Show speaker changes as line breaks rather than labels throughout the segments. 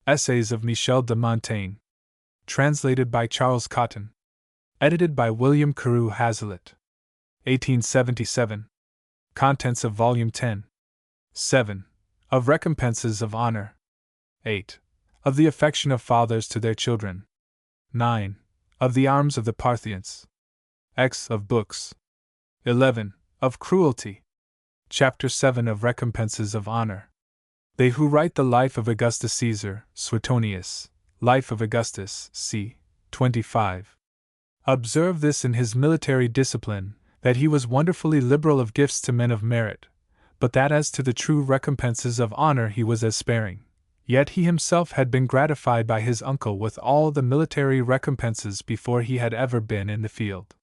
Essays of Michel de Montaigne. Translated by Charles Cotton. Edited by William Carew Hazlitt. 1877. Contents of Volume 10. 7. Of Recompenses of Honor. 8. Of the affection of fathers to their children. 9. Of the arms of the Parthians. X. Of books. 11. Of cruelty. Chapter 7 of Recompenses of Honor. They who write the life of Augustus Caesar, Suetonius, Life of Augustus, c. 25. Observe this in his military discipline, that he was wonderfully liberal of gifts to men of merit, but that as to the true recompenses of honor he was as sparing. Yet he himself had been gratified by his uncle with all the military recompenses before he had ever been in the field.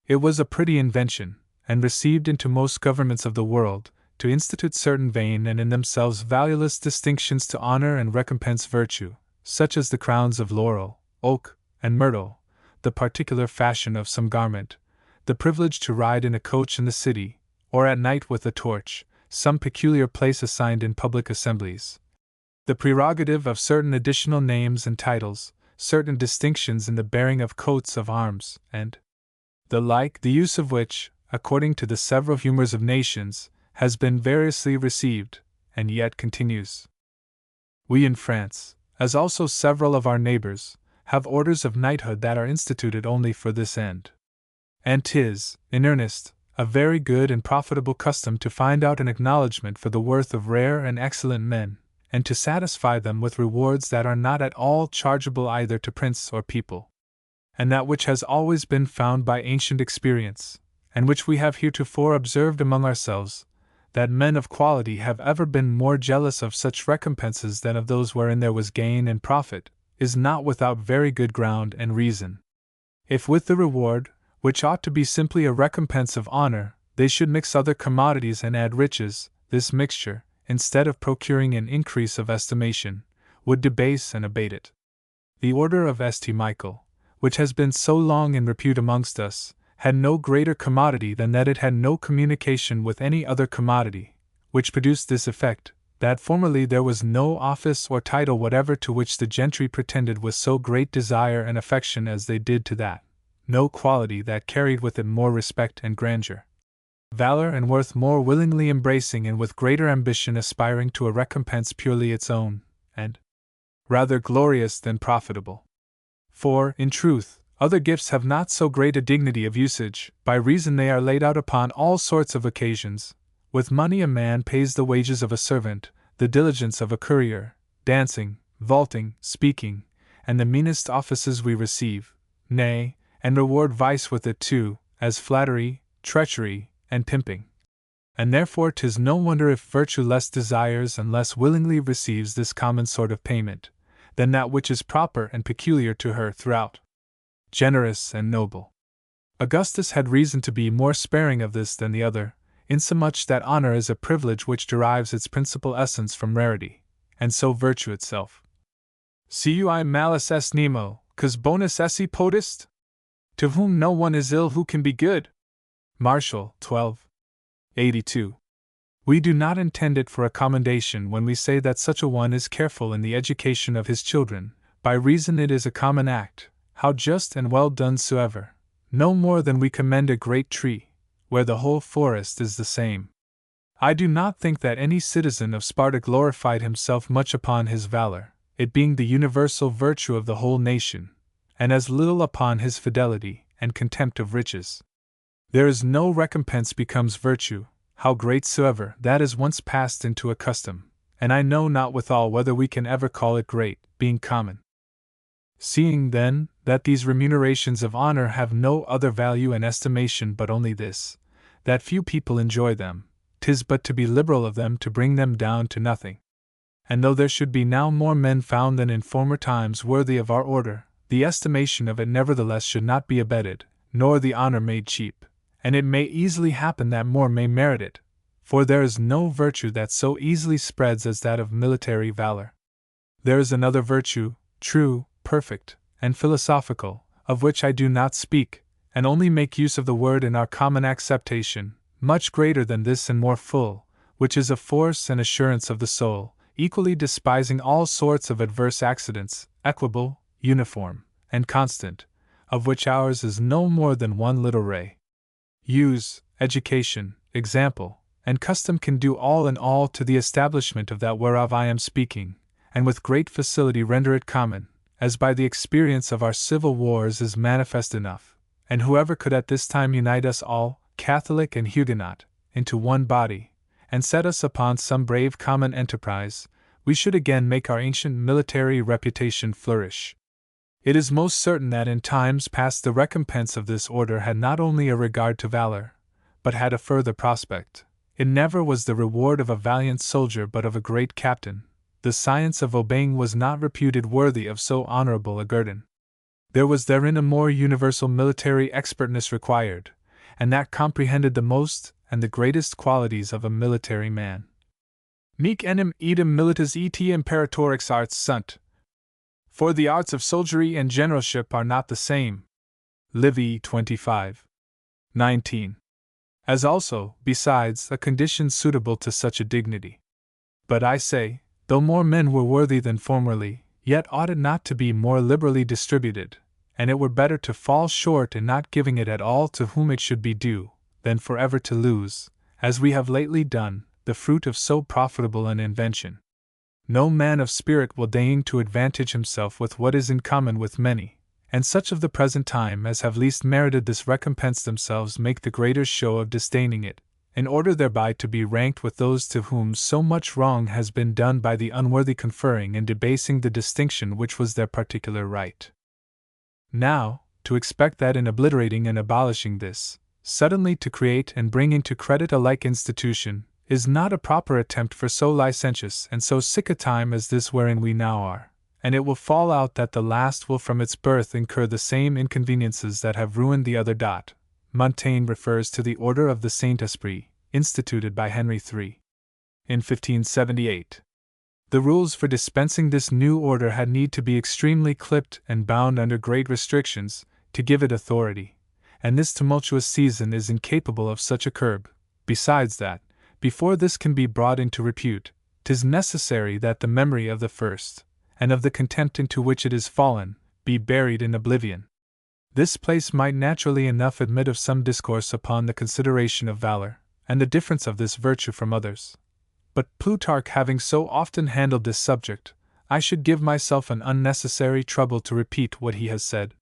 It was a pretty invention, and received into most governments of the world, to institute certain vain and in themselves valueless distinctions to honor and recompense virtue, such as the crowns of laurel, oak, and myrtle, the particular fashion of some garment, the privilege to ride in a coach in the city, or at night with a torch, some peculiar place assigned in public assemblies, the prerogative of certain additional names and titles, certain distinctions in the bearing of coats of arms, and the like, the use of which, according to the several humors of nations, has been variously received, and yet continues. We in France, as also several of our neighbors, have orders of knighthood that are instituted only for this end. And 'tis, in earnest, a very good and profitable custom to find out an acknowledgment for the worth of rare and excellent men, and to satisfy them with rewards that are not at all chargeable either to prince or people. And that which has always been found by ancient experience, and which we have heretofore observed among ourselves, that men of quality have ever been more jealous of such recompenses than of those wherein there was gain and profit, is not without very good ground and reason. If with the reward, which ought to be simply a recompense of honor, they should mix other commodities and add riches, this mixture, instead of procuring an increase of estimation, would debase and abate it. The order of St. Michael, which has been so long in repute amongst us, had no greater commodity than that it had no communication with any other commodity, which produced this effect, that formerly there was no office or title whatever to which the gentry pretended with so great desire and affection as they did to that, no quality that carried with it more respect and grandeur, valor and worth more willingly embracing and with greater ambition aspiring to a recompense purely its own, and rather glorious than profitable. For, in truth, other gifts have not so great a dignity of usage, by reason they are laid out upon all sorts of occasions. With money a man pays the wages of a servant, the diligence of a courier, dancing, vaulting, speaking, and the meanest offices we receive, nay, and reward vice with it too, as flattery, treachery, and pimping. And therefore 'tis no wonder if virtue less desires and less willingly receives this common sort of payment, than that which is proper and peculiar to her throughout. Generous and noble. Augustus had reason to be more sparing of this than the other, insomuch that honor is a privilege which derives its principal essence from rarity, and so virtue itself. Cui malus est nemo, cus bonus esse potest? To whom no one is ill who can be good? Martial, 12. 82. We do not intend it for a commendation when we say that such a one is careful in the education of his children, by reason it is a common act, how just and well done soever, no more than we commend a great tree, where the whole forest is the same. I do not think that any citizen of Sparta glorified himself much upon his valor, it being the universal virtue of the whole nation, and as little upon his fidelity and contempt of riches. There is no recompense becomes virtue, how great soever, that is once passed into a custom, and I know not withal whether we can ever call it great, being common. Seeing, then, that these remunerations of honor have no other value and estimation but only this, that few people enjoy them, 'tis but to be liberal of them to bring them down to nothing. And though there should be now more men found than in former times worthy of our order, the estimation of it nevertheless should not be abated, nor the honor made cheap, and it may easily happen that more may merit it, for there is no virtue that so easily spreads as that of military valor. There is another virtue, true, perfect, and philosophical, of which I do not speak, and only make use of the word in our common acceptation, much greater than this and more full, which is a force and assurance of the soul, equally despising all sorts of adverse accidents, equable, uniform, and constant, of which ours is no more than one little ray. Use, education, example, and custom can do all in all to the establishment of that whereof I am speaking, and with great facility render it common, as by the experience of our civil wars is manifest enough, and whoever could at this time unite us all, Catholic and Huguenot, into one body, and set us upon some brave common enterprise, we should again make our ancient military reputation flourish. It is most certain that in times past the recompense of this order had not only a regard to valor, but had a further prospect. It never was the reward of a valiant soldier but of a great captain. The science of obeying was not reputed worthy of so honorable a guerdon. There was therein a more universal military expertness required, and that comprehended the most and the greatest qualities of a military man. Nec enim idem militis et imperatorix arts sunt. For the arts of soldiery and generalship are not the same. Livy 25:19. As also, besides, a condition suitable to such a dignity. But I say, though more men were worthy than formerly, yet ought it not to be more liberally distributed, and it were better to fall short in not giving it at all to whom it should be due, than forever to lose, as we have lately done, the fruit of so profitable an invention. No man of spirit will deign to advantage himself with what is in common with many, and such of the present time as have least merited this recompense themselves make the greater show of disdaining it, in order thereby to be ranked with those to whom so much wrong has been done by the unworthy conferring and debasing the distinction which was their particular right. Now, to expect that in obliterating and abolishing this, suddenly to create and bring into credit a like institution, is not a proper attempt for so licentious and so sick a time as this wherein we now are, and it will fall out that the last will from its birth incur the same inconveniences that have ruined the other. Montaigne refers to the Order of the Saint Esprit, instituted by Henry III. in 1578. The rules for dispensing this new order had need to be extremely clipped and bound under great restrictions, to give it authority, and this tumultuous season is incapable of such a curb. Besides that, before this can be brought into repute, 'tis necessary that the memory of the first, and of the contempt into which it is fallen, be buried in oblivion. This place might naturally enough admit of some discourse upon the consideration of valor, and the difference of this virtue from others. But Plutarch having so often handled this subject, I should give myself an unnecessary trouble to repeat what he has said.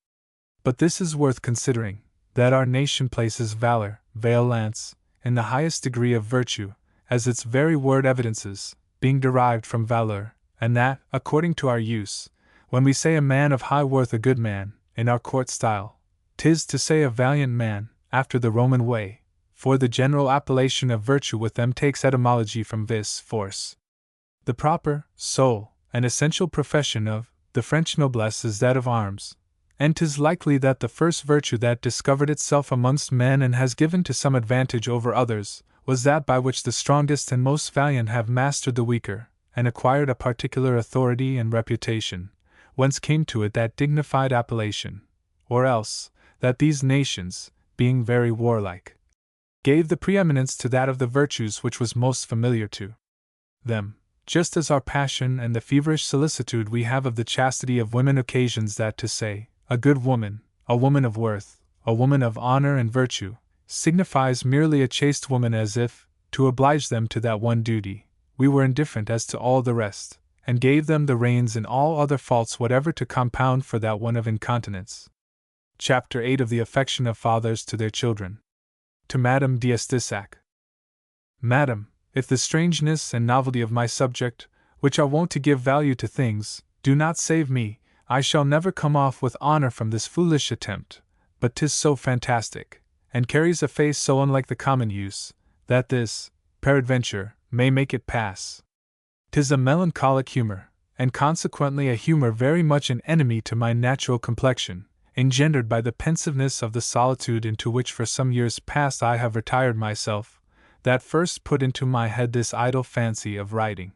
But this is worth considering, that our nation places valor, valence, in the highest degree of virtue, as its very word evidences, being derived from valor, and that, according to our use, when we say a man of high worth a good man, in our court style, 'tis to say a valiant man, after the Roman way, for the general appellation of virtue with them takes etymology from vis, force. The proper, sole, and essential profession of the French noblesse is that of arms, and 'tis likely that the first virtue that discovered itself amongst men and has given to some advantage over others, was that by which the strongest and most valiant have mastered the weaker, and acquired a particular authority and reputation, whence came to it that dignified appellation, or else, that these nations, being very warlike, gave the preeminence to that of the virtues which was most familiar to them, just as our passion and the feverish solicitude we have of the chastity of women occasions that to say, a good woman, a woman of worth, a woman of honor and virtue, signifies merely a chaste woman, as if, to oblige them to that one duty, we were indifferent as to all the rest, and gave them the reins in all other faults whatever to compound for that one of incontinence. Chapter 8 of the Affection of Fathers to their Children. To Madame d'Estissac. Madam, if the strangeness and novelty of my subject, which are wont to give value to things, do not save me, I shall never come off with honor from this foolish attempt, but 'tis so fantastic, and carries a face so unlike the common use, that this, peradventure, may make it pass. 'Tis a melancholic humor, and consequently a humor very much an enemy to my natural complexion, engendered by the pensiveness of the solitude into which for some years past I have retired myself, that first put into my head this idle fancy of writing.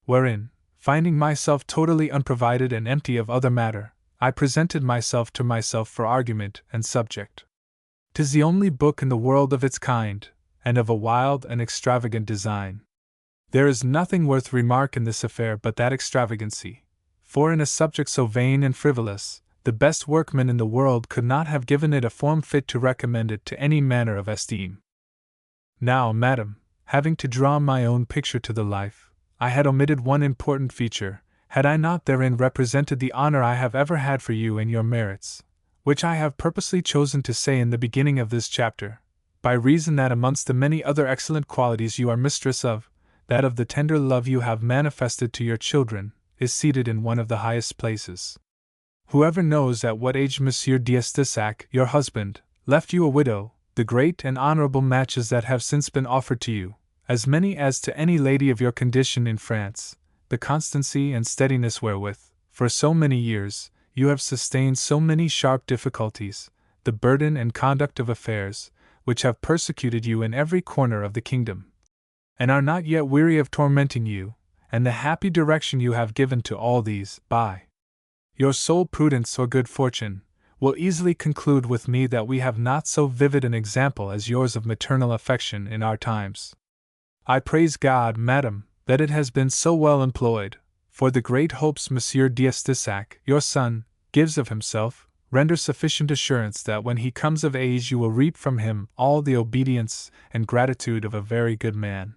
Wherein, finding myself totally unprovided and empty of other matter, I presented myself to myself for argument and subject. 'Tis the only book in the world of its kind, and of a wild and extravagant design. There is nothing worth remark in this affair but that extravagancy, for in a subject so vain and frivolous, the best workman in the world could not have given it a form fit to recommend it to any manner of esteem. Now, madam, having to draw my own picture to the life, I had omitted one important feature, had I not therein represented the honor I have ever had for you and your merits, which I have purposely chosen to say in the beginning of this chapter, by reason that amongst the many other excellent qualities you are mistress of, that of the tender love you have manifested to your children, is seated in one of the highest places. Whoever knows at what age Monsieur d'Estissac, your husband, left you a widow, the great and honorable matches that have since been offered to you, as many as to any lady of your condition in France, the constancy and steadiness wherewith, for so many years, you have sustained so many sharp difficulties, the burden and conduct of affairs, which have persecuted you in every corner of the kingdom, and are not yet weary of tormenting you, and the happy direction you have given to all these, by your sole prudence or good fortune, will easily conclude with me that we have not so vivid an example as yours of maternal affection in our times. I praise God, madam, that it has been so well employed, for the great hopes Monsieur d'Estissac, your son, gives of himself, render sufficient assurance that when he comes of age you will reap from him all the obedience and gratitude of a very good man.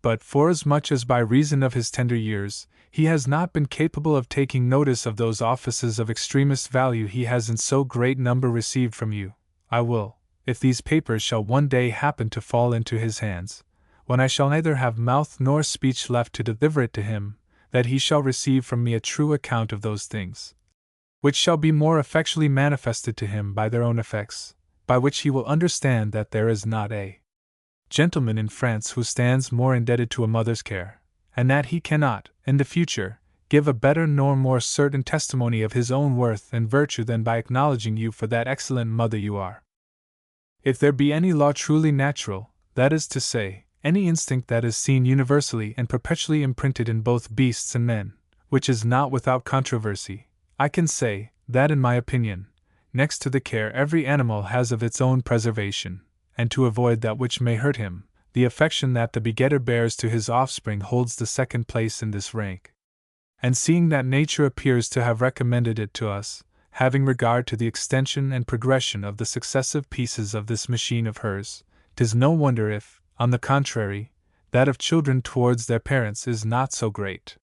But forasmuch as by reason of his tender years, he has not been capable of taking notice of those offices of extremest value he has in so great number received from you, I will, if these papers shall one day happen to fall into his hands, when I shall neither have mouth nor speech left to deliver it to him, that he shall receive from me a true account of those things, which shall be more effectually manifested to him by their own effects, by which he will understand that there is not a gentleman in France who stands more indebted to a mother's care, and that he cannot, in the future, give a better nor more certain testimony of his own worth and virtue than by acknowledging you for that excellent mother you are. If there be any law truly natural, that is to say, any instinct that is seen universally and perpetually imprinted in both beasts and men, which is not without controversy, I can say, that in my opinion, next to the care every animal has of its own preservation, and to avoid that which may hurt him, the affection that the begetter bears to his offspring holds the second place in this rank. And seeing that nature appears to have recommended it to us, having regard to the extension and progression of the successive pieces of this machine of hers, 'tis no wonder if, on the contrary, that of children towards their parents is not so great.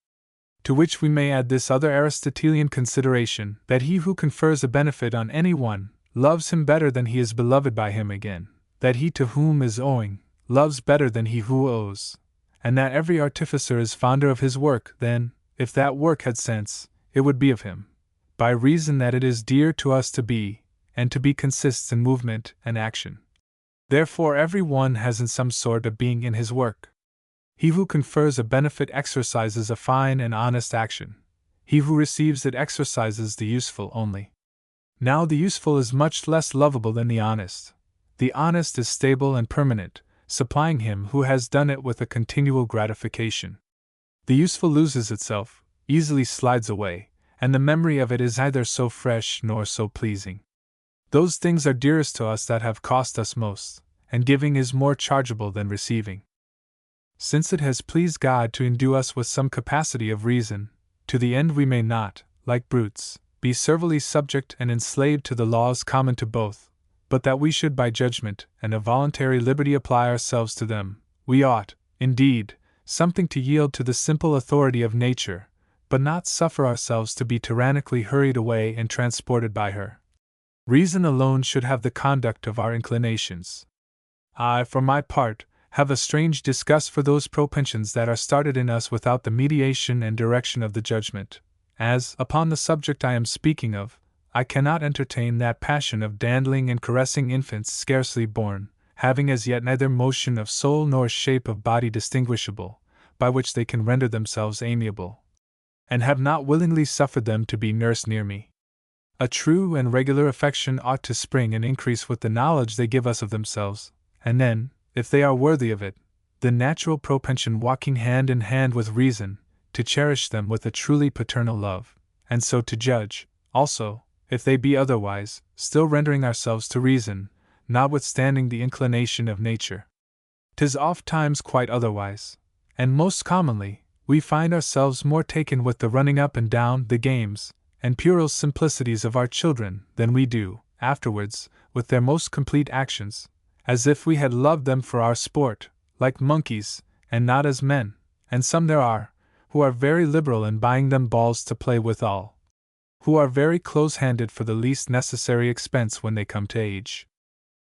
To which we may add this other Aristotelian consideration, that he who confers a benefit on any one, loves him better than he is beloved by him again, that he to whom is owing, loves better than he who owes, and that every artificer is fonder of his work than, if that work had sense, it would be of him, by reason that it is dear to us to be, and to be consists in movement and action. Therefore every one has in some sort a being in his work. He who confers a benefit exercises a fine and honest action. He who receives it exercises the useful only. Now the useful is much less lovable than the honest. The honest is stable and permanent, supplying him who has done it with a continual gratification. The useful loses itself, easily slides away, and the memory of it is neither so fresh nor so pleasing. Those things are dearest to us that have cost us most, and giving is more chargeable than receiving. Since it has pleased God to endue us with some capacity of reason, to the end we may not, like brutes, be servilely subject and enslaved to the laws common to both, but that we should by judgment and a voluntary liberty apply ourselves to them, we ought, indeed, something to yield to the simple authority of nature, but not suffer ourselves to be tyrannically hurried away and transported by her. Reason alone should have the conduct of our inclinations. I, for my part, have a strange disgust for those propensions that are started in us without the mediation and direction of the judgment, as, upon the subject I am speaking of, I cannot entertain that passion of dandling and caressing infants scarcely born, having as yet neither motion of soul nor shape of body distinguishable, by which they can render themselves amiable, and have not willingly suffered them to be nursed near me. A true and regular affection ought to spring and increase with the knowledge they give us of themselves, and then, if they are worthy of it, the natural propension walking hand in hand with reason, to cherish them with a truly paternal love, and so to judge, also, if they be otherwise, still rendering ourselves to reason, notwithstanding the inclination of nature. 'Tis oft times quite otherwise, and most commonly, we find ourselves more taken with the running up and down, the games, and puerile simplicities of our children than we do, afterwards, with their most complete actions, as if we had loved them for our sport, like monkeys, and not as men, and some there are, who are very liberal in buying them balls to play withal, who are very close-handed for the least necessary expense when they come to age.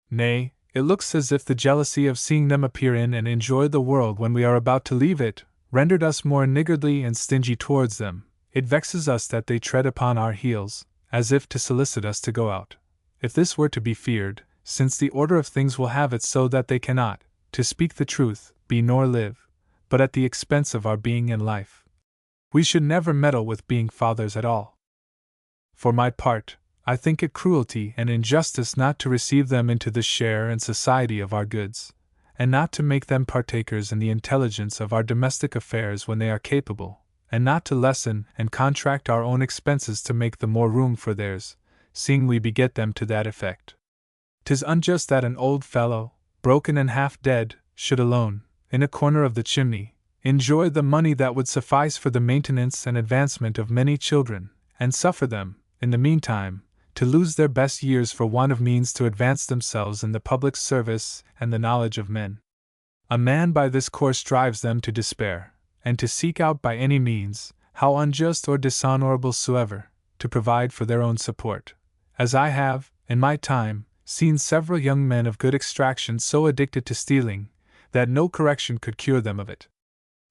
Nay, it looks as if the jealousy of seeing them appear in and enjoy the world when we are about to leave it, rendered us more niggardly and stingy towards them. It vexes us that they tread upon our heels, as if to solicit us to go out. If this were to be feared, since the order of things will have it so that they cannot, to speak the truth, be nor live, but at the expense of our being and life, we should never meddle with being fathers at all. For my part, I think it cruelty and injustice not to receive them into the share and society of our goods, and not to make them partakers in the intelligence of our domestic affairs when they are capable, and not to lessen and contract our own expenses to make the more room for theirs, seeing we beget them to that effect. 'Tis unjust that an old fellow, broken and half dead, should alone, in a corner of the chimney, enjoy the money that would suffice for the maintenance and advancement of many children, and suffer them, in the meantime, to lose their best years for want of means to advance themselves in the public service and the knowledge of men. A man by this course drives them to despair, and to seek out by any means, how unjust or dishonorable soever, to provide for their own support, as I have, in my time, seen several young men of good extraction so addicted to stealing, that no correction could cure them of it.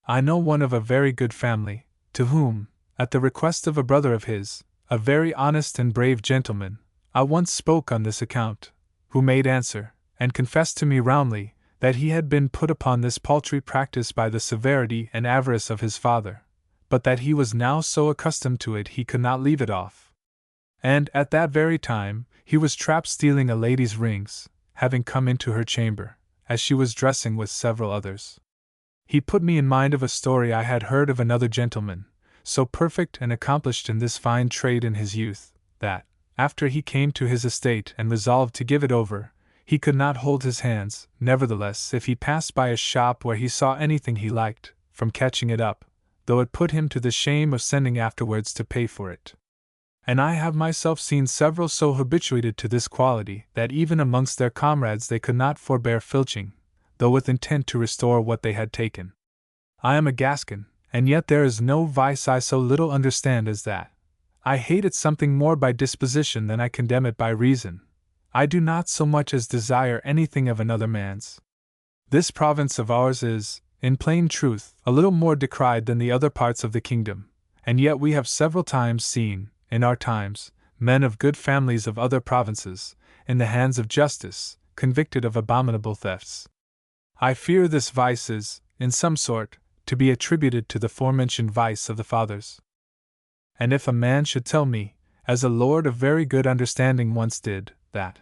I know one of a very good family, to whom, at the request of a brother of his, a very honest and brave gentleman, I once spoke on this account, who made answer, and confessed to me roundly, that he had been put upon this paltry practice by the severity and avarice of his father, but that he was now so accustomed to it he could not leave it off. And, at that very time, he was trapped stealing a lady's rings, having come into her chamber, as she was dressing with several others. He put me in mind of a story I had heard of another gentleman, so perfect and accomplished in this fine trade in his youth, that, after he came to his estate and resolved to give it over, he could not hold his hands, nevertheless, if he passed by a shop where he saw anything he liked, from catching it up, though it put him to the shame of sending afterwards to pay for it. And I have myself seen several so habituated to this quality that even amongst their comrades they could not forbear filching, though with intent to restore what they had taken. I am a Gascon, and yet there is no vice I so little understand as that. I hate it something more by disposition than I condemn it by reason. I do not so much as desire anything of another man's. This province of ours is, in plain truth, a little more decried than the other parts of the kingdom, and yet we have several times seen, in our times, men of good families of other provinces, in the hands of justice, convicted of abominable thefts. I fear this vice is, in some sort, to be attributed to the forementioned vice of the fathers. And if a man should tell me, as a lord of very good understanding once did, that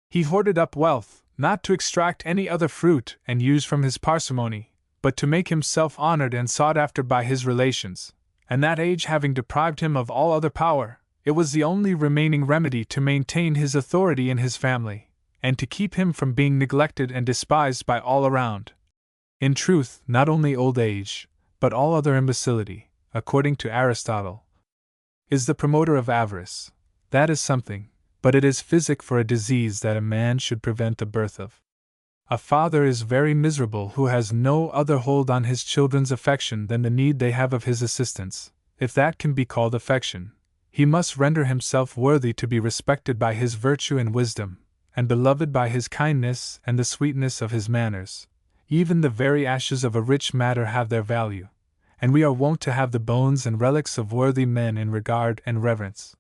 he hoarded up wealth, not to extract any other fruit and use from his parsimony, but to make himself honored and sought after by his relations, and that age having deprived him of all other power, it was the only remaining remedy to maintain his authority in his family, and to keep him from being neglected and despised by all around. In truth, not only old age, but all other imbecility, according to Aristotle, is the promoter of avarice. That is something, but it is physic for a disease that a man should prevent the birth of. A father is very miserable who has no other hold on his children's affection than the need they have of his assistance, if that can be called affection. He must render himself worthy to be respected by his virtue and wisdom, and beloved by his kindness and the sweetness of his manners. Even the very ashes of a rich matter have their value, and we are wont to have the bones and relics of worthy men in regard and reverence.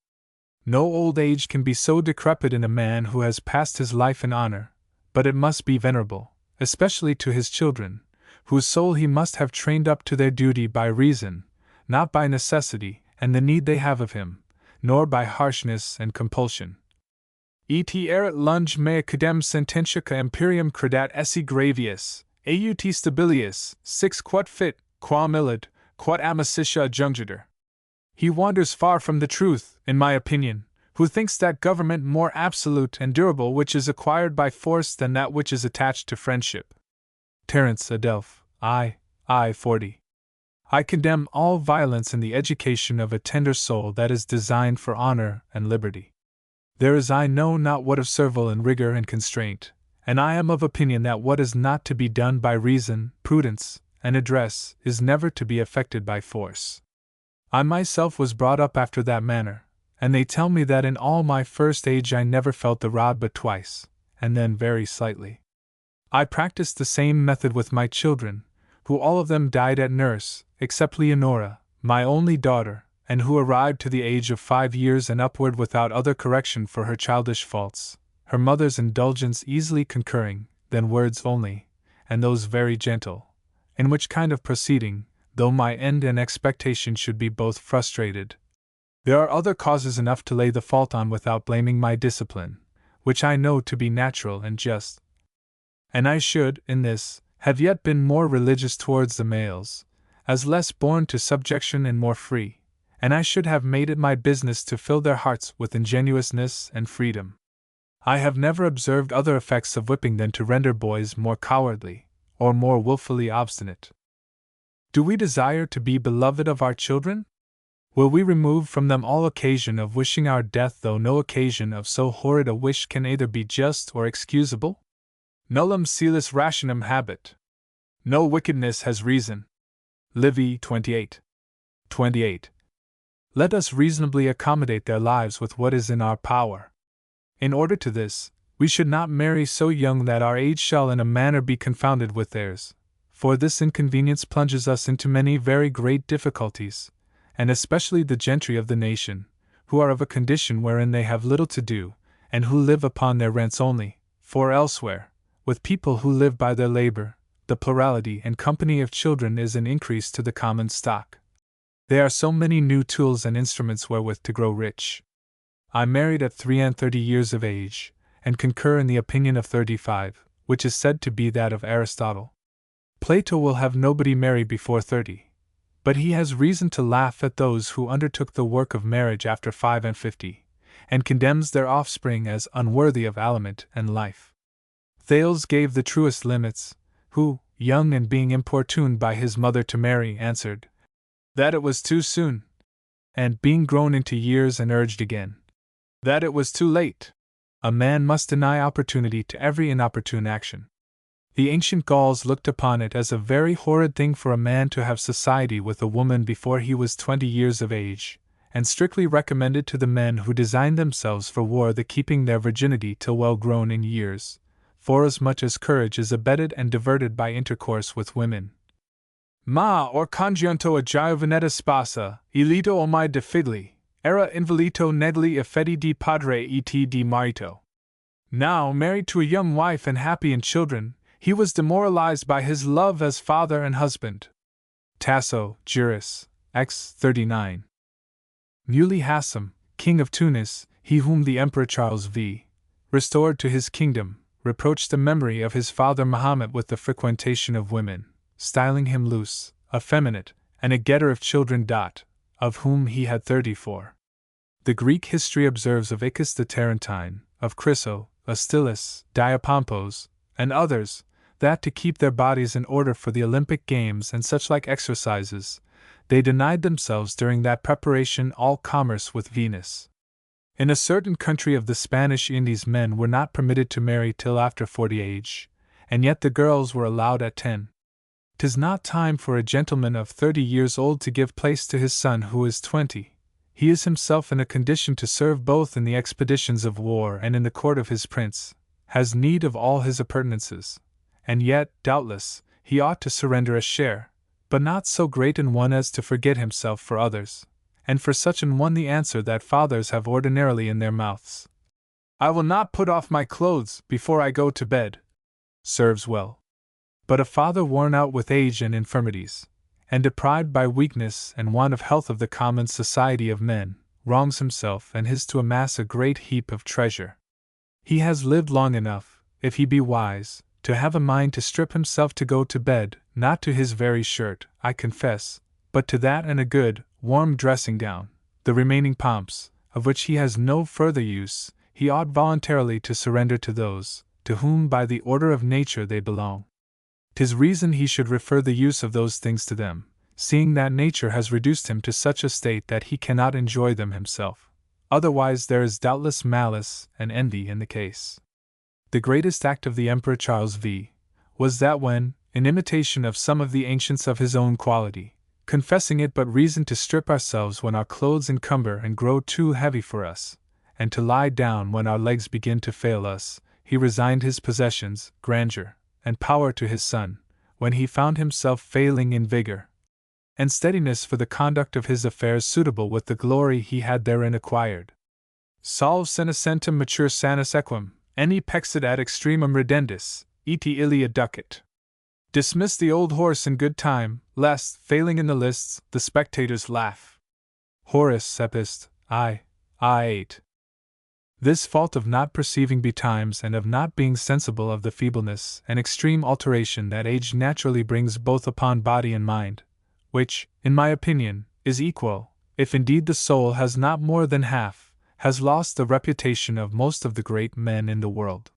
No old age can be so decrepit in a man who has passed his life in honor, but it must be venerable, especially to his children, whose soul he must have trained up to their duty by reason, not by necessity and the need they have of him, nor by harshness and compulsion. Et erat lunge mea cadem sententiaca imperium credat esse gravius, aut stabilius, six quod fit, quam illud, quod amicitia adjungitur. He wanders far from the truth, in my opinion, who thinks that government more absolute and durable which is acquired by force than that which is attached to friendship. Terence Adelph, I, I 40. I condemn all violence in the education of a tender soul that is designed for honor and liberty. There is I know not what of servile and rigor and constraint, and I am of opinion that what is not to be done by reason, prudence, and address is never to be effected by force. I myself was brought up after that manner, and they tell me that in all my first age I never felt the rod but twice, and then very slightly. I practiced the same method with my children, who all of them died at nurse, except Leonora, my only daughter, and who arrived to the age of 5 years and upward without other correction for her childish faults, her mother's indulgence easily concurring, then words only, and those very gentle, in which kind of proceeding, though my end and expectation should be both frustrated. There are other causes enough to lay the fault on without blaming my discipline, which I know to be natural and just. And I should, in this, have yet been more religious towards the males, as less born to subjection and more free, and I should have made it my business to fill their hearts with ingenuousness and freedom. I have never observed other effects of whipping than to render boys more cowardly, or more wilfully obstinate. Do we desire to be beloved of our children? Will we remove from them all occasion of wishing our death, though no occasion of so horrid a wish can either be just or excusable? Nullum salus rationem habet. No wickedness has reason. Livy 28. 28. Let us reasonably accommodate their lives with what is in our power. In order to this, we should not marry so young that our age shall in a manner be confounded with theirs, for this inconvenience plunges us into many very great difficulties, and especially the gentry of the nation, who are of a condition wherein they have little to do, and who live upon their rents only, for elsewhere, with people who live by their labor, the plurality and company of children is an increase to the common stock. There are so many new tools and instruments wherewith to grow rich. I married at 33 years of age, and concur in the opinion of 35, which is said to be that of Aristotle. Plato will have nobody marry before 30, but he has reason to laugh at those who undertook the work of marriage after 55, and condemns their offspring as unworthy of aliment and life. Thales gave the truest limits, who, young and being importuned by his mother to marry, answered that it was too soon, and being grown into years and urged again, that it was too late. A man must deny opportunity to every inopportune action. The ancient Gauls looked upon it as a very horrid thing for a man to have society with a woman before he was 20 years of age, and strictly recommended to the men who designed themselves for war the keeping their virginity till well grown in years, forasmuch as courage is abetted and diverted by intercourse with women. Ma or congiunto a giovinetta spasa, elito omai de figli, era invalito negli effetti di padre et di marito. Now, married to a young wife and happy in children, he was demoralized by his love as father and husband. Tasso, Juris, X 39. Muley Hassam, king of Tunis, he whom the Emperor Charles V. restored to his kingdom, reproached the memory of his father Mahomet with the frequentation of women, styling him loose, effeminate, and a getter of children. Of whom he had 34. The Greek history observes of Icus the Tarentine, of Chryso, Astylus, Diapompos, and others, that to keep their bodies in order for the Olympic games and such like exercises, they denied themselves during that preparation all commerce with Venus. In a certain country of the Spanish Indies men were not permitted to marry till after 40 age, and yet the girls were allowed at 10. 'Tis not time for a gentleman of 30 years old to give place to his son who is 20. He is himself in a condition to serve both in the expeditions of war and in the court of his prince, has need of all his appurtenances, and yet, doubtless, he ought to surrender a share, but not so great an one as to forget himself for others, and for such an one the answer that fathers have ordinarily in their mouths, "I will not put off my clothes before I go to bed," serves well. But a father worn out with age and infirmities, and deprived by weakness and want of health of the common society of men, wrongs himself and his to amass a great heap of treasure. He has lived long enough, if he be wise, to have a mind to strip himself to go to bed, not to his very shirt, I confess, but to that and a good, warm dressing gown. The remaining pomps, of which he has no further use, he ought voluntarily to surrender to those, to whom by the order of nature they belong. 'Tis reason he should refer the use of those things to them, seeing that nature has reduced him to such a state that he cannot enjoy them himself. Otherwise there is doubtless malice and envy in the case. The greatest act of the Emperor Charles V. was that when, in imitation of some of the ancients of his own quality, confessing it but reason to strip ourselves when our clothes encumber and grow too heavy for us, and to lie down when our legs begin to fail us, he resigned his possessions, grandeur, and power to his son, when he found himself failing in vigor and steadiness for the conduct of his affairs suitable with the glory he had therein acquired. Salve senescentem mature sanus equum, eni pexit ad extremum redendis, et ilia ducit. Dismiss the old horse in good time, lest, failing in the lists, the spectators laugh. Horace, Epist. I. 8. This fault of not perceiving betimes and of not being sensible of the feebleness and extreme alteration that age naturally brings both upon body and mind, which, in my opinion, is equal, if indeed the soul has not more than half, has lost the reputation of most of the great men in the world.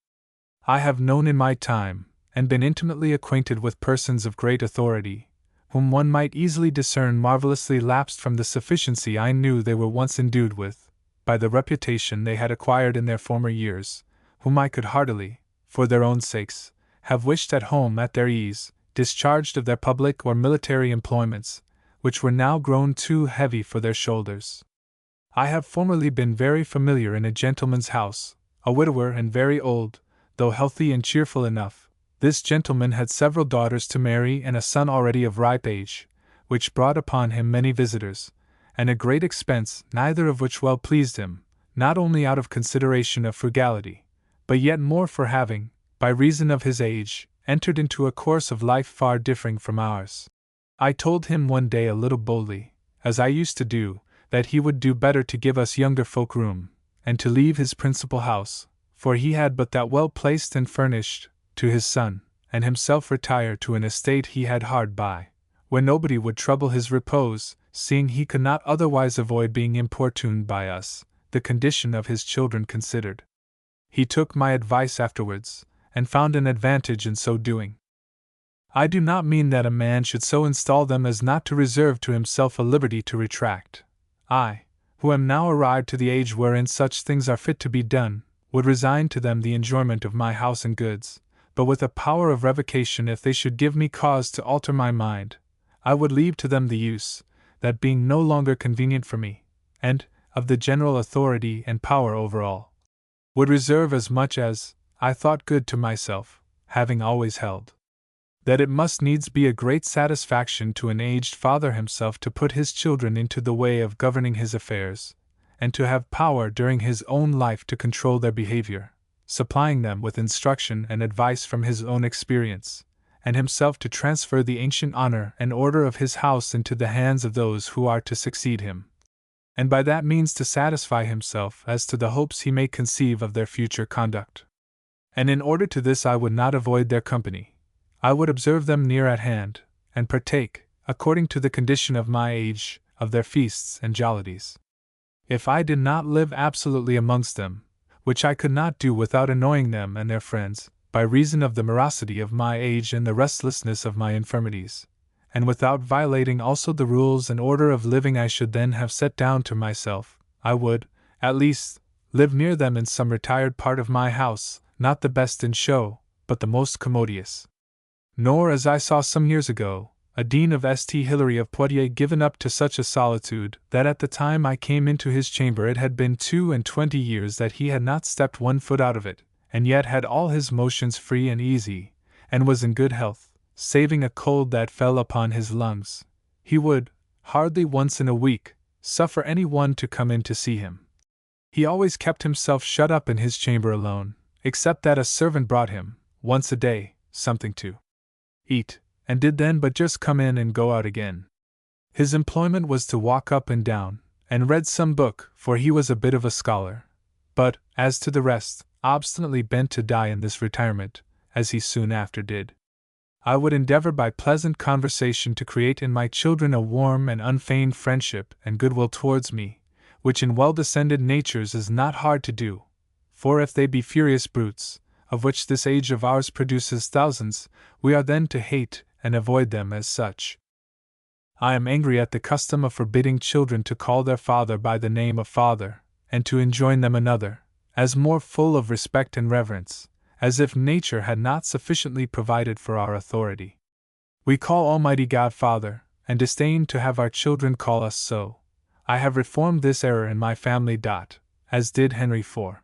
I have known in my time, and been intimately acquainted with persons of great authority, whom one might easily discern marvelously lapsed from the sufficiency I knew they were once endued with, by the reputation they had acquired in their former years, whom I could heartily, for their own sakes, have wished at home at their ease, discharged of their public or military employments, which were now grown too heavy for their shoulders. I have formerly been very familiar in a gentleman's house, a widower and very old, though healthy and cheerful enough. This gentleman had several daughters to marry and a son already of ripe age, which brought upon him many visitors, and a great expense, neither of which well pleased him, not only out of consideration of frugality, but yet more for having, by reason of his age, entered into a course of life far differing from ours. I told him one day a little boldly, as I used to do, that he would do better to give us younger folk room, and to leave his principal house, for he had but that well placed and furnished, to his son, and himself retire to an estate he had hard by, where nobody would trouble his repose, seeing he could not otherwise avoid being importuned by us, the condition of his children considered. He took my advice afterwards, and found an advantage in so doing. I do not mean that a man should so install them as not to reserve to himself a liberty to retract. I, who am now arrived to the age wherein such things are fit to be done, would resign to them the enjoyment of my house and goods, but with a power of revocation if they should give me cause to alter my mind. I would leave to them the use, that being no longer convenient for me, and, of the general authority and power over all, would reserve as much as I thought good to myself, having always held that it must needs be a great satisfaction to an aged father himself to put his children into the way of governing his affairs, and to have power during his own life to control their behavior, supplying them with instruction and advice from his own experience, and himself to transfer the ancient honor and order of his house into the hands of those who are to succeed him, and by that means to satisfy himself as to the hopes he may conceive of their future conduct. And in order to this I would not avoid their company. I would observe them near at hand, and partake, according to the condition of my age, of their feasts and jollities. If I did not live absolutely amongst them, which I could not do without annoying them and their friends, by reason of the morosity of my age and the restlessness of my infirmities, and without violating also the rules and order of living I should then have set down to myself, I would, at least, live near them in some retired part of my house, not the best in show, but the most commodious. Nor, as I saw some years ago, a dean of St. Hilary of Poitiers given up to such a solitude that at the time I came into his chamber it had been 22 years that he had not stepped one foot out of it, and yet had all his motions free and easy, and was in good health, saving a cold that fell upon his lungs. He would, hardly once in a week, suffer any one to come in to see him. He always kept himself shut up in his chamber alone, except that a servant brought him, once a day, something to eat, and did then but just come in and go out again. His employment was to walk up and down, and read some book, for he was a bit of a scholar, but, as to the rest, obstinately bent to die in this retirement, as he soon after did. I would endeavor by pleasant conversation to create in my children a warm and unfeigned friendship and goodwill towards me, which in well-descended natures is not hard to do, for if they be furious brutes, of which this age of ours produces thousands, we are then to hate and avoid them as such. I am angry at the custom of forbidding children to call their father by the name of father, and to enjoin them another, as more full of respect and reverence, as if nature had not sufficiently provided for our authority. We call Almighty God Father, and disdain to have our children call us so. I have reformed this error in my family. As did Henry IV.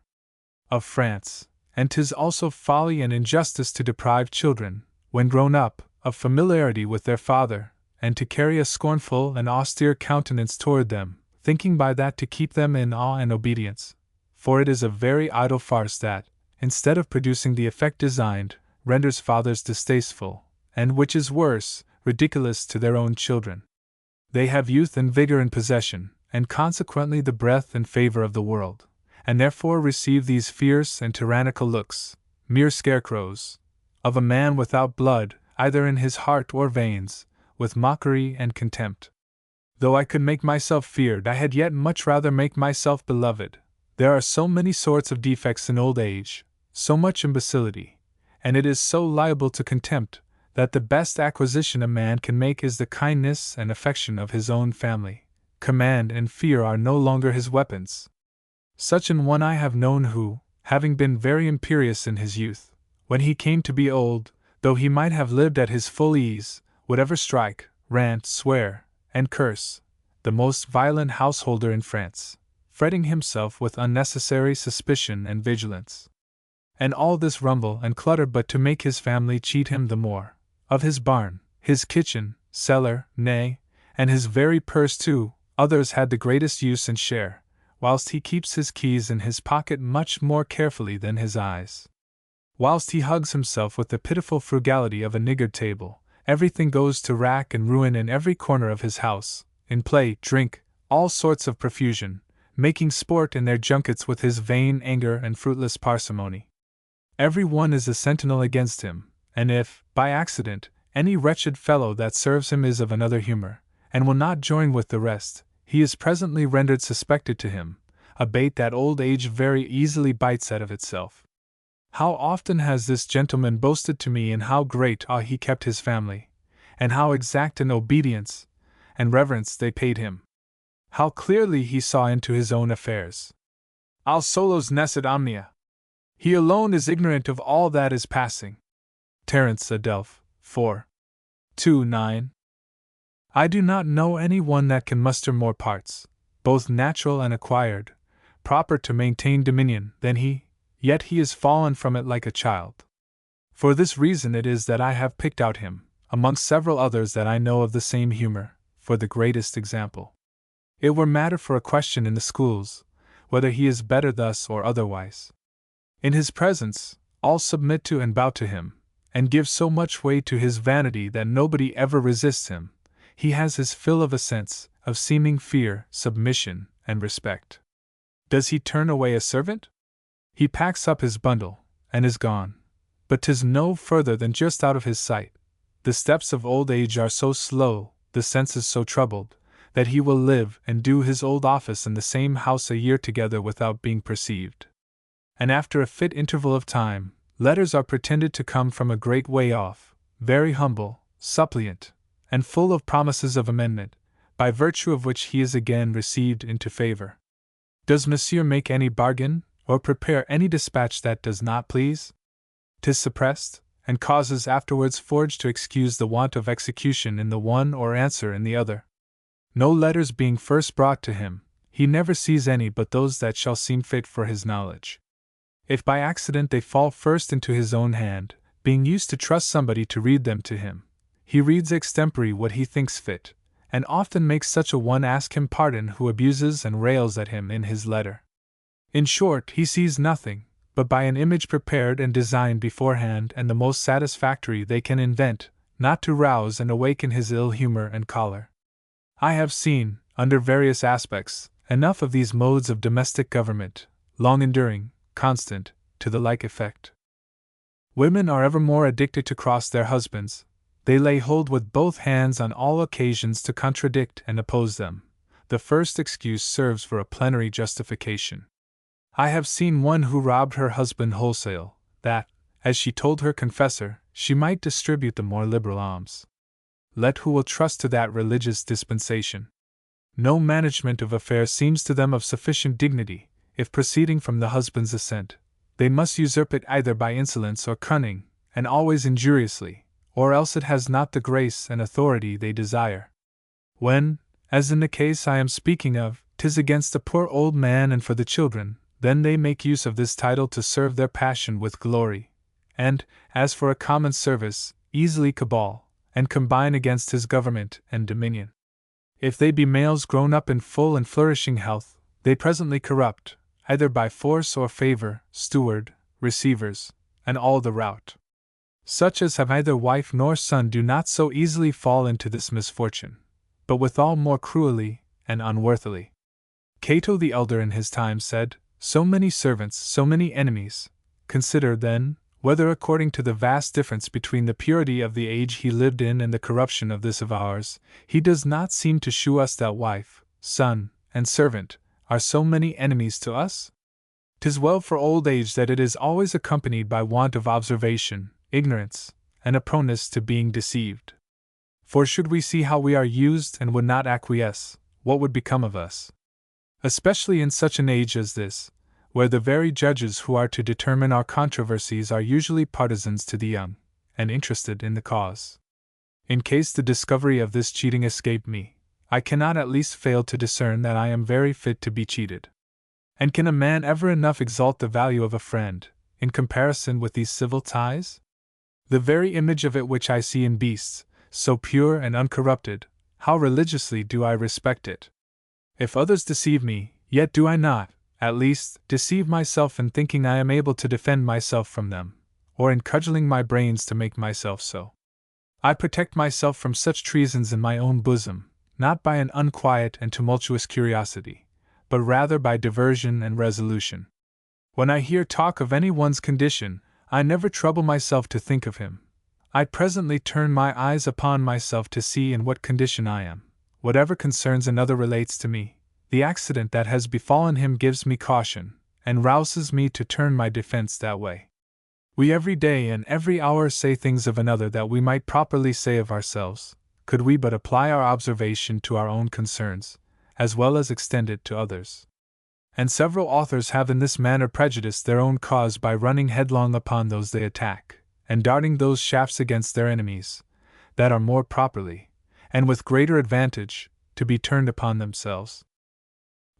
of France, and 'tis also folly and injustice to deprive children, when grown up, of familiarity with their father, and to carry a scornful and austere countenance toward them, thinking by that to keep them in awe and obedience. For it is a very idle farce that, instead of producing the effect designed, renders fathers distasteful, and which is worse, ridiculous to their own children. They have youth and vigor in possession, and consequently the breath and favor of the world, and therefore receive these fierce and tyrannical looks, mere scarecrows, of a man without blood, either in his heart or veins, with mockery and contempt. Though I could make myself feared, I had yet much rather make myself beloved. There are so many sorts of defects in old age, so much imbecility, and it is so liable to contempt, that the best acquisition a man can make is the kindness and affection of his own family. Command and fear are no longer his weapons. Such an one I have known who, having been very imperious in his youth, when he came to be old, though he might have lived at his full ease, would ever strike, rant, swear, and curse, the most violent householder in France, fretting himself with unnecessary suspicion and vigilance. And all this rumble and clutter but to make his family cheat him the more, of his barn, his kitchen, cellar, nay, and his very purse too. Others had the greatest use and share, whilst he keeps his keys in his pocket much more carefully than his eyes. Whilst he hugs himself with the pitiful frugality of a niggard table, everything goes to rack and ruin in every corner of his house, in play, drink, all sorts of profusion, making sport in their junkets with his vain anger and fruitless parsimony. Every one is a sentinel against him, and if, by accident, any wretched fellow that serves him is of another humor, and will not join with the rest, he is presently rendered suspected to him, a bait that old age very easily bites out of itself. How often has this gentleman boasted to me in how great awe he kept his family, and how exact an obedience and reverence they paid him. How clearly he saw into his own affairs. Al solos nescit omnia. He alone is ignorant of all that is passing. Terence Adelph, 4. 2:9. I do not know any one that can muster more parts, both natural and acquired, proper to maintain dominion, than he, yet he is fallen from it like a child. For this reason it is that I have picked out him, amongst several others that I know of the same humor, for the greatest example. It were matter for a question in the schools, whether he is better thus or otherwise. In his presence, all submit to and bow to him, and give so much way to his vanity that nobody ever resists him. He has his fill of assents, of seeming fear, submission, and respect. Does he turn away a servant? He packs up his bundle, and is gone. But 'tis no further than just out of his sight. The steps of old age are so slow, the senses so troubled, that he will live and do his old office in the same house a year together without being perceived. And after a fit interval of time, letters are pretended to come from a great way off, very humble, suppliant, and full of promises of amendment, by virtue of which he is again received into favor. Does Monsieur make any bargain, or prepare any dispatch that does not please? 'Tis suppressed, and causes afterwards forged to excuse the want of execution in the one or answer in the other. No letters being first brought to him, he never sees any but those that shall seem fit for his knowledge. If by accident they fall first into his own hand, being used to trust somebody to read them to him, he reads extempore what he thinks fit, and often makes such a one ask him pardon who abuses and rails at him in his letter. In short, he sees nothing, but by an image prepared and designed beforehand and the most satisfactory they can invent, not to rouse and awaken his ill humor and choler. I have seen, under various aspects, enough of these modes of domestic government, long enduring, constant, to the like effect. Women are ever more addicted to cross their husbands. They lay hold with both hands on all occasions to contradict and oppose them. The first excuse serves for a plenary justification. I have seen one who robbed her husband wholesale, that, as she told her confessor, she might distribute the more liberal alms. Let who will trust to that religious dispensation. No management of affairs seems to them of sufficient dignity, if proceeding from the husband's assent, they must usurp it either by insolence or cunning, and always injuriously, or else it has not the grace and authority they desire. When, as in the case I am speaking of, 'tis against the poor old man and for the children, then they make use of this title to serve their passion with glory, and, as for a common service, easily cabal, and combine against his government and dominion. If they be males grown up in full and flourishing health, they presently corrupt, either by force or favor, steward, receivers, and all the rout. Such as have neither wife nor son do not so easily fall into this misfortune, but withal more cruelly and unworthily. Cato the elder in his time said, so many servants, so many enemies. Consider, then, whether according to the vast difference between the purity of the age he lived in and the corruption of this of ours, he does not seem to shew us that wife, son, and servant are so many enemies to us? 'Tis well for old age that it is always accompanied by want of observation, ignorance, and a proneness to being deceived. For should we see how we are used and would not acquiesce, what would become of us? Especially in such an age as this, where the very judges who are to determine our controversies are usually partisans to the young, and interested in the cause. In case the discovery of this cheating escape me, I cannot at least fail to discern that I am very fit to be cheated. And can a man ever enough exalt the value of a friend, in comparison with these civil ties? The very image of it which I see in beasts, so pure and uncorrupted, how religiously do I respect it! If others deceive me, yet do I not, at least, deceive myself in thinking I am able to defend myself from them, or in cudgelling my brains to make myself so. I protect myself from such treasons in my own bosom, not by an unquiet and tumultuous curiosity, but rather by diversion and resolution. When I hear talk of any one's condition, I never trouble myself to think of him. I presently turn my eyes upon myself to see in what condition I am. Whatever concerns another relates to me. The accident that has befallen him gives me caution, and rouses me to turn my defense that way. We every day and every hour say things of another that we might properly say of ourselves, could we but apply our observation to our own concerns, as well as extend it to others. And several authors have in this manner prejudiced their own cause by running headlong upon those they attack, and darting those shafts against their enemies, that are more properly, and with greater advantage, to be turned upon themselves.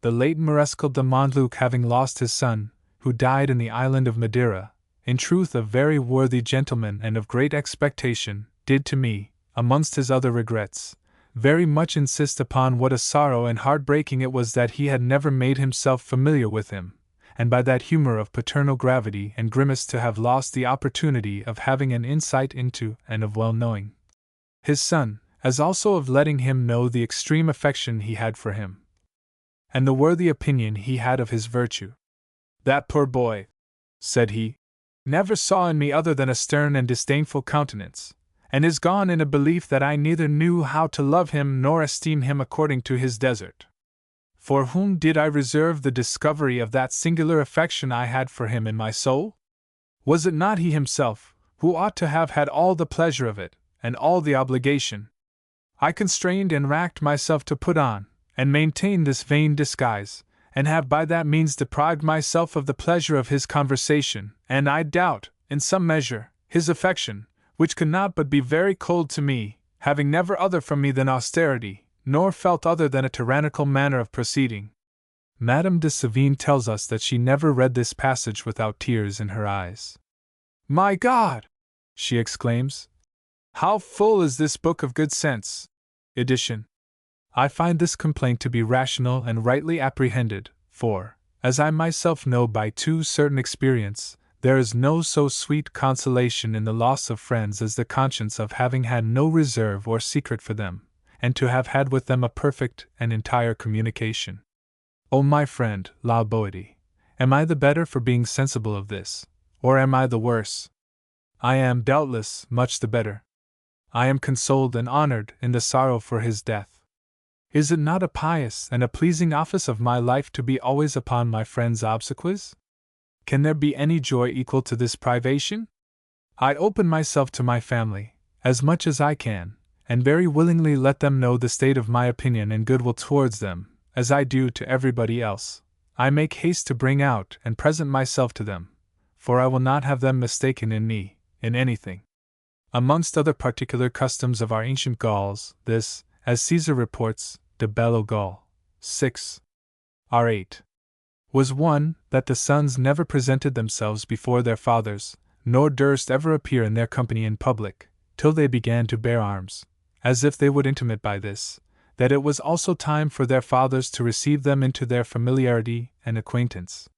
The late Michel de Montaigne, having lost his son, who died in the island of Madeira, in truth a very worthy gentleman and of great expectation, did to me, amongst his other regrets, very much insist upon what a sorrow and heart-breaking it was that he had never made himself familiar with him, and by that humor of paternal gravity and grimace to have lost the opportunity of having an insight into and of well knowing his son, as also of letting him know the extreme affection he had for him, and the worthy opinion he had of his virtue. That poor boy, said he, never saw in me other than a stern and disdainful countenance, and is gone in a belief that I neither knew how to love him nor esteem him according to his desert. For whom did I reserve the discovery of that singular affection I had for him in my soul? Was it not he himself, who ought to have had all the pleasure of it, and all the obligation? I constrained and racked myself to put on and maintain this vain disguise, and have by that means deprived myself of the pleasure of his conversation, and I doubt, in some measure, his affection, which could not but be very cold to me, having never other from me than austerity, nor felt other than a tyrannical manner of proceeding. Madame de Sévigné tells us that she never read this passage without tears in her eyes. My God! She exclaims. How full is this book of good sense! Edition. I find this complaint to be rational and rightly apprehended, for, as I myself know by too certain experience, there is no so sweet consolation in the loss of friends as the conscience of having had no reserve or secret for them, and to have had with them a perfect and entire communication. O my friend, La Boétie, am I the better for being sensible of this, or am I the worse? I am, doubtless, much the better. I am consoled and honored in the sorrow for his death. Is it not a pious and a pleasing office of my life to be always upon my friend's obsequies? Can there be any joy equal to this privation? I open myself to my family, as much as I can, and very willingly let them know the state of my opinion and goodwill towards them, as I do to everybody else. I make haste to bring out and present myself to them, for I will not have them mistaken in me, in anything. Amongst other particular customs of our ancient Gauls, this, as Caesar reports, de bello Gaul, 6. R8, was one, that the sons never presented themselves before their fathers, nor durst ever appear in their company in public, till they began to bear arms, as if they would intimate by this, that it was also time for their fathers to receive them into their familiarity and acquaintance.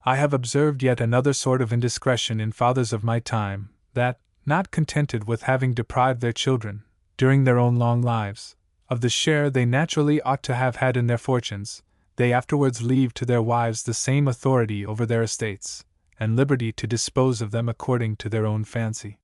I have observed yet another sort of indiscretion in fathers of my time, that, not contented with having deprived their children, during their own long lives, of the share they naturally ought to have had in their fortunes, they afterwards leave to their wives the same authority over their estates, and liberty to dispose of them according to their own fancy.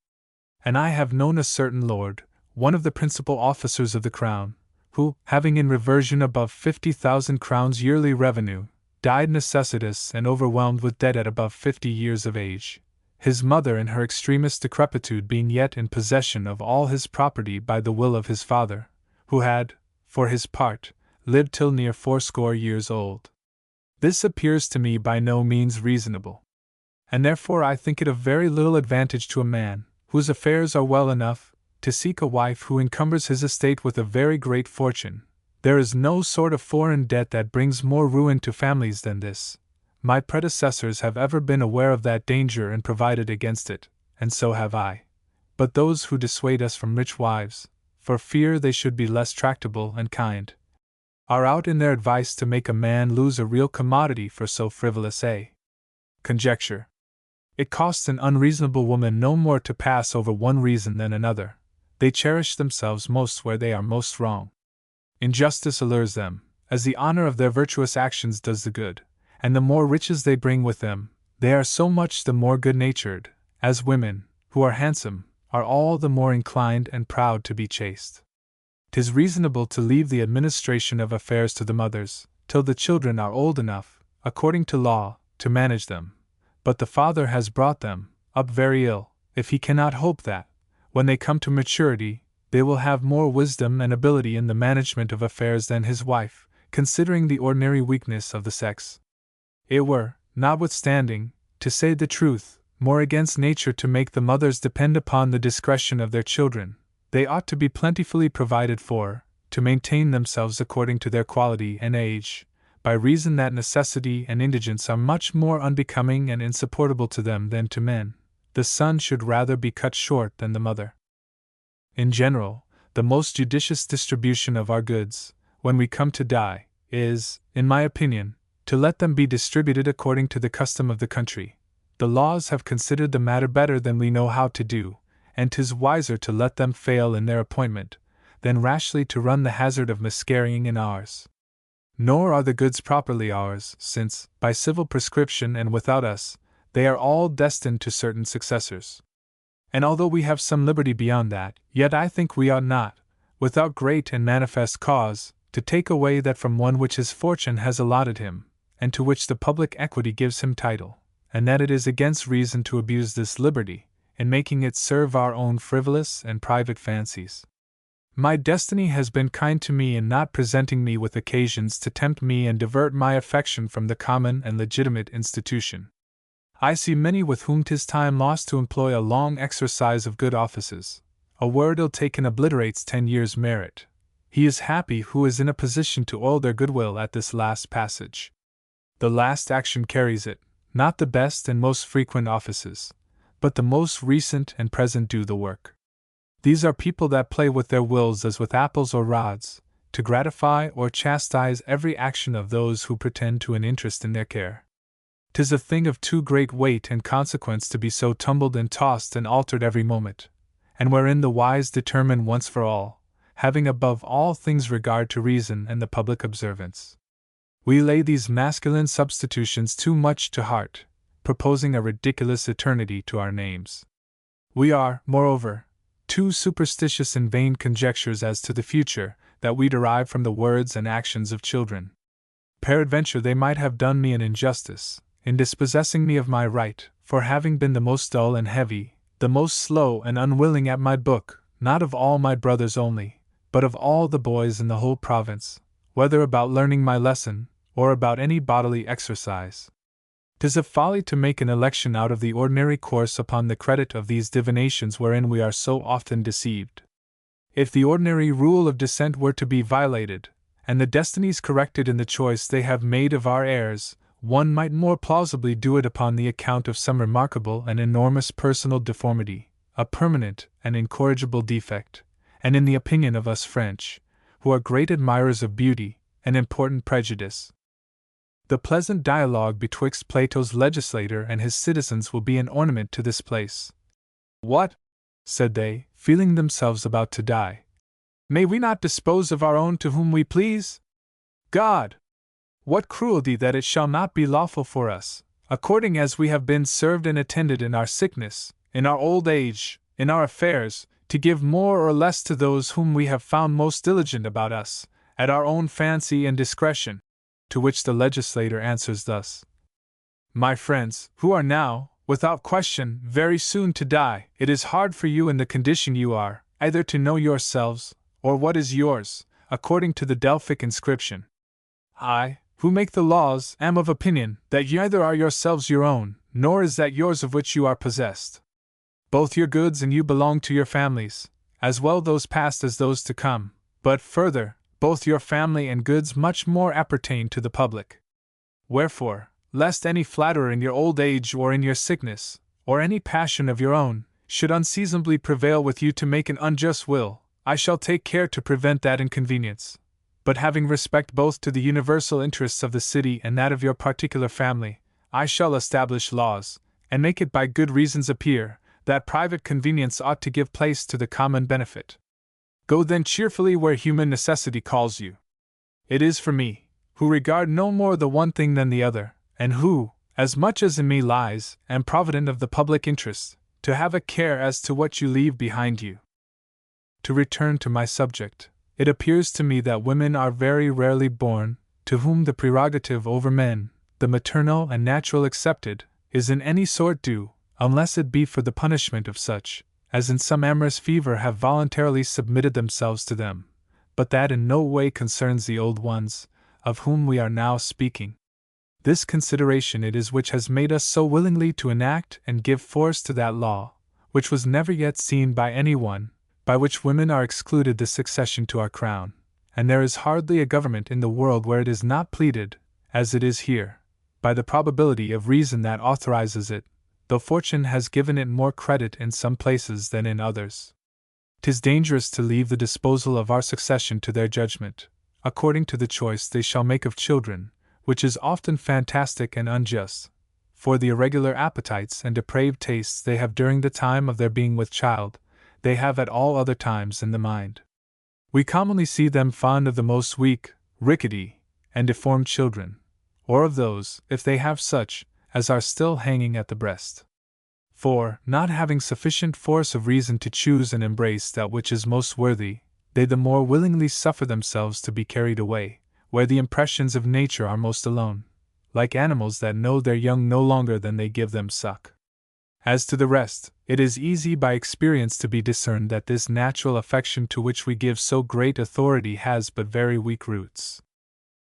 And I have known a certain lord, one of the principal officers of the crown, who, having in reversion above 50,000 crowns yearly revenue, died necessitous and overwhelmed with debt at above 50 years of age, his mother in her extremest decrepitude being yet in possession of all his property by the will of his father, who had, for his part, lived till near 80 years old. This appears to me by no means reasonable, and therefore I think it of very little advantage to a man, whose affairs are well enough, to seek a wife who encumbers his estate with a very great fortune. There is no sort of foreign debt that brings more ruin to families than this. My predecessors have ever been aware of that danger and provided against it, and so have I. But those who dissuade us from rich wives, for fear they should be less tractable and kind, are out in their advice to make a man lose a real commodity for so frivolous a conjecture. It costs an unreasonable woman no more to pass over one reason than another. They cherish themselves most where they are most wrong. Injustice allures them, as the honor of their virtuous actions does the good, and the more riches they bring with them, they are so much the more good-natured, as women, who are handsome, are all the more inclined and proud to be chaste. 'Tis reasonable to leave the administration of affairs to the mothers, till the children are old enough, according to law, to manage them, but the father has brought them up very ill, if he cannot hope that, when they come to maturity, they will have more wisdom and ability in the management of affairs than his wife, considering the ordinary weakness of the sex. It were, notwithstanding, to say the truth, more against nature to make the mothers depend upon the discretion of their children. They ought to be plentifully provided for, to maintain themselves according to their quality and age, by reason that necessity and indigence are much more unbecoming and insupportable to them than to men. The son should rather be cut short than the mother. In general, the most judicious distribution of our goods, when we come to die, is, in my opinion, to let them be distributed according to the custom of the country. The laws have considered the matter better than we know how to do, and 'tis wiser to let them fail in their appointment, than rashly to run the hazard of miscarrying in ours. Nor are the goods properly ours, since, by civil prescription and without us, they are all destined to certain successors. And although we have some liberty beyond that, yet I think we ought not, without great and manifest cause, to take away that from one which his fortune has allotted him, and to which the public equity gives him title, and that it is against reason to abuse this liberty, in making it serve our own frivolous and private fancies. My destiny has been kind to me in not presenting me with occasions to tempt me and divert my affection from the common and legitimate institution. I see many with whom 'tis time lost to employ a long exercise of good offices. A word ill taken obliterates 10 years' merit. He is happy who is in a position to oil their goodwill at this last passage. The last action carries it, not the best and most frequent offices, but the most recent and present do the work. These are people that play with their wills as with apples or rods, to gratify or chastise every action of those who pretend to an interest in their care. 'Tis a thing of too great weight and consequence to be so tumbled and tossed and altered every moment, and wherein the wise determine once for all, having above all things regard to reason and the public observance. We lay these masculine substitutions too much to heart, proposing a ridiculous eternity to our names. We are, moreover, too superstitious in vain conjectures as to the future that we derive from the words and actions of children. Peradventure they might have done me an injustice, in dispossessing me of my right, for having been the most dull and heavy, the the most slow and unwilling at my book, not of all my brothers only, but of all the boys in the whole province, whether about learning my lesson, or about any bodily exercise. 'Tis a folly to make an election out of the ordinary course upon the credit of these divinations wherein we are so often deceived. If the ordinary rule of descent were to be violated, and the destinies corrected in the choice they have made of our heirs, one might more plausibly do it upon the account of some remarkable and enormous personal deformity, a permanent and incorrigible defect, and in the opinion of us French, who are great admirers of beauty, an important prejudice. The pleasant dialogue betwixt Plato's legislator and his citizens will be an ornament to this place. What? Said they, feeling themselves about to die. May we not dispose of our own to whom we please? God! What cruelty that it shall not be lawful for us, according as we have been served and attended in our sickness, in our old age, in our affairs, to give more or less to those whom we have found most diligent about us, at our own fancy and discretion. To which the legislator answers thus: My friends, who are now, without question, very soon to die, it is hard for you in the condition you are, either to know yourselves, or what is yours, according to the Delphic inscription. I, who make the laws, am of opinion that neither are yourselves your own, nor is that yours of which you are possessed. Both your goods and you belong to your families, as well those past as those to come, but further, both your family and goods much more appertain to the public. Wherefore, lest any flatterer in your old age or in your sickness, or any passion of your own, should unseasonably prevail with you to make an unjust will, I shall take care to prevent that inconvenience. But having respect both to the universal interests of the city and that of your particular family, I shall establish laws, and make it by good reasons appear, that private convenience ought to give place to the common benefit. Go then cheerfully where human necessity calls you. It is for me, who regard no more the one thing than the other, and who, as much as in me lies, am provident of the public interest, to have a care as to what you leave behind you. To return to my subject, it appears to me that women are very rarely born, to whom the prerogative over men, the maternal and natural excepted, is in any sort due, unless it be for the punishment of such, as in some amorous fever have voluntarily submitted themselves to them, but that in no way concerns the old ones, of whom we are now speaking. This consideration it is which has made us so willingly to enact and give force to that law, which was never yet seen by any one, by which women are excluded the succession to our crown, and there is hardly a government in the world where it is not pleaded, as it is here, by the probability of reason that authorizes it, though fortune has given it more credit in some places than in others. 'Tis dangerous to leave the disposal of our succession to their judgment, according to the choice they shall make of children, which is often fantastic and unjust, for the irregular appetites and depraved tastes they have during the time of their being with child, they have at all other times in the mind. We commonly see them fond of the most weak, rickety, and deformed children, or of those, if they have such, as are still hanging at the breast. For, not having sufficient force of reason to choose and embrace that which is most worthy, they the more willingly suffer themselves to be carried away, where the impressions of nature are most alone, like animals that know their young no longer than they give them suck. As to the rest, it is easy by experience to be discerned that this natural affection to which we give so great authority has but very weak roots.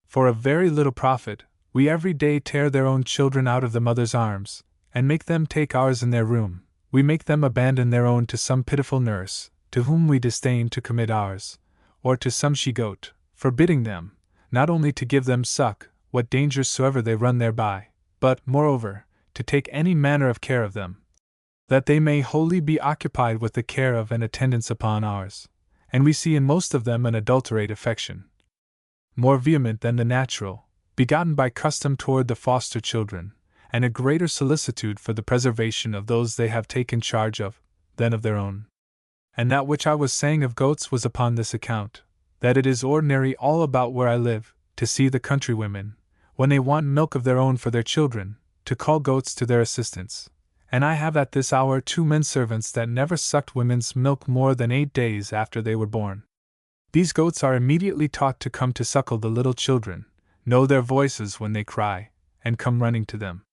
For a very little profit, we every day tear their own children out of the mother's arms, and make them take ours in their room. We make them abandon their own to some pitiful nurse, to whom we disdain to commit ours, or to some she-goat, forbidding them, not only to give them suck, what dangers soever they run thereby, but, moreover, to take any manner of care of them, that they may wholly be occupied with the care of and attendance upon ours. And we see in most of them an adulterate affection, more vehement than the natural, begotten by custom toward the foster children, and a greater solicitude for the preservation of those they have taken charge of, than of their own. And that which I was saying of goats was upon this account, that it is ordinary all about where I live, to see the countrywomen, when they want milk of their own for their children, to call goats to their assistance. And I have at this hour 2 men servants that never sucked women's milk more than 8 days after they were born. These goats are immediately taught to come to suckle the little children, know their voices when they cry, and come running to them.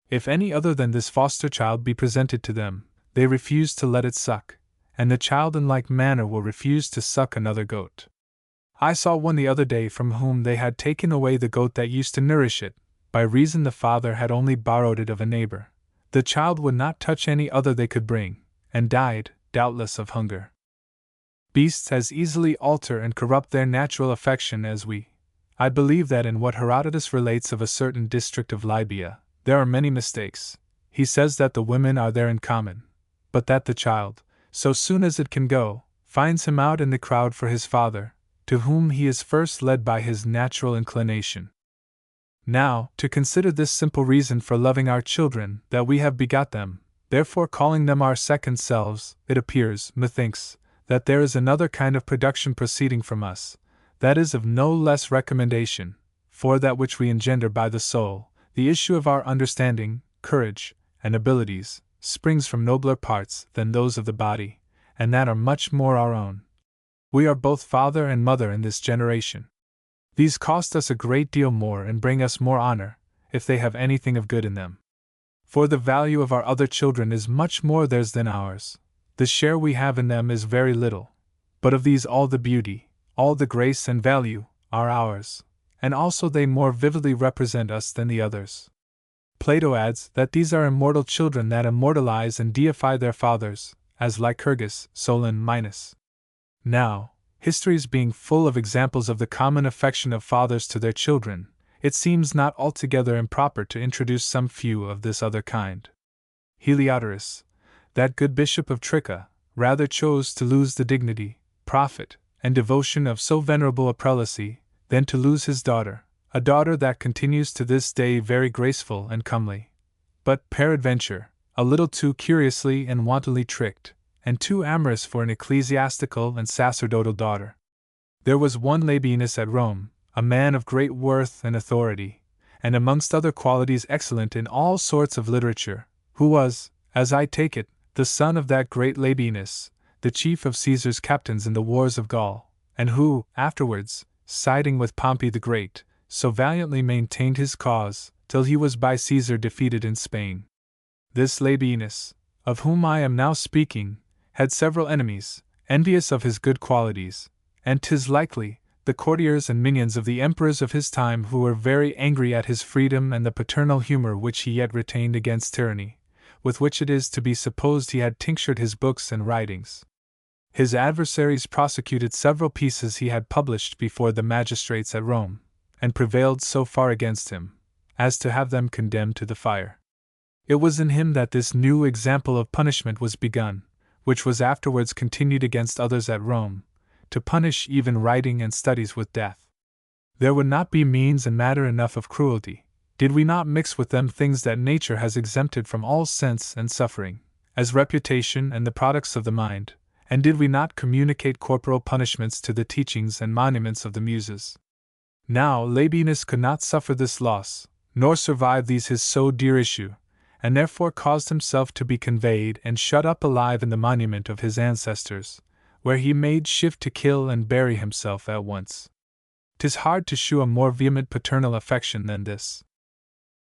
If any other than this foster child be presented to them, they refuse to let it suck, and the child in like manner will refuse to suck another goat. I saw one the other day from whom they had taken away the goat that used to nourish it, by reason the father had only borrowed it of a neighbor. The child would not touch any other they could bring, and died, doubtless of hunger. Beasts as easily alter and corrupt their natural affection as we. I believe that in what Herodotus relates of a certain district of Libya, there are many mistakes. He says that the women are there in common, but that the child, so soon as it can go, finds him out in the crowd for his father, to whom he is first led by his natural inclination. Now, to consider this simple reason for loving our children, that we have begot them, therefore calling them our second selves, it appears, methinks, that there is another kind of production proceeding from us, that is of no less recommendation, for that which we engender by the soul, the issue of our understanding, courage, and abilities, springs from nobler parts than those of the body, and that are much more our own. We are both father and mother in this generation. These cost us a great deal more and bring us more honor, if they have anything of good in them. For the value of our other children is much more theirs than ours. The share we have in them is very little, but of these all the beauty, all the grace and value, are ours, and also they more vividly represent us than the others. Plato adds that these are immortal children that immortalize and deify their fathers, as Lycurgus, Solon, Minos. Now, histories being full of examples of the common affection of fathers to their children, it seems not altogether improper to introduce some few of this other kind. Heliodorus, that good bishop of Tricca, rather chose to lose the dignity, profit, and devotion of so venerable a prelacy, than to lose his daughter, a daughter that continues to this day very graceful and comely, but, peradventure, a little too curiously and wantonly tricked, and too amorous for an ecclesiastical and sacerdotal daughter. There was one Labienus at Rome, a man of great worth and authority, and amongst other qualities excellent in all sorts of literature, who was, as I take it, the son of that great Labienus, the chief of Caesar's captains in the wars of Gaul, and who, afterwards, siding with Pompey the Great, so valiantly maintained his cause, till he was by Caesar defeated in Spain. This Labienus, of whom I am now speaking, had several enemies, envious of his good qualities, and 'tis likely, the courtiers and minions of the emperors of his time who were very angry at his freedom and the paternal humor which he yet retained against tyranny, with which it is to be supposed he had tinctured his books and writings. His adversaries prosecuted several pieces he had published before the magistrates at Rome, and prevailed so far against him, as to have them condemned to the fire. It was in him that this new example of punishment was begun, which was afterwards continued against others at Rome, to punish even writing and studies with death. There would not be means and matter enough of cruelty, did we not mix with them things that nature has exempted from all sense and suffering, as reputation and the products of the mind, and did we not communicate corporal punishments to the teachings and monuments of the Muses. Now Labienus could not suffer this loss, nor survive these his so dear issue, and therefore caused himself to be conveyed and shut up alive in the monument of his ancestors, where he made shift to kill and bury himself at once. 'Tis hard to shew a more vehement paternal affection than this.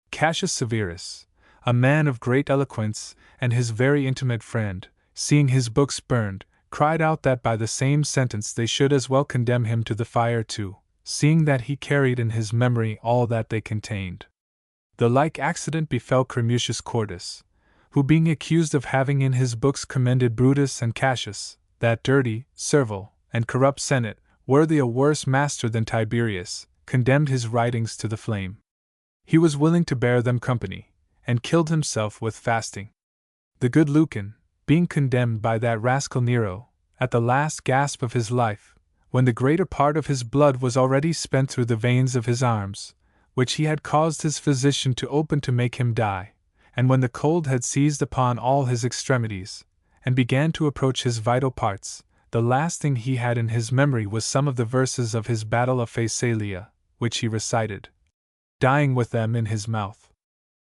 Cassius Severus, a man of great eloquence, and his very intimate friend, seeing his books burned, cried out that by the same sentence they should as well condemn him to the fire too, seeing that he carried in his memory all that they contained. The like accident befell Cremutius Cordus, who being accused of having in his books commended Brutus and Cassius, that dirty, servile, and corrupt senate, worthy a worse master than Tiberius, condemned his writings to the flame. He was willing to bear them company, and killed himself with fasting. The good Lucan, being condemned by that rascal Nero, at the last gasp of his life, when the greater part of his blood was already spent through the veins of his arms, which he had caused his physician to open to make him die, and when the cold had seized upon all his extremities, and began to approach his vital parts, the last thing he had in his memory was some of the verses of his Battle of Phasalia, which he recited, dying with them in his mouth.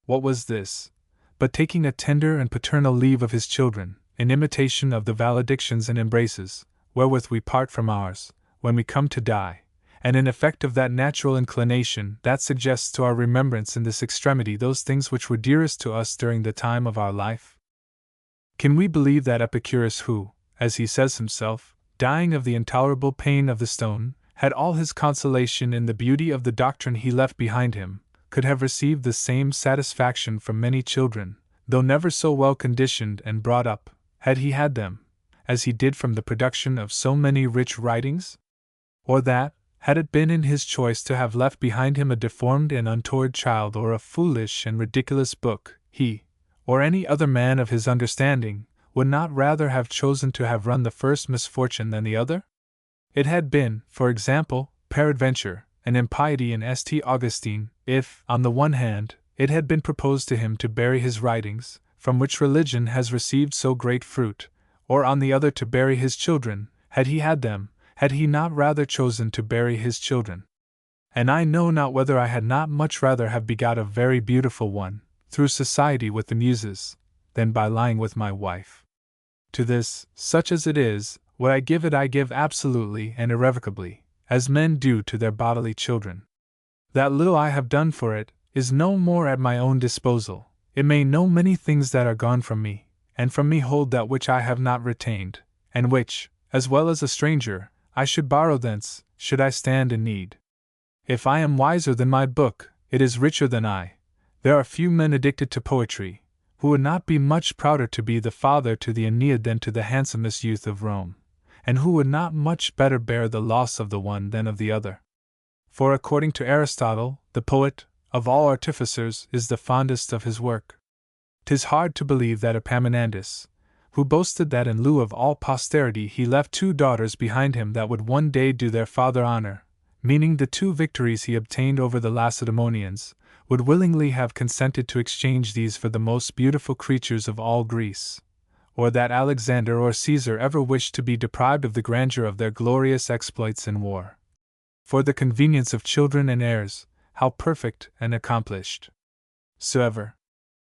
What was this, but taking a tender and paternal leave of his children, in imitation of the valedictions and embraces, wherewith we part from ours, when we come to die, and in effect of that natural inclination that suggests to our remembrance in this extremity those things which were dearest to us during the time of our life? Can we believe that Epicurus who, as he says himself, dying of the intolerable pain of the stone, had all his consolation in the beauty of the doctrine he left behind him, could have received the same satisfaction from many children, though never so well conditioned and brought up, had he had them, as he did from the production of so many rich writings? Or that, had it been in his choice to have left behind him a deformed and untoward child or a foolish and ridiculous book, he, or any other man of his understanding, would not rather have chosen to have run the first misfortune than the other? It had been, for example, peradventure, an impiety in St. Augustine, if, on the one hand, it had been proposed to him to bury his writings, from which religion has received so great fruit, or on the other to bury his children, had he had them, had he not rather chosen to bury his children? And I know not whether I had not much rather have begot a very beautiful one, through society with the Muses, than by lying with my wife. To this, such as it is, what I give it I give absolutely and irrevocably, as men do to their bodily children. That little I have done for it is no more at my own disposal. It may know many things that are gone from me, and from me hold that which I have not retained, and which, as well as a stranger, I should borrow thence, should I stand in need. If I am wiser than my book, it is richer than I. There are few men addicted to poetry, who would not be much prouder to be the father to the Aeneid than to the handsomest youth of Rome, and who would not much better bear the loss of the one than of the other. For according to Aristotle, the poet, of all artificers, is the fondest of his work. 'Tis hard to believe that Epaminondas, who boasted that in lieu of all posterity he left 2 daughters behind him that would one day do their father honor, meaning the 2 victories he obtained over the Lacedaemonians, would willingly have consented to exchange these for the most beautiful creatures of all Greece, or that Alexander or Caesar ever wished to be deprived of the grandeur of their glorious exploits in war. For the convenience of children and heirs, how perfect and accomplished soever.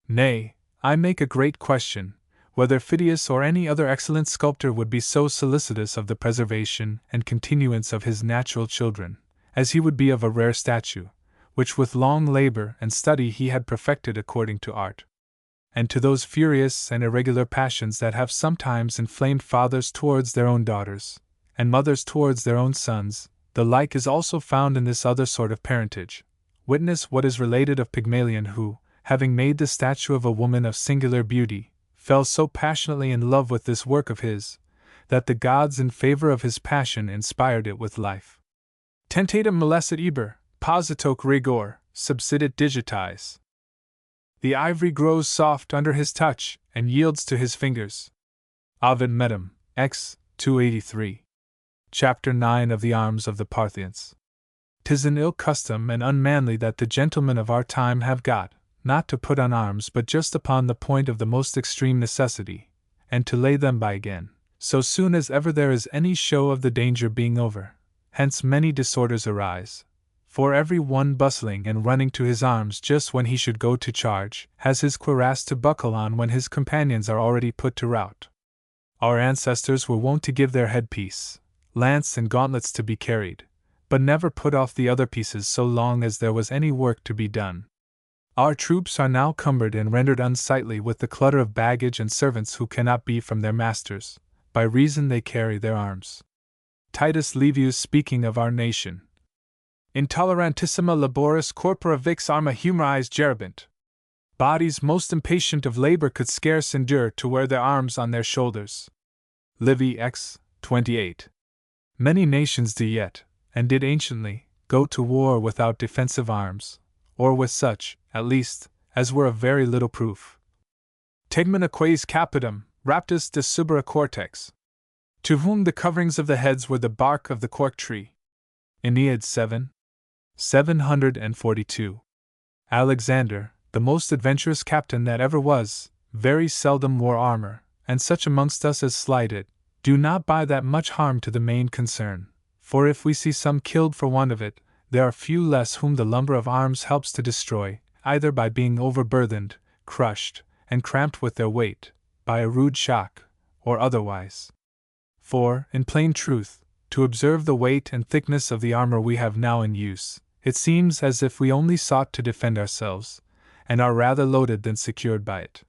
Nay, I make a great question, whether Phidias or any other excellent sculptor would be so solicitous of the preservation and continuance of his natural children, as he would be of a rare statue, which with long labor and study he had perfected according to art. And to those furious and irregular passions that have sometimes inflamed fathers towards their own daughters, and mothers towards their own sons, the like is also found in this other sort of parentage. Witness what is related of Pygmalion who, having made the statue of a woman of singular beauty, fell so passionately in love with this work of his, that the gods in favor of his passion inspired it with life. Tentatum molestit Eber, positoque rigor, subsidit digitis. The ivory grows soft under his touch, and yields to his fingers. Ovid Medum, X. 283. Chapter 9 of the Arms of the Parthians. 'Tis an ill custom and unmanly that the gentlemen of our time have got, not to put on arms but just upon the point of the most extreme necessity, and to lay them by again, so soon as ever there is any show of the danger being over. Hence many disorders arise. For every one bustling and running to his arms just when he should go to charge, has his cuirass to buckle on when his companions are already put to rout. Our ancestors were wont to give their headpiece, lance and gauntlets to be carried, but never put off the other pieces so long as there was any work to be done. Our troops are now cumbered and rendered unsightly with the clutter of baggage and servants who cannot be from their masters, by reason they carry their arms. Titus Livius speaking of our nation. Intolerantissima laboris corpora vix arma humoris gerabint. Bodies most impatient of labor could scarce endure to wear their arms on their shoulders. Livy X. 28. Many nations do yet, and did anciently, go to war without defensive arms, or with such, at least, as were of very little proof. Tegmen aquaes capitum, raptus de subera cortex. To whom the coverings of the heads were the bark of the cork tree. Aeneid 7. 742. Alexander, the most adventurous captain that ever was, very seldom wore armor, and such amongst us as slight it, do not by that much harm to the main concern, for if we see some killed for want of it, there are few less whom the lumber of arms helps to destroy, either by being overburthened, crushed, and cramped with their weight, by a rude shock, or otherwise. For, in plain truth, to observe the weight and thickness of the armor we have now in use, it seems as if we only sought to defend ourselves, and are rather loaded than secured by it.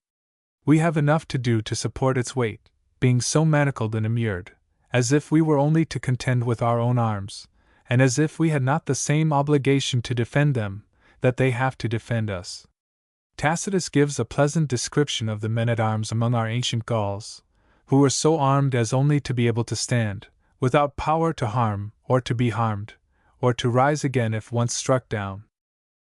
We have enough to do to support its weight, being so manacled and immured, as if we were only to contend with our own arms, and as if we had not the same obligation to defend them that they have to defend us. Tacitus gives a pleasant description of the men-at-arms among our ancient Gauls, who were so armed as only to be able to stand, without power to harm or to be harmed, or to rise again if once struck down.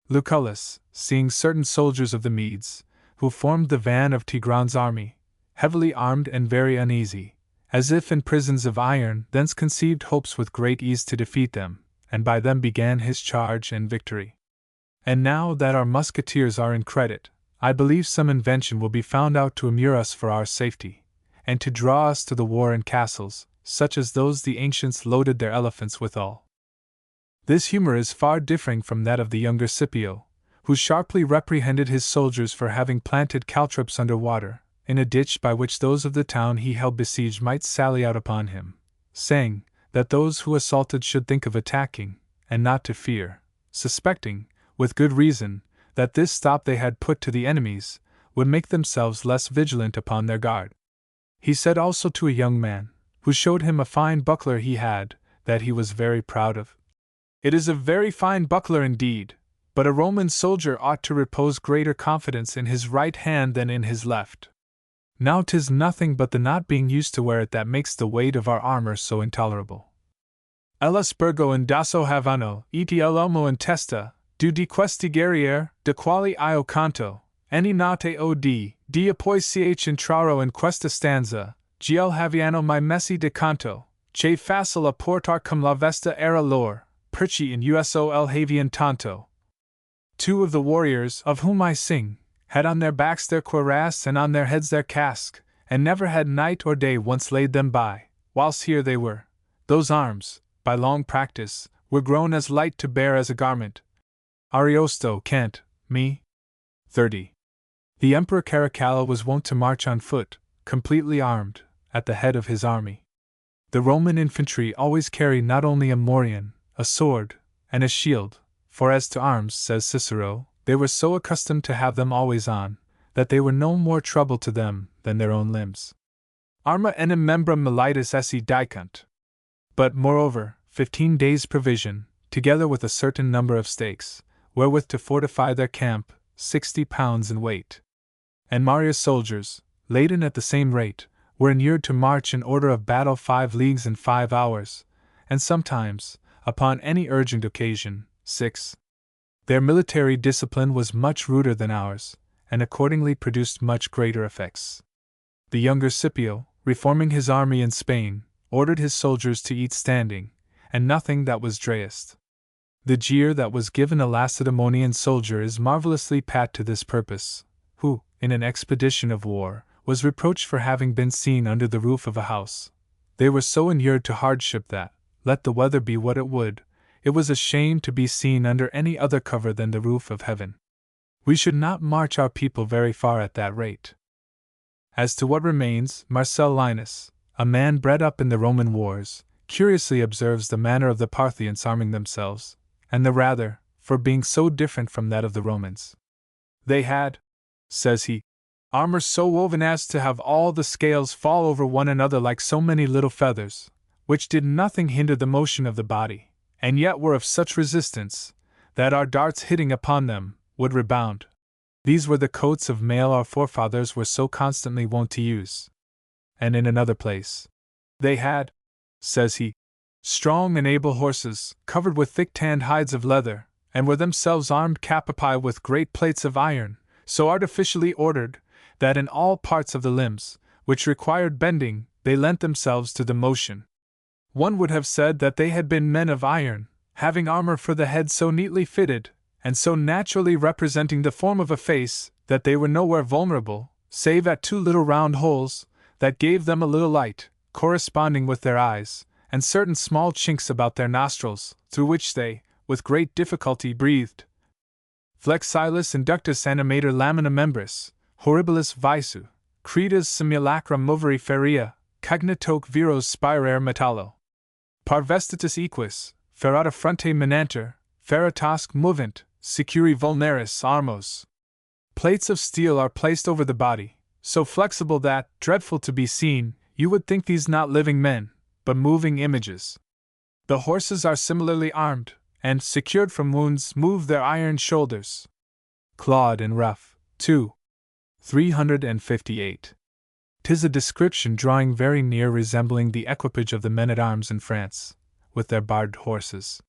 Lucullus, seeing certain soldiers of the Medes, who formed the van of Tigran's army, heavily armed and very uneasy, as if in prisons of iron, thence conceived hopes with great ease to defeat them, and by them began his charge and victory. And now that our musketeers are in credit, I believe some invention will be found out to immure us for our safety, and to draw us to the war in castles, such as those the ancients loaded their elephants withal. This humor is far differing from that of the younger Scipio, who sharply reprehended his soldiers for having planted caltrops under water, in a ditch by which those of the town he held besieged might sally out upon him, saying that those who assaulted should think of attacking, and not to fear, suspecting, with good reason, that this stop they had put to the enemies would make themselves less vigilant upon their guard. He said also to a young man, who showed him a fine buckler he had, that he was very proud of. It is a very fine buckler indeed, but a Roman soldier ought to repose greater confidence in his right hand than in his left. Now 'tis nothing but the not being used to wear it that makes the weight of our armor so intolerable. El aspergo indasso havano, et el elmo in testa, du di questi guerrier, de quali io canto, eni nate od, dia poi ch intraro in questa stanza, gl haviano mai messi de canto, che facile a portar cum la vesta era lor, perci in uso el havian tanto. Two of the warriors of whom I sing had on their backs their cuirass and on their heads their casque, and never had night or day once laid them by, whilst here they were. Those arms, by long practice, were grown as light to bear as a garment. Ariosto cant. Me. 30. The Emperor Caracalla was wont to march on foot, completely armed, at the head of his army. The Roman infantry always carry not only a morion, a sword, and a shield, for as to arms, says Cicero, they were so accustomed to have them always on, that they were no more trouble to them than their own limbs. Arma enim membra militis esse dicunt. But, moreover, 15 days' provision, together with a certain number of stakes, wherewith to fortify their camp, 60 pounds in weight. And Marius' soldiers, laden at the same rate, were inured to march in order of battle 5 leagues in 5 hours, and sometimes, upon any urgent occasion, 6. Their military discipline was much ruder than ours, and accordingly produced much greater effects. The younger Scipio, reforming his army in Spain, ordered his soldiers to eat standing, and nothing that was driest. The jeer that was given a Lacedaemonian soldier is marvelously pat to this purpose, who, in an expedition of war, was reproached for having been seen under the roof of a house. They were so inured to hardship that, let the weather be what it would, it was a shame to be seen under any other cover than the roof of heaven. We should not march our people very far at that rate. As to what remains, Marcel Linus, a man bred up in the Roman wars, curiously observes the manner of the Parthians arming themselves, and the rather, for being so different from that of the Romans. They had, says he, armor so woven as to have all the scales fall over one another like so many little feathers, which did nothing hinder the motion of the body, and yet were of such resistance, that our darts hitting upon them would rebound. These were the coats of mail our forefathers were so constantly wont to use. And in another place, they had, says he, strong and able horses, covered with thick tanned hides of leather, and were themselves armed capapi with great plates of iron, so artificially ordered, that in all parts of the limbs, which required bending, they lent themselves to the motion. One would have said that they had been men of iron, having armor for the head so neatly fitted, and so naturally representing the form of a face, that they were nowhere vulnerable, save at 2 little round holes, that gave them a little light, corresponding with their eyes, and certain small chinks about their nostrils, through which they, with great difficulty, breathed. Flexilis inductus animator lamina membris, horribilis visu, credas simulacra moveri feria, cognitoque viros spirare metallo. Parvestitus equis, ferrata fronte menanter, ferratasque movent, securi vulneris armos. Plates of steel are placed over the body, so flexible that, dreadful to be seen, you would think these not living men, but moving images. The horses are similarly armed, and, secured from wounds, move their iron shoulders. Clawed and rough, too. 358. 'Tis a description drawing very near resembling the equipage of the men-at-arms in France, with their barbed horses.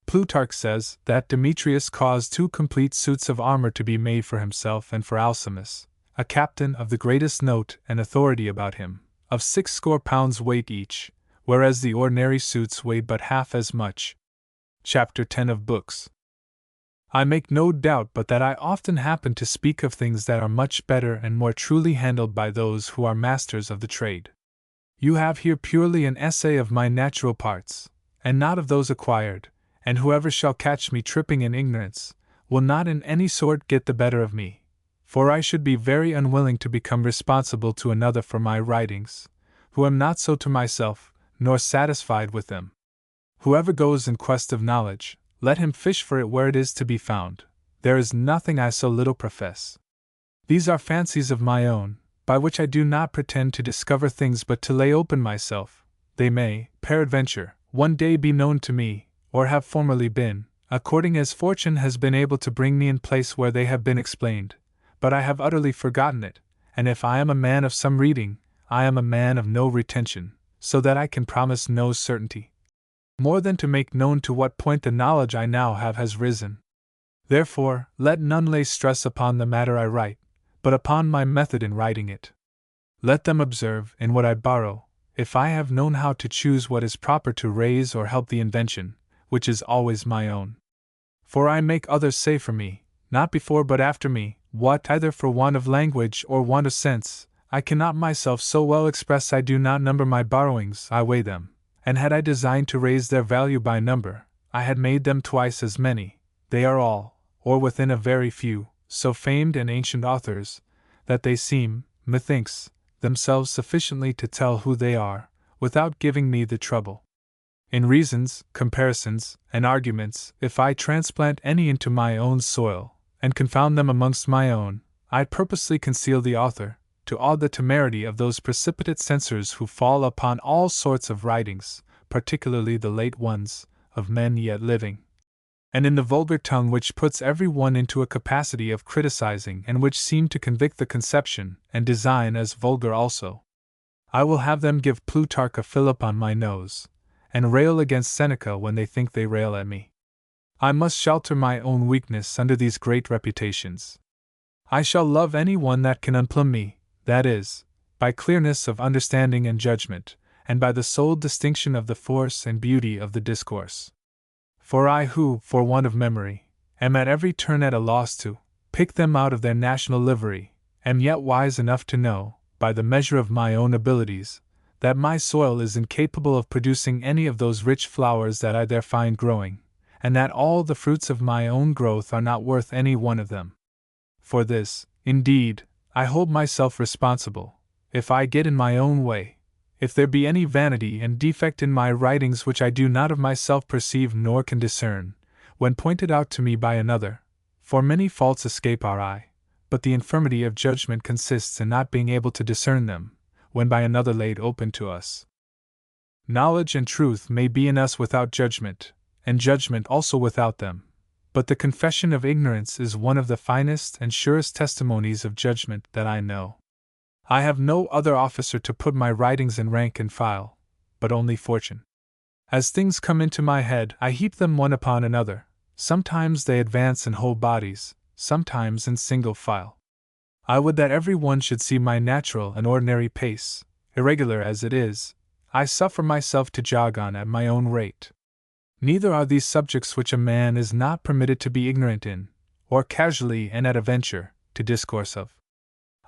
Plutarch says that Demetrius caused 2 complete suits of armor to be made for himself and for Alcimus, a captain of the greatest note and authority about him, of 60 pounds weight each, whereas the ordinary suits weighed but half as much. Chapter 10 of Books. I make no doubt but that I often happen to speak of things that are much better and more truly handled by those who are masters of the trade. You have here purely an essay of my natural parts, and not of those acquired, and whoever shall catch me tripping in ignorance, will not in any sort get the better of me, for I should be very unwilling to become responsible to another for my writings, who am not so to myself, nor satisfied with them. Whoever goes in quest of knowledge, let him fish for it where it is to be found. There is nothing I so little profess. These are fancies of my own, by which I do not pretend to discover things but to lay open myself. They may, peradventure, one day be known to me, or have formerly been, according as fortune has been able to bring me in place where they have been explained, but I have utterly forgotten it, and if I am a man of some reading, I am a man of no retention, so that I can promise no certainty, more than to make known to what point the knowledge I now have has risen. Therefore, let none lay stress upon the matter I write, but upon my method in writing it. Let them observe, in what I borrow, if I have known how to choose what is proper to raise or help the invention, which is always my own. For I make others say for me, not before but after me, what, either for want of language or want of sense, I cannot myself so well express. I do not number my borrowings, I weigh them, and had I designed to raise their value by number, I had made them twice as many. They are all, or within a very few, so famed and ancient authors, that they seem, methinks, themselves sufficiently to tell who they are, without giving me the trouble. In reasons, comparisons, and arguments, if I transplant any into my own soil, and confound them amongst my own, I purposely conceal the author, to awe the temerity of those precipitate censors who fall upon all sorts of writings, particularly the late ones, of men yet living. And in the vulgar tongue which puts every one into a capacity of criticizing and which seem to convict the conception and design as vulgar also. I will have them give Plutarch a fillip on my nose, and rail against Seneca when they think they rail at me. I must shelter my own weakness under these great reputations. I shall love any one that can unplumb me, that is, by clearness of understanding and judgment, and by the sole distinction of the force and beauty of the discourse. For I who, for want of memory, am at every turn at a loss to pick them out of their national livery, am yet wise enough to know, by the measure of my own abilities, that my soil is incapable of producing any of those rich flowers that I there find growing, and that all the fruits of my own growth are not worth any one of them. For this, indeed, I hold myself responsible, if I get in my own way, if there be any vanity and defect in my writings which I do not of myself perceive nor can discern, when pointed out to me by another, for many faults escape our eye, but the infirmity of judgment consists in not being able to discern them, when by another laid open to us. Knowledge and truth may be in us without judgment, and judgment also without them, but the confession of ignorance is one of the finest and surest testimonies of judgment that I know. I have no other officer to put my writings in rank and file, but only fortune. As things come into my head, I heap them one upon another. Sometimes they advance in whole bodies, sometimes in single file. I would that every one should see my natural and ordinary pace, irregular as it is. I suffer myself to jog on at my own rate. Neither are these subjects which a man is not permitted to be ignorant in, or casually and at a venture, to discourse of.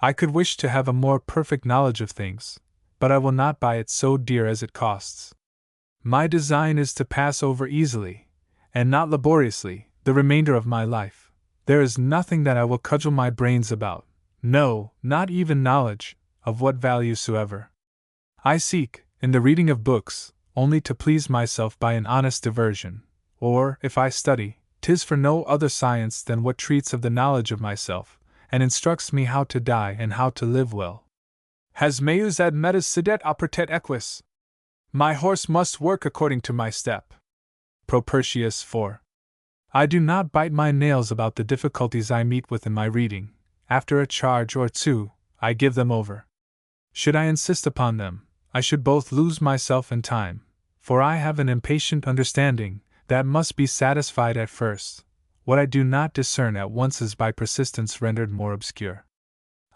I could wish to have a more perfect knowledge of things, but I will not buy it so dear as it costs. My design is to pass over easily, and not laboriously, the remainder of my life. There is nothing that I will cudgel my brains about, no, not even knowledge, of what value soever. I seek, in the reading of books, only to please myself by an honest diversion, or, if I study, 'tis for no other science than what treats of the knowledge of myself, and instructs me how to die and how to live well. Has meus ad metas sedet opertet equis. My horse must work according to my step. Propertius 4. I do not bite my nails about the difficulties I meet with in my reading. After a charge or two, I give them over. Should I insist upon them, I should both lose myself and time, for I have an impatient understanding that must be satisfied at first. What I do not discern at once is by persistence rendered more obscure.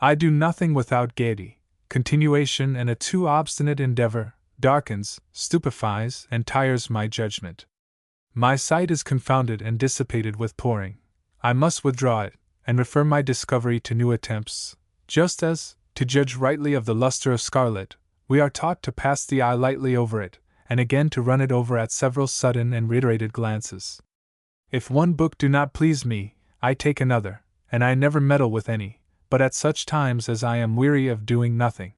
I do nothing without gaiety. Continuation and a too obstinate endeavor darkens, stupefies, and tires my judgment. My sight is confounded and dissipated with poring. I must withdraw it, and refer my discovery to new attempts, just as, to judge rightly of the luster of scarlet, we are taught to pass the eye lightly over it, and again to run it over at several sudden and reiterated glances. If one book do not please me, I take another, and I never meddle with any, but at such times as I am weary of doing nothing.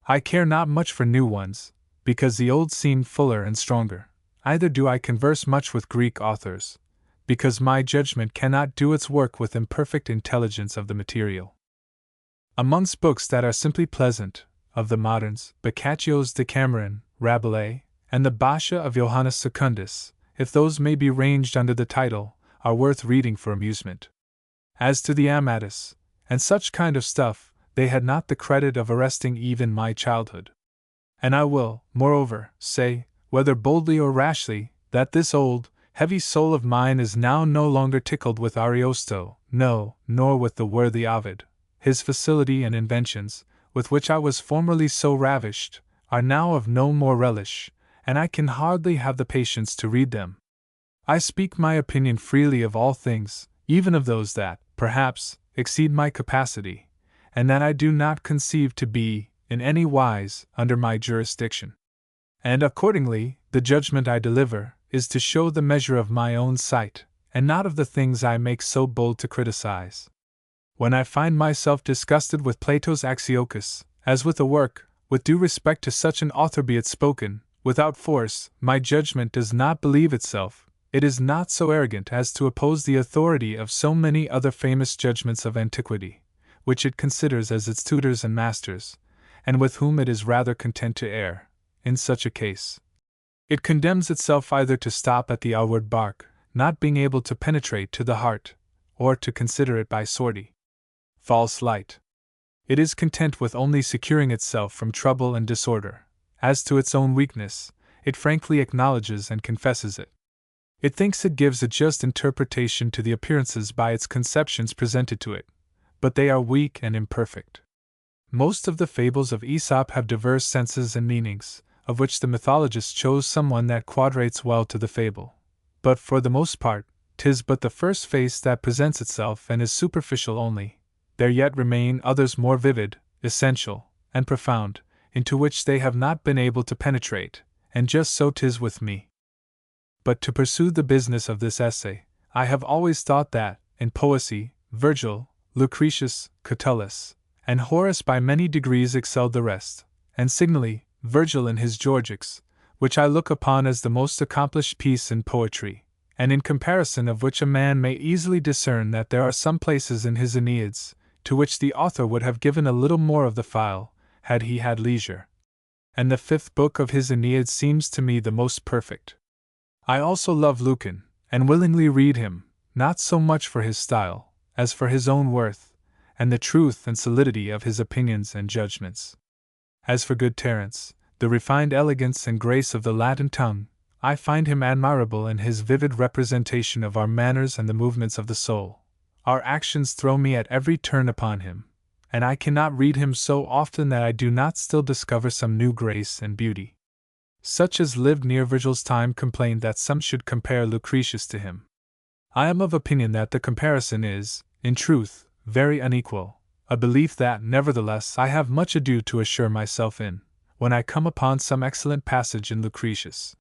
I care not much for new ones, because the old seem fuller and stronger. Either do I converse much with Greek authors, because my judgment cannot do its work with imperfect intelligence of the material. Amongst books that are simply pleasant, of the moderns, Boccaccio's Decameron, Rabelais, and the Basha of Johannes Secundus, if those may be ranged under the title, are worth reading for amusement. As to the Amatus, and such kind of stuff, they had not the credit of arresting even my childhood. And I will, moreover, say, whether boldly or rashly, that this old, heavy soul of mine is now no longer tickled with Ariosto, no, nor with the worthy Ovid. His facility and inventions, with which I was formerly so ravished, are now of no more relish, and I can hardly have the patience to read them. I speak my opinion freely of all things, even of those that, perhaps, exceed my capacity, and that I do not conceive to be, in any wise, under my jurisdiction. And accordingly, the judgment I deliver is to show the measure of my own sight, and not of the things I make so bold to criticize. When I find myself disgusted with Plato's Axiochus, as with a work, with due respect to such an author be it spoken, without force, my judgment does not believe itself. It is not so arrogant as to oppose the authority of so many other famous judgments of antiquity, which it considers as its tutors and masters, and with whom it is rather content to err. In such a case, it condemns itself either to stop at the outward bark, not being able to penetrate to the heart, or to consider it by sortie. False light. It is content with only securing itself from trouble and disorder. As to its own weakness, it frankly acknowledges and confesses it. It thinks it gives a just interpretation to the appearances by its conceptions presented to it, but they are weak and imperfect. Most of the fables of Aesop have diverse senses and meanings, of which the mythologist chose some one that quadrates well to the fable. But for the most part, 'tis but the first face that presents itself and is superficial only. There yet remain others more vivid, essential, and profound, into which they have not been able to penetrate, and just so 'tis with me. But to pursue the business of this essay, I have always thought that, in poesy, Virgil, Lucretius, Catullus, and Horace by many degrees excelled the rest, and signally, Virgil in his Georgics, which I look upon as the most accomplished piece in poetry, and in comparison of which a man may easily discern that there are some places in his Aeneids, to which the author would have given a little more of the file, had he had leisure. And the 5th book of his Aeneid seems to me the most perfect. I also love Lucan, and willingly read him, not so much for his style, as for his own worth, and the truth and solidity of his opinions and judgments. As for good Terence, the refined elegance and grace of the Latin tongue, I find him admirable in his vivid representation of our manners and the movements of the soul. Our actions throw me at every turn upon him, and I cannot read him so often that I do not still discover some new grace and beauty. Such as lived near Virgil's time complained that some should compare Lucretius to him. I am of opinion that the comparison is, in truth, very unequal, a belief that, nevertheless, I have much ado to assure myself in, when I come upon some excellent passage in Lucretius.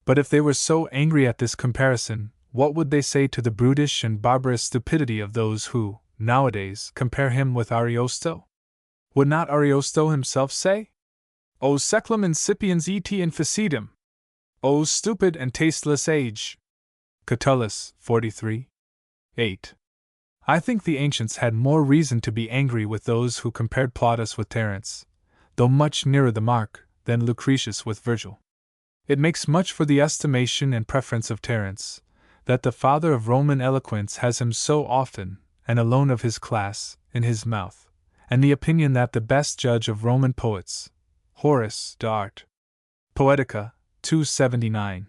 But if they were so angry at this comparison, what would they say to the brutish and barbarous stupidity of those who, nowadays, compare him with Ariosto? Would not Ariosto himself say, O seclum incipiens et infacidum! O stupid and tasteless age! Catullus, 43. 8. I think the ancients had more reason to be angry with those who compared Plautus with Terence, though much nearer the mark, than Lucretius with Virgil. It makes much for the estimation and preference of Terence, that the father of Roman eloquence has him so often, and alone of his class, in his mouth, and the opinion that the best judge of Roman poets, Horace, De Art. Poetica, 279,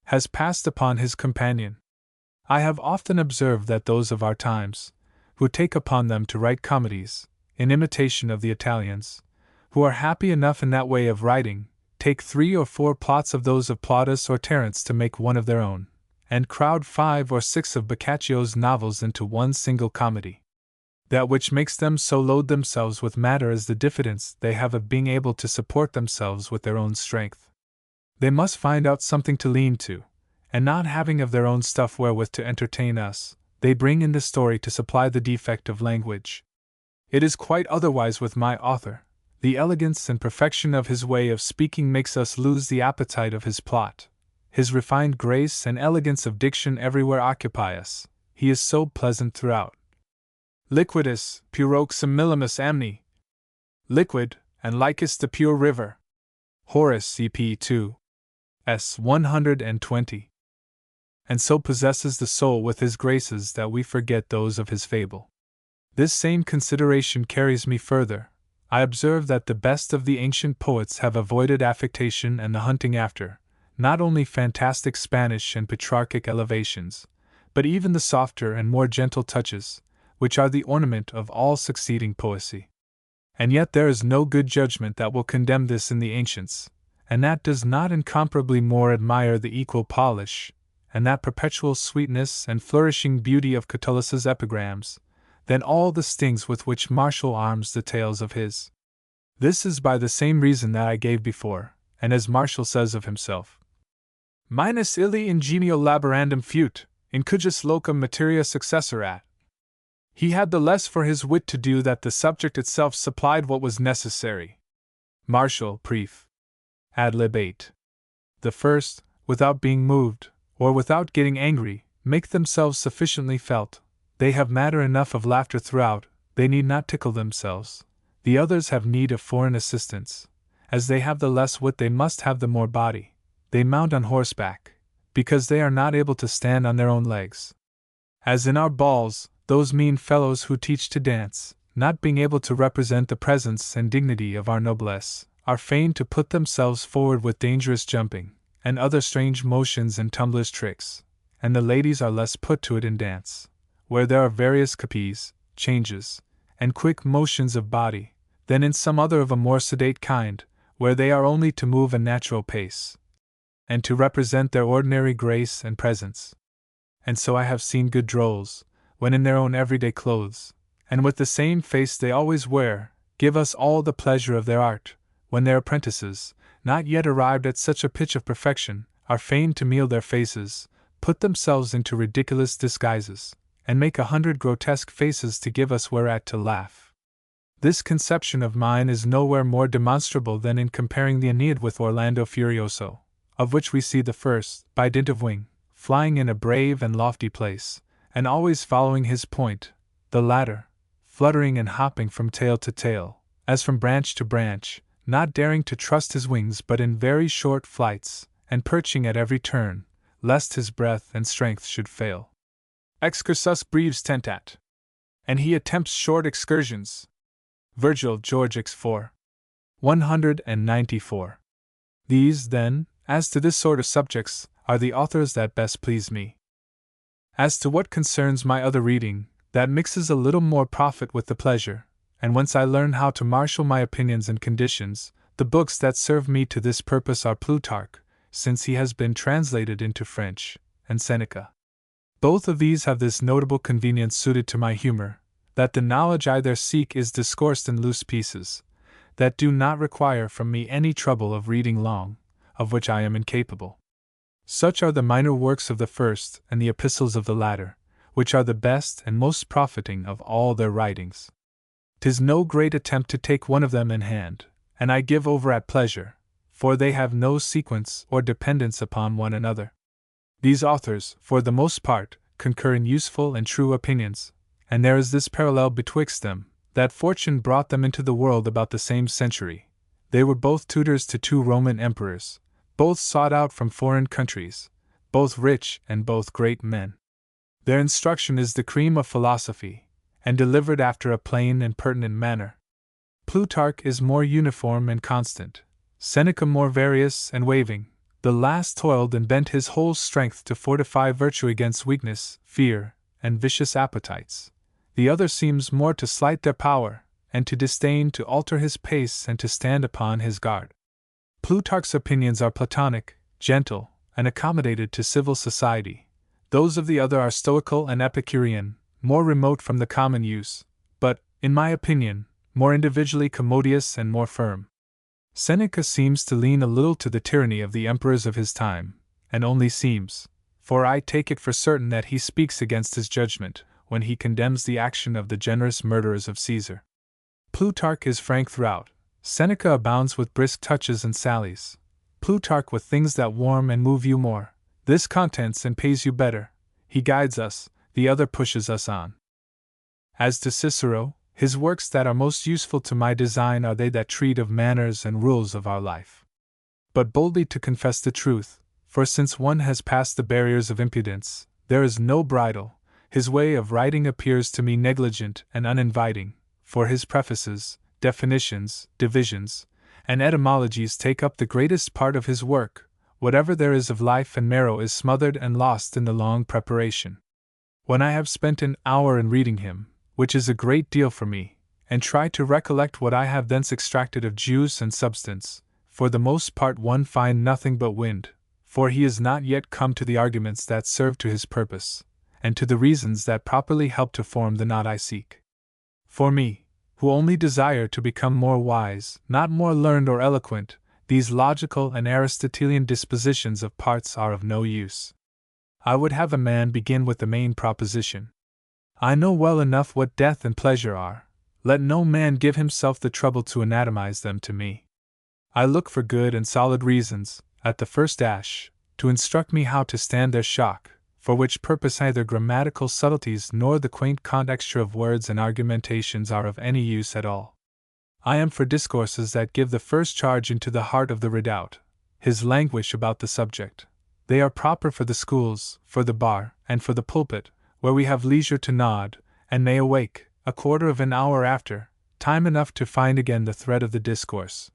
has passed upon his companion. I have often observed that those of our times, who take upon them to write comedies, in imitation of the Italians, who are happy enough in that way of writing, take 3 or 4 plots of those of Plautus or Terence to make one of their own, and crowd 5 or 6 of Boccaccio's novels into one single comedy. That which makes them so load themselves with matter is the diffidence they have of being able to support themselves with their own strength. They must find out something to lean to, and not having of their own stuff wherewith to entertain us, they bring in the story to supply the defect of language. It is quite otherwise with my author. The elegance and perfection of his way of speaking makes us lose the appetite of his plot. His refined grace and elegance of diction everywhere occupy us. He is so pleasant throughout. Liquidus, puroximillimus amni. Liquid, and likest the pure river. Horace, EP 2. S. 120. And so possesses the soul with his graces that we forget those of his fable. This same consideration carries me further. I observe that the best of the ancient poets have avoided affectation and the hunting after, not only fantastic Spanish and Petrarchic elevations, but even the softer and more gentle touches, which are the ornament of all succeeding poesy. And yet there is no good judgment that will condemn this in the ancients, and that does not incomparably more admire the equal polish, and that perpetual sweetness and flourishing beauty of Catullus's epigrams, than all the stings with which Martial arms the tales of his. This is by the same reason that I gave before, and as Martial says of himself, minus illi ingenio laborandum fut, in cujus locum materia successorat. He had the less for his wit to do that the subject itself supplied what was necessary. Martial, Pref. Ad lib 8. The first, without being moved, or without getting angry, make themselves sufficiently felt. They have matter enough of laughter throughout, they need not tickle themselves. The others have need of foreign assistance. As they have the less wit, they must have the more body. They mount on horseback, because they are not able to stand on their own legs. As in our balls, those mean fellows who teach to dance, not being able to represent the presence and dignity of our noblesse, are fain to put themselves forward with dangerous jumping, and other strange motions and tumblers' tricks, and the ladies are less put to it in dance, where there are various capes, changes, and quick motions of body, than in some other of a more sedate kind, where they are only to move a natural pace, and to represent their ordinary grace and presence. And so I have seen good drolls, when in their own everyday clothes, and with the same face they always wear, give us all the pleasure of their art, when their apprentices, not yet arrived at such a pitch of perfection, are fain to meal their faces, put themselves into ridiculous disguises, and make 100 grotesque faces to give us whereat to laugh. This conception of mine is nowhere more demonstrable than in comparing the Aeneid with Orlando Furioso, of which we see the first, by dint of wing, flying in a brave and lofty place, and always following his point, the latter, fluttering and hopping from tail to tail, as from branch to branch, not daring to trust his wings but in very short flights, and perching at every turn, lest his breath and strength should fail. Excursus breves tentat. And he attempts short excursions. Virgil, George X 4. 194. These, then, as to this sort of subjects, are the authors that best please me. As to what concerns my other reading, that mixes a little more profit with the pleasure, and whence I learn how to marshal my opinions and conditions, the books that serve me to this purpose are Plutarch, since he has been translated into French, and Seneca. Both of these have this notable convenience suited to my humor, that the knowledge I there seek is discoursed in loose pieces, that do not require from me any trouble of reading long, of which I am incapable. Such are the minor works of the first and the epistles of the latter, which are the best and most profiting of all their writings. 'Tis no great attempt to take one of them in hand, and I give over at pleasure, for they have no sequence or dependence upon one another. These authors, for the most part, concur in useful and true opinions, and there is this parallel betwixt them, that fortune brought them into the world about the same century. They were both tutors to 2 Roman emperors, both sought out from foreign countries, both rich and both great men. Their instruction is the cream of philosophy, and delivered after a plain and pertinent manner. Plutarch is more uniform and constant, Seneca more various and waving. The last toiled and bent his whole strength to fortify virtue against weakness, fear, and vicious appetites. The other seems more to slight their power, and to disdain to alter his pace and to stand upon his guard. Plutarch's opinions are Platonic, gentle, and accommodated to civil society. Those of the other are stoical and Epicurean, more remote from the common use, but, in my opinion, more individually commodious and more firm. Seneca seems to lean a little to the tyranny of the emperors of his time, and only seems, for I take it for certain that he speaks against his judgment when he condemns the action of the generous murderers of Caesar. Plutarch is frank throughout. Seneca abounds with brisk touches and sallies. Plutarch with things that warm and move you more. This contents and pays you better. He guides us, the other pushes us on. As to Cicero, his works that are most useful to my design are they that treat of manners and rules of our life. But boldly to confess the truth, for since one has passed the barriers of impudence, there is no bridle. His way of writing appears to me negligent and uninviting, for his prefaces, definitions, divisions, and etymologies take up the greatest part of his work. Whatever there is of life and marrow is smothered and lost in the long preparation. When I have spent an hour in reading him, which is a great deal for me, and try to recollect what I have thence extracted of juice and substance, for the most part one find nothing but wind, for he is not yet come to the arguments that serve to his purpose, and to the reasons that properly help to form the knot I seek. For me, who only desire to become more wise, not more learned or eloquent, these logical and Aristotelian dispositions of parts are of no use. I would have a man begin with the main proposition. I know well enough what death and pleasure are. Let no man give himself the trouble to anatomize them to me. I look for good and solid reasons, at the first dash, to instruct me how to stand their shock, for which purpose neither grammatical subtleties nor the quaint contexture of words and argumentations are of any use at all. I am for discourses that give the first charge into the heart of the redoubt, his languish about the subject. They are proper for the schools, for the bar, and for the pulpit, where we have leisure to nod, and may awake, a quarter of an hour after, time enough to find again the thread of the discourse.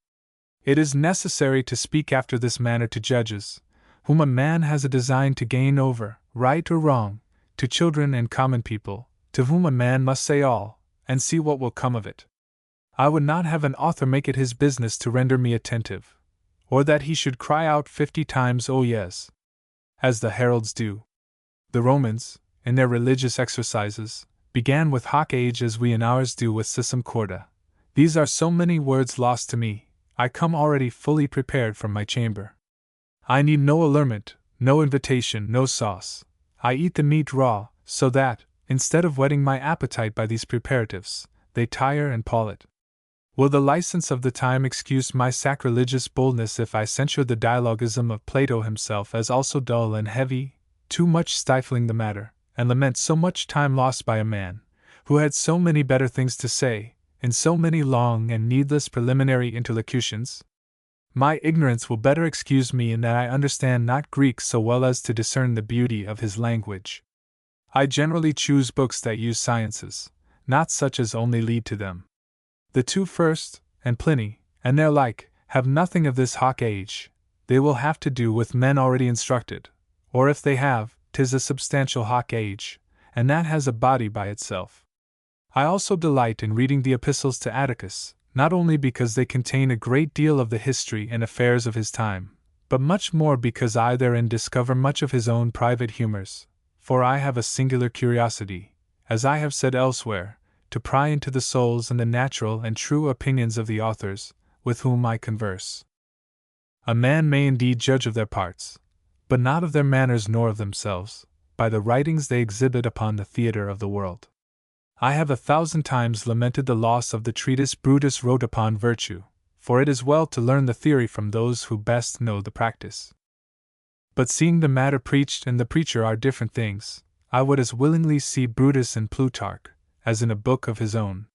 It is necessary to speak after this manner to judges, whom a man has a design to gain over, right or wrong, to children and common people, to whom a man must say all, and see what will come of it. I would not have an author make it his business to render me attentive, or that he should cry out 50 times "Oh yes," as the heralds do. The Romans, in their religious exercises, began with hoc age as we in ours do with sisum corda. These are so many words lost to me. I come already fully prepared from my chamber. I need no allurement, no invitation, no sauce. I eat the meat raw, so that, instead of whetting my appetite by these preparatives, they tire and pall it. Will the license of the time excuse my sacrilegious boldness if I censure the dialogism of Plato himself as also dull and heavy, too much stifling the matter, and lament so much time lost by a man, who had so many better things to say, in so many long and needless preliminary interlocutions? My ignorance will better excuse me in that I understand not Greek so well as to discern the beauty of his language. I generally choose books that use sciences, not such as only lead to them. The 2 first, and Pliny, and their like, have nothing of this hoc age. They will have to do with men already instructed, or if they have, 'tis a substantial hoc age, and that has a body by itself. I also delight in reading the epistles to Atticus, not only because they contain a great deal of the history and affairs of his time, but much more because I therein discover much of his own private humors, for I have a singular curiosity, as I have said elsewhere, to pry into the souls and the natural and true opinions of the authors with whom I converse. A man may indeed judge of their parts, but not of their manners nor of themselves, by the writings they exhibit upon the theatre of the world. I have 1,000 times lamented the loss of the treatise Brutus wrote upon virtue, for it is well to learn the theory from those who best know the practice. But seeing the matter preached and the preacher are different things, I would as willingly see Brutus and Plutarch, as in a book of his own.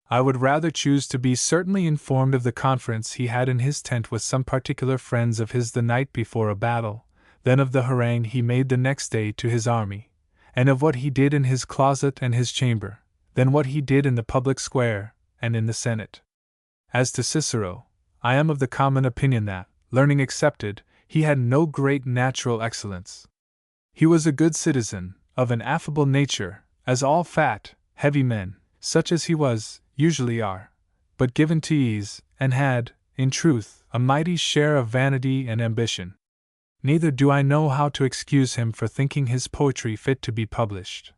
I would rather choose to be certainly informed of the conference he had in his tent with some particular friends of his the night before a battle, than of the harangue he made the next day to his army, and of what he did in his closet and his chamber, than what he did in the public square and in the Senate. As to Cicero, I am of the common opinion that, learning excepted, he had no great natural excellence. He was a good citizen, of an affable nature, as all fat, heavy men, such as he was, usually are, but given to ease, and had, in truth, a mighty share of vanity and ambition. Neither do I know how to excuse him for thinking his poetry fit to be published.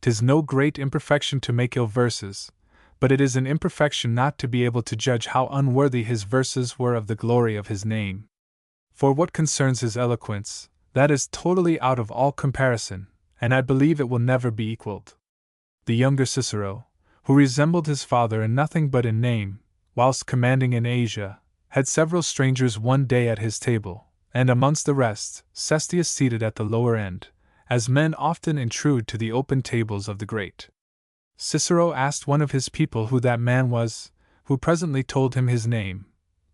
'Tis no great imperfection to make ill verses, but it is an imperfection not to be able to judge how unworthy his verses were of the glory of his name. For what concerns his eloquence, that is totally out of all comparison, and I believe it will never be equaled. The younger Cicero, who resembled his father in nothing but in name, whilst commanding in Asia, had several strangers one day at his table, and amongst the rest, Cestius seated at the lower end, as men often intrude to the open tables of the great. Cicero asked one of his people who that man was, who presently told him his name,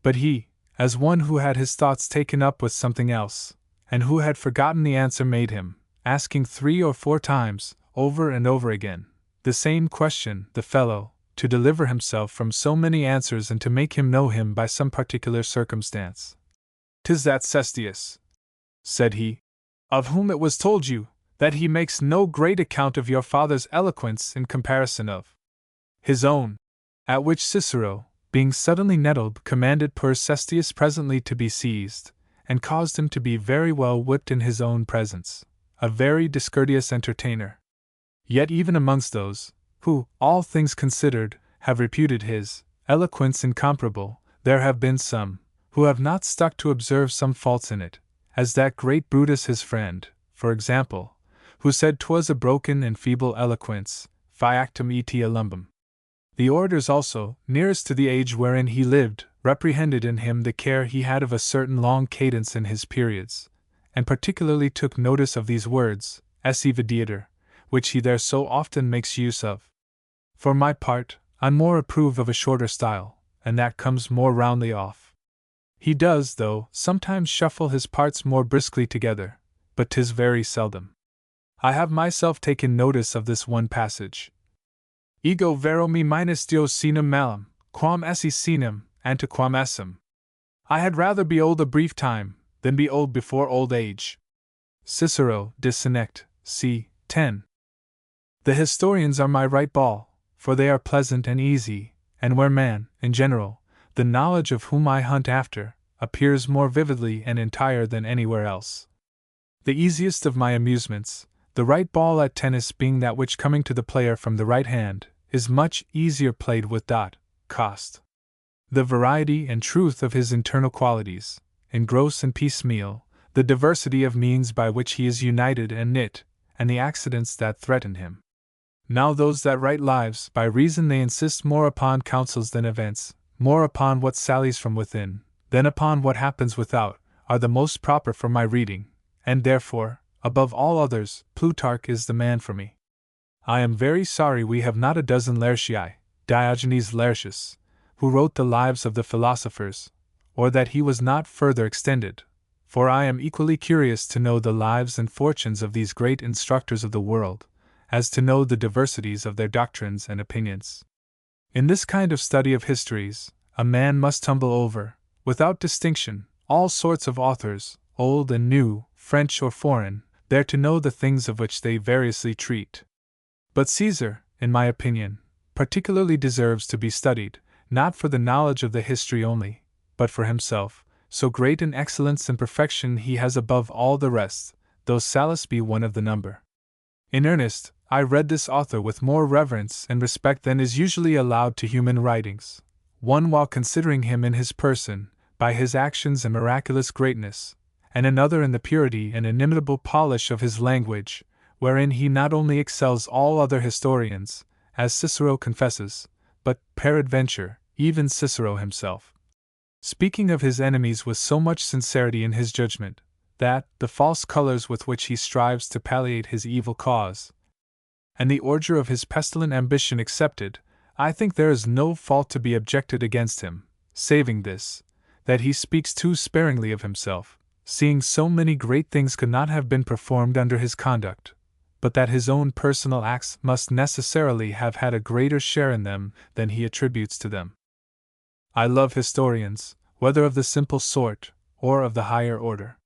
but he, as one who had his thoughts taken up with something else, and who had forgotten the answer made him, asking 3 or 4 times, over and over again, the same question, the fellow, to deliver himself from so many answers and to make him know him by some particular circumstance. "'Tis that Cestius," said he, "of whom it was told you, that he makes no great account of your father's eloquence in comparison of his own." At which Cicero, being suddenly nettled, commanded poor Cestius presently to be seized, and caused him to be very well whipped in his own presence, a very discourteous entertainer. Yet even amongst those, who, all things considered, have reputed his eloquence incomparable, there have been some, who have not stuck to observe some faults in it, as that great Brutus his friend, for example, who said 'twas a broken and feeble eloquence, fiactum et alumbum. The orators also, nearest to the age wherein he lived, reprehended in him the care he had of a certain long cadence in his periods, and particularly took notice of these words, esse videator, which he there so often makes use of. For my part, I more approve of a shorter style, and that comes more roundly off. He does, though, sometimes shuffle his parts more briskly together, but 'tis very seldom. I have myself taken notice of this one passage. Ego vero me minus Dio sinum malum, quam esse sinum, antiquam essem. I had rather be old a brief time, than be old before old age. Cicero, De Senect, c. 10. The historians are my right ball, for they are pleasant and easy, and where man, in general, the knowledge of whom I hunt after, appears more vividly and entire than anywhere else. The easiest of my amusements, the right ball at tennis being that which coming to the player from the right hand, is much easier played with cost. The variety and truth of his internal qualities, in gross and piecemeal, the diversity of means by which he is united and knit, and the accidents that threaten him. Now those that write lives, by reason they insist more upon counsels than events, more upon what sallies from within, than upon what happens without, are the most proper for my reading, and therefore, above all others, Plutarch is the man for me. I am very sorry we have not a dozen Laertii, Diogenes Laertius, who wrote the lives of the philosophers, or that he was not further extended, for I am equally curious to know the lives and fortunes of these great instructors of the world, as to know the diversities of their doctrines and opinions. In this kind of study of histories, a man must tumble over, without distinction, all sorts of authors, old and new, French or foreign, there to know the things of which they variously treat. But Caesar, in my opinion, particularly deserves to be studied, not for the knowledge of the history only, but for himself, so great an excellence and perfection he has above all the rest, though Sallust be one of the number. In earnest, I read this author with more reverence and respect than is usually allowed to human writings, one while considering him in his person, by his actions and miraculous greatness, and another in the purity and inimitable polish of his language, wherein he not only excels all other historians, as Cicero confesses, but, peradventure, even Cicero himself. Speaking of his enemies with so much sincerity in his judgment, that, the false colors with which he strives to palliate his evil cause, and the ordure of his pestilent ambition accepted, I think there is no fault to be objected against him, saving this, that he speaks too sparingly of himself, seeing so many great things could not have been performed under his conduct, but that his own personal acts must necessarily have had a greater share in them than he attributes to them. I love historians, whether of the simple sort, or of the higher order.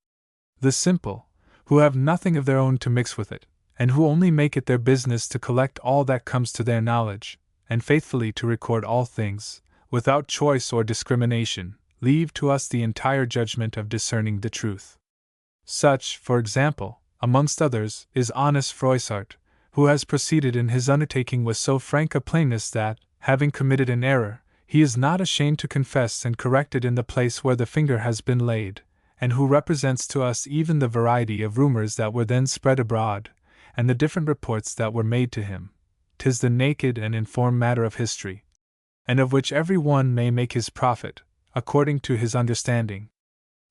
The simple, who have nothing of their own to mix with it, and who only make it their business to collect all that comes to their knowledge, and faithfully to record all things, without choice or discrimination, leave to us the entire judgment of discerning the truth. Such, for example, amongst others, is honest Froissart, who has proceeded in his undertaking with so frank a plainness that, having committed an error, he is not ashamed to confess and correct it in the place where the finger has been laid, and who represents to us even the variety of rumors that were then spread abroad, and the different reports that were made to him. 'Tis the naked and informed matter of history, and of which every one may make his profit, according to his understanding.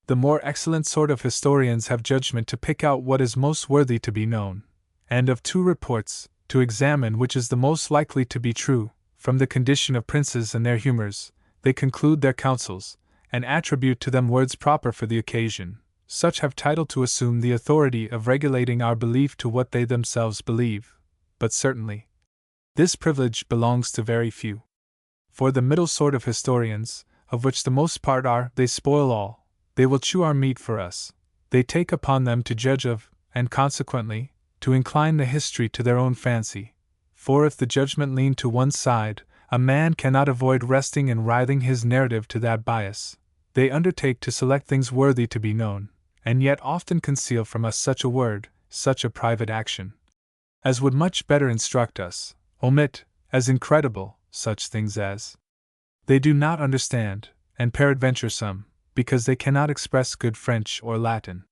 The more excellent sort of historians have judgment to pick out what is most worthy to be known, and of two reports, to examine which is the most likely to be true. From the condition of princes and their humors, they conclude their counsels, and attribute to them words proper for the occasion. Such have title to assume the authority of regulating our belief to what they themselves believe, but certainly this privilege belongs to very few. For the middle sort of historians, of which the most part are, they spoil all, they will chew our meat for us, they take upon them to judge of, and consequently, to incline the history to their own fancy. For if the judgment lean to one side, a man cannot avoid resting and writhing his narrative to that bias. They undertake to select things worthy to be known, and yet often conceal from us such a word, such a private action, as would much better instruct us, omit, as incredible, such things as they do not understand, and peradventure some, because they cannot express good French or Latin.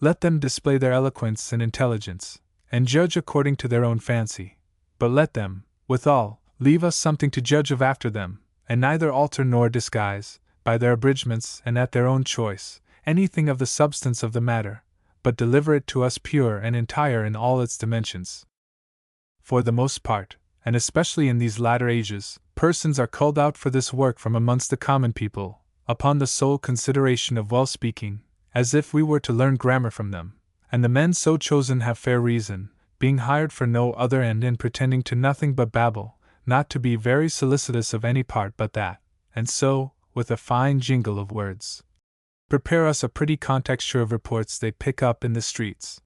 Let them display their eloquence and intelligence, and judge according to their own fancy. But let them, withal, leave us something to judge of after them, and neither alter nor disguise, by their abridgments and at their own choice, anything of the substance of the matter, but deliver it to us pure and entire in all its dimensions. For the most part, and especially in these latter ages, persons are culled out for this work from amongst the common people, upon the sole consideration of well speaking, as if we were to learn grammar from them, and the men so chosen have fair reason, being hired for no other end and pretending to nothing but babble, not to be very solicitous of any part but that, and so, with a fine jingle of words, prepare us a pretty contexture of reports they pick up in the streets.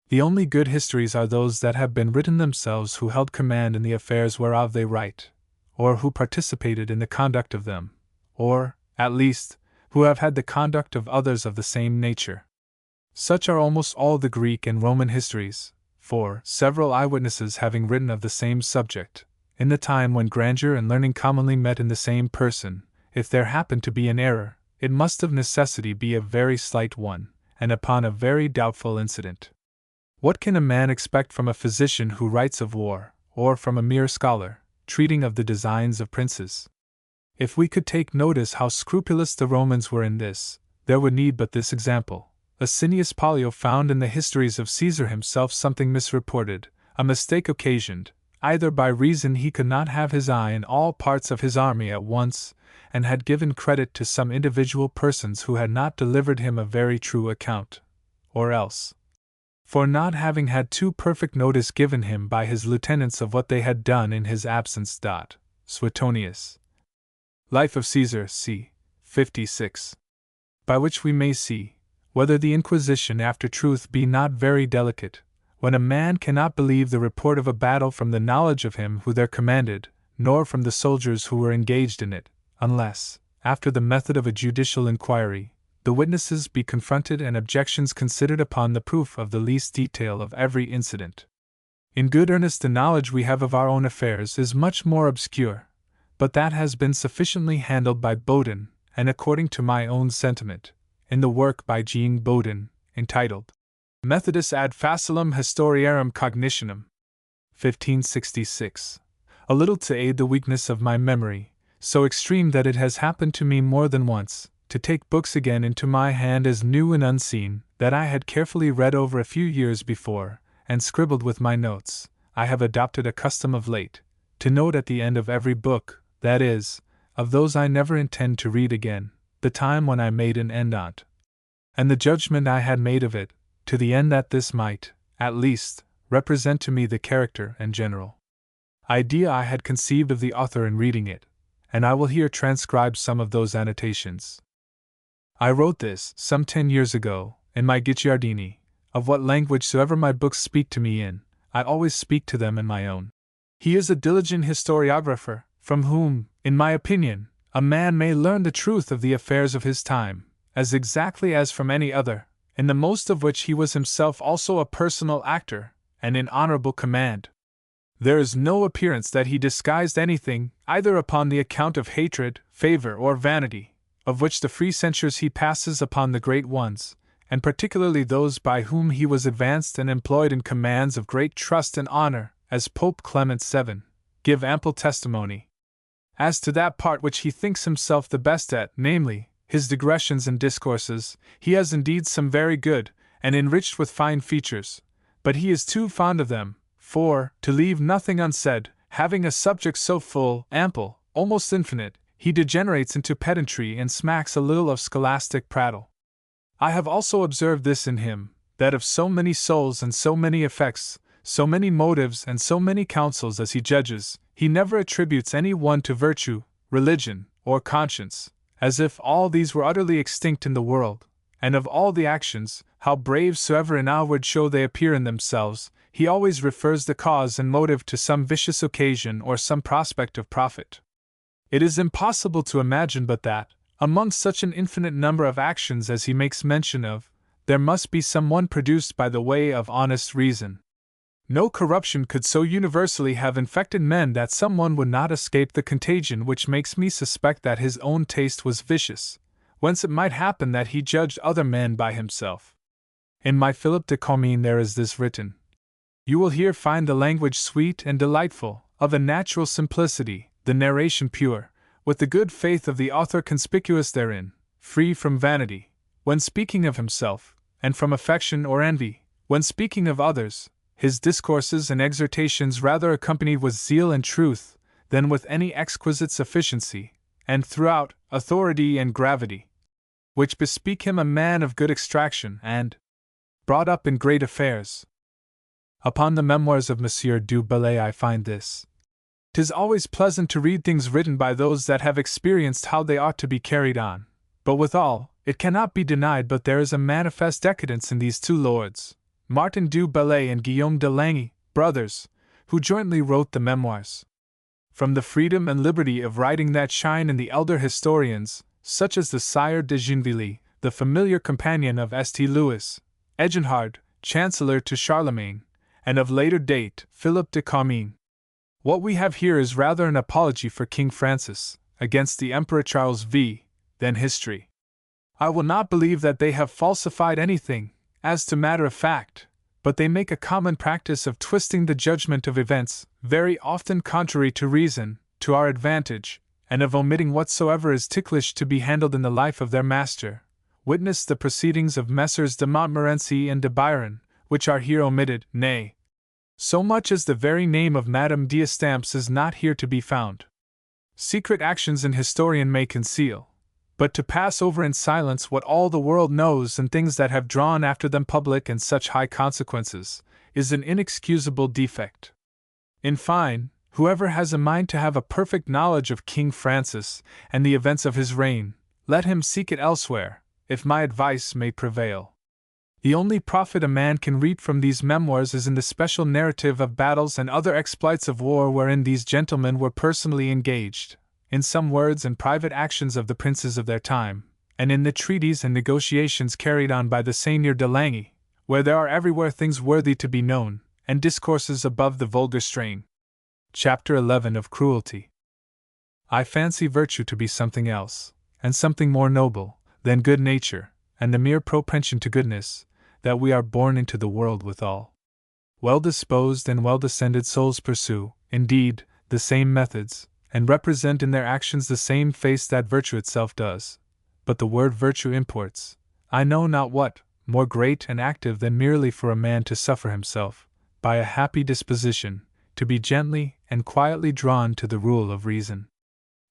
The only good histories are those that have been written themselves who held command in the affairs whereof they write, or who participated in the conduct of them, or, at least, who have had the conduct of others of the same nature. Such are almost all the Greek and Roman histories, for, several eyewitnesses having written of the same subject, in the time when grandeur and learning commonly met in the same person, if there happened to be an error, it must of necessity be a very slight one, and upon a very doubtful incident. What can a man expect from a physician who writes of war, or from a mere scholar, treating of the designs of princes? If we could take notice how scrupulous the Romans were in this, there would need but this example. Asinius Pollio found in the histories of Caesar himself something misreported, a mistake occasioned, either by reason he could not have his eye in all parts of his army at once, and had given credit to some individual persons who had not delivered him a very true account, or else, for not having had too perfect notice given him by his lieutenants of what they had done in his absence. Suetonius. Life of Caesar, c. 56. By which we may see whether the inquisition after truth be not very delicate, when a man cannot believe the report of a battle from the knowledge of him who there commanded, nor from the soldiers who were engaged in it, unless, after the method of a judicial inquiry, the witnesses be confronted and objections considered upon the proof of the least detail of every incident. In good earnest, the knowledge we have of our own affairs is much more obscure, but that has been sufficiently handled by Bodin, and according to my own sentiment, in the work by Jean Bodin, entitled Methodus ad facilem historiarum cognitionem, 1566, a little to aid the weakness of my memory, so extreme that it has happened to me more than once, to take books again into my hand as new and unseen, that I had carefully read over a few years before, and scribbled with my notes, I have adopted a custom of late, to note at the end of every book, that is, of those I never intend to read again, the time when I made an end on't, and the judgment I had made of it, to the end that this might, at least, represent to me the character and general idea I had conceived of the author in reading it, and I will here transcribe some of those annotations. I wrote this some 10 years ago, in my Guicciardini. Of what language soever my books speak to me in, I always speak to them in my own. He is a diligent historiographer, from whom, in my opinion, a man may learn the truth of the affairs of his time, as exactly as from any other, in the most of which he was himself also a personal actor, and in honorable command. There is no appearance that he disguised anything, either upon the account of hatred, favor, or vanity, of which the free censures he passes upon the great ones, and particularly those by whom he was advanced and employed in commands of great trust and honor, as Pope Clement VII, give ample testimony. As to that part which he thinks himself the best at, namely, his digressions and discourses, he has indeed some very good, and enriched with fine features, but he is too fond of them, for, to leave nothing unsaid, having a subject so full, ample, almost infinite, he degenerates into pedantry and smacks a little of scholastic prattle. I have also observed this in him, that of so many souls and so many effects, so many motives and so many counsels as he judges, he never attributes any one to virtue, religion, or conscience, as if all these were utterly extinct in the world, and of all the actions, how brave soever in outward show they appear in themselves, he always refers the cause and motive to some vicious occasion or some prospect of profit. It is impossible to imagine but that, among such an infinite number of actions as he makes mention of, there must be some one produced by the way of honest reason. No corruption could so universally have infected men that some one would not escape the contagion which makes me suspect that his own taste was vicious, whence it might happen that he judged other men by himself. In my Philip de Comines there is this written: You will here find the language sweet and delightful, of a natural simplicity, the narration pure, with the good faith of the author conspicuous therein, free from vanity, when speaking of himself, and from affection or envy, when speaking of others, his discourses and exhortations rather accompanied with zeal and truth, than with any exquisite sufficiency, and throughout, authority and gravity, which bespeak him a man of good extraction and brought up in great affairs. Upon the memoirs of Monsieur du Bellay I find this: 'Tis always pleasant to read things written by those that have experienced how they ought to be carried on, but withal, it cannot be denied but there is a manifest decadence in these two lords, Martin du Bellay and Guillaume de Lagny, brothers, who jointly wrote the memoirs. From the freedom and liberty of writing that shine in the elder historians, such as the Sire de Gennevilliers, the familiar companion of St. Louis, Eginhard, Chancellor to Charlemagne, and of later date, Philip de Comines. What we have here is rather an apology for King Francis, against the Emperor Charles V, than history. I will not believe that they have falsified anything, as to matter of fact, but they make a common practice of twisting the judgment of events, very often contrary to reason, to our advantage, and of omitting whatsoever is ticklish to be handled in the life of their master. Witness the proceedings of Messrs. de Montmorency and de Biron, which are here omitted, nay, so much as the very name of Madame d'Estampes is not here to be found. Secret actions an historian may conceal, but to pass over in silence what all the world knows and things that have drawn after them public and such high consequences, is an inexcusable defect. In fine, whoever has a mind to have a perfect knowledge of King Francis and the events of his reign, let him seek it elsewhere, if my advice may prevail. The only profit a man can reap from these memoirs is in the special narrative of battles and other exploits of war wherein these gentlemen were personally engaged, in some words and private actions of the princes of their time, and in the treaties and negotiations carried on by the Seigneur de Lagny, where there are everywhere things worthy to be known, and discourses above the vulgar strain. Chapter 11 of Cruelty. I fancy virtue to be something else, and something more noble, than good nature, and the mere propension to goodness, that we are born into the world withal. Well-disposed and well-descended souls pursue, indeed, the same methods, and represent in their actions the same face that virtue itself does, but the word virtue imports, I know not what, more great and active than merely for a man to suffer himself, by a happy disposition, to be gently and quietly drawn to the rule of reason.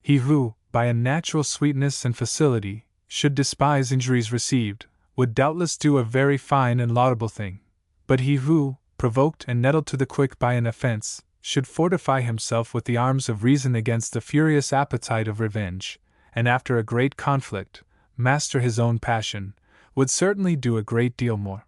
He who, by a natural sweetness and facility, should despise injuries received, would doubtless do a very fine and laudable thing. But he who, provoked and nettled to the quick by an offense, should fortify himself with the arms of reason against the furious appetite of revenge, and after a great conflict, master his own passion, would certainly do a great deal more.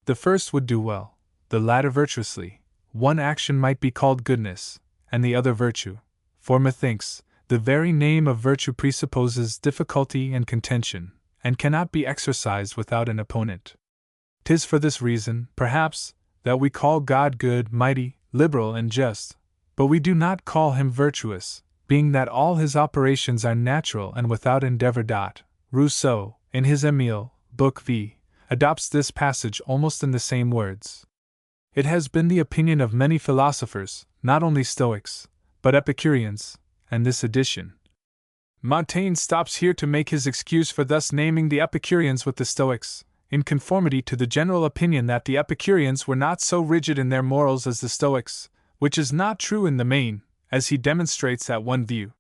The first would do well, the latter virtuously. One action might be called goodness, and the other virtue, for methinks, the very name of virtue presupposes difficulty and contention, and cannot be exercised without an opponent. 'Tis for this reason, perhaps, that we call God good, mighty, liberal, and just, but we do not call him virtuous, being that all his operations are natural and without endeavor. Rousseau, in his Emile, Book V, adopts this passage almost in the same words. It has been the opinion of many philosophers, not only Stoics, but Epicureans, and this edition. Montaigne stops here to make his excuse for thus naming the Epicureans with the Stoics, in conformity to the general opinion that the Epicureans were not so rigid in their morals as the Stoics, which is not true in the main, as he demonstrates at one view.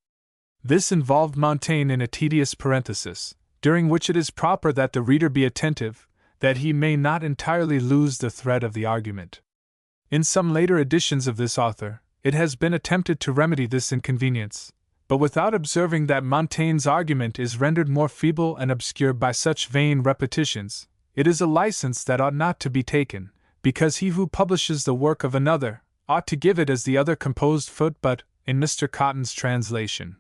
This involved Montaigne in a tedious parenthesis, during which it is proper that the reader be attentive, that he may not entirely lose the thread of the argument. In some later editions of this author, it has been attempted to remedy this inconvenience, but without observing that Montaigne's argument is rendered more feeble and obscure by such vain repetitions. It is a license that ought not to be taken, because he who publishes the work of another ought to give it as the other composed. But, in Mr. Cotton's translation,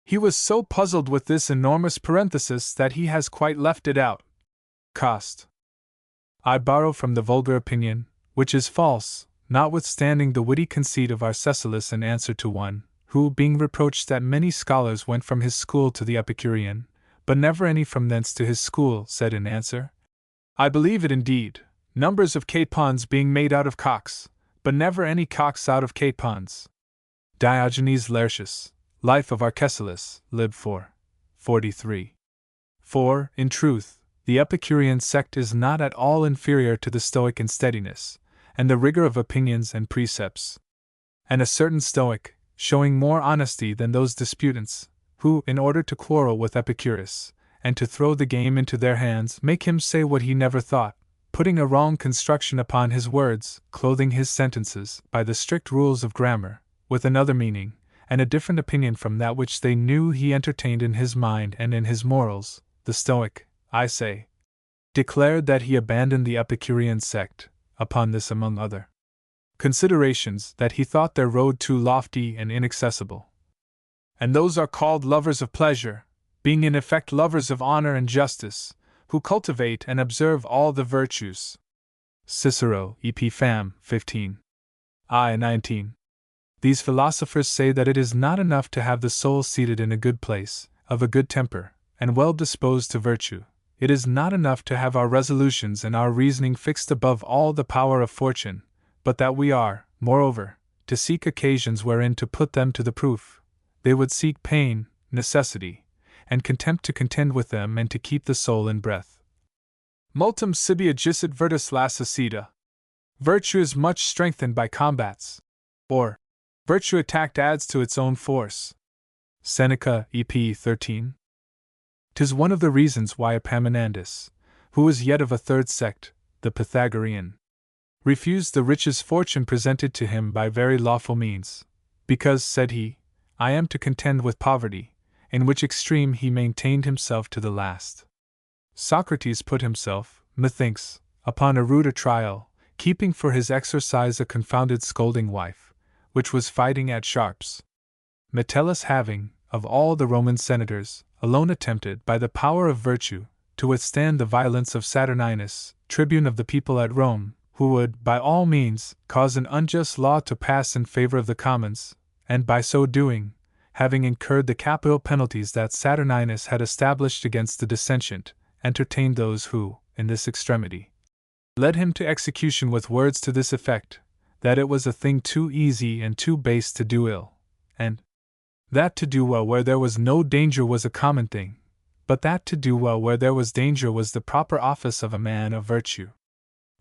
he was so puzzled with this enormous parenthesis that he has quite left it out. Cost. I borrow from the vulgar opinion, which is false, notwithstanding the witty conceit of Arcesilas in answer to one, who, being reproached that many scholars went from his school to the Epicurean, but never any from thence to his school, said in answer, I believe it indeed, numbers of capons being made out of cocks, but never any cocks out of capons. Diogenes Laertius, Life of Arcesilas, Lib 4, 43. For, in truth, the Epicurean sect is not at all inferior to the Stoic in steadiness, and the rigor of opinions and precepts. And a certain Stoic, showing more honesty than those disputants, who, in order to quarrel with Epicurus, and to throw the game into their hands, make him say what he never thought, putting a wrong construction upon his words, clothing his sentences, by the strict rules of grammar, with another meaning, and a different opinion from that which they knew he entertained in his mind and in his morals, the Stoic, I say, declared that he abandoned the Epicurean sect, upon this among other considerations, that he thought their road too lofty and inaccessible. And those are called lovers of pleasure, being in effect lovers of honor and justice, who cultivate and observe all the virtues. Cicero, Ep. Fam. 15. I. 19. These philosophers say that it is not enough to have the soul seated in a good place, of a good temper, and well disposed to virtue. It is not enough to have our resolutions and our reasoning fixed above all the power of fortune, but that we are, moreover, to seek occasions wherein to put them to the proof. They would seek pain, necessity, and contempt to contend with them and to keep the soul in breath. Multum sibi agicit virtus lassacita. Virtue is much strengthened by combats. Or, virtue attacked adds to its own force. Seneca, Ep. 13. 'Tis one of the reasons why Epaminondas, who was yet of a third sect, the Pythagorean, refused the riches fortune presented to him by very lawful means, because, said he, I am to contend with poverty, in which extreme he maintained himself to the last. Socrates put himself, methinks, upon a ruder trial, keeping for his exercise a confounded scolding wife, which was fighting at sharps. Metellus having, of all the Roman senators, alone attempted, by the power of virtue, to withstand the violence of Saturninus, tribune of the people at Rome, who would, by all means, cause an unjust law to pass in favor of the commons, and by so doing, having incurred the capital penalties that Saturninus had established against the dissentient, entertained those who, in this extremity, led him to execution with words to this effect, that it was a thing too easy and too base to do ill, and that to do well where there was no danger was a common thing, but that to do well where there was danger was the proper office of a man of virtue.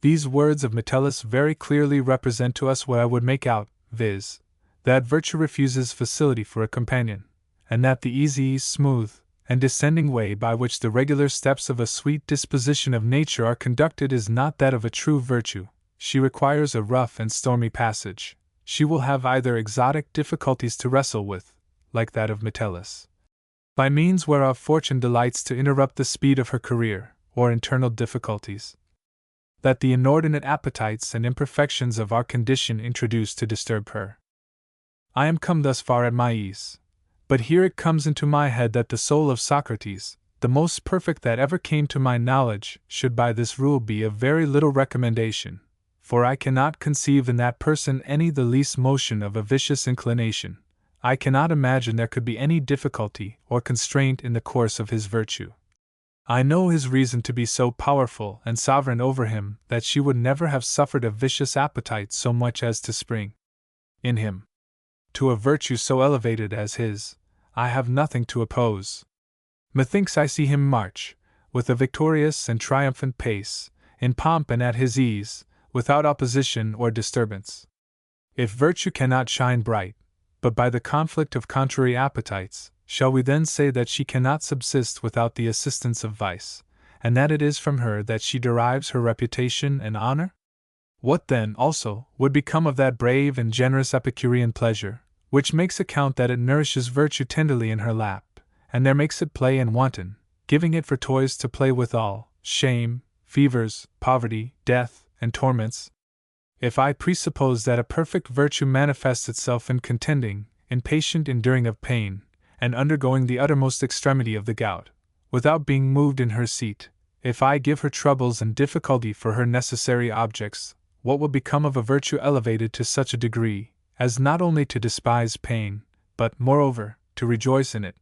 These words of Metellus very clearly represent to us what I would make out, viz., that virtue refuses facility for a companion, and that the easy, smooth, and descending way by which the regular steps of a sweet disposition of nature are conducted is not that of a true virtue. She requires a rough and stormy passage. She will have either exotic difficulties to wrestle with, like that of Metellus, by means whereof fortune delights to interrupt the speed of her career, or internal difficulties that the inordinate appetites and imperfections of our condition introduce to disturb her. I am come thus far at my ease, but here it comes into my head that the soul of Socrates, the most perfect that ever came to my knowledge, should by this rule be of very little recommendation, for I cannot conceive in that person any the least motion of a vicious inclination. I cannot imagine there could be any difficulty or constraint in the course of his virtue. I know his reason to be so powerful and sovereign over him that she would never have suffered a vicious appetite so much as to spring in him. To a virtue so elevated as his, I have nothing to oppose. Methinks I see him march, with a victorious and triumphant pace, in pomp and at his ease, without opposition or disturbance. If virtue cannot shine bright, but by the conflict of contrary appetites, shall we then say that she cannot subsist without the assistance of vice, and that it is from her that she derives her reputation and honor? What then, also, would become of that brave and generous Epicurean pleasure, which makes account that it nourishes virtue tenderly in her lap, and there makes it play and wanton, giving it for toys to play withal, shame, fevers, poverty, death, and torments? If I presuppose that a perfect virtue manifests itself in contending, in patient enduring of pain, and undergoing the uttermost extremity of the gout, without being moved in her seat, if I give her troubles and difficulty for her necessary objects, what will become of a virtue elevated to such a degree, as not only to despise pain, but, moreover, to rejoice in it,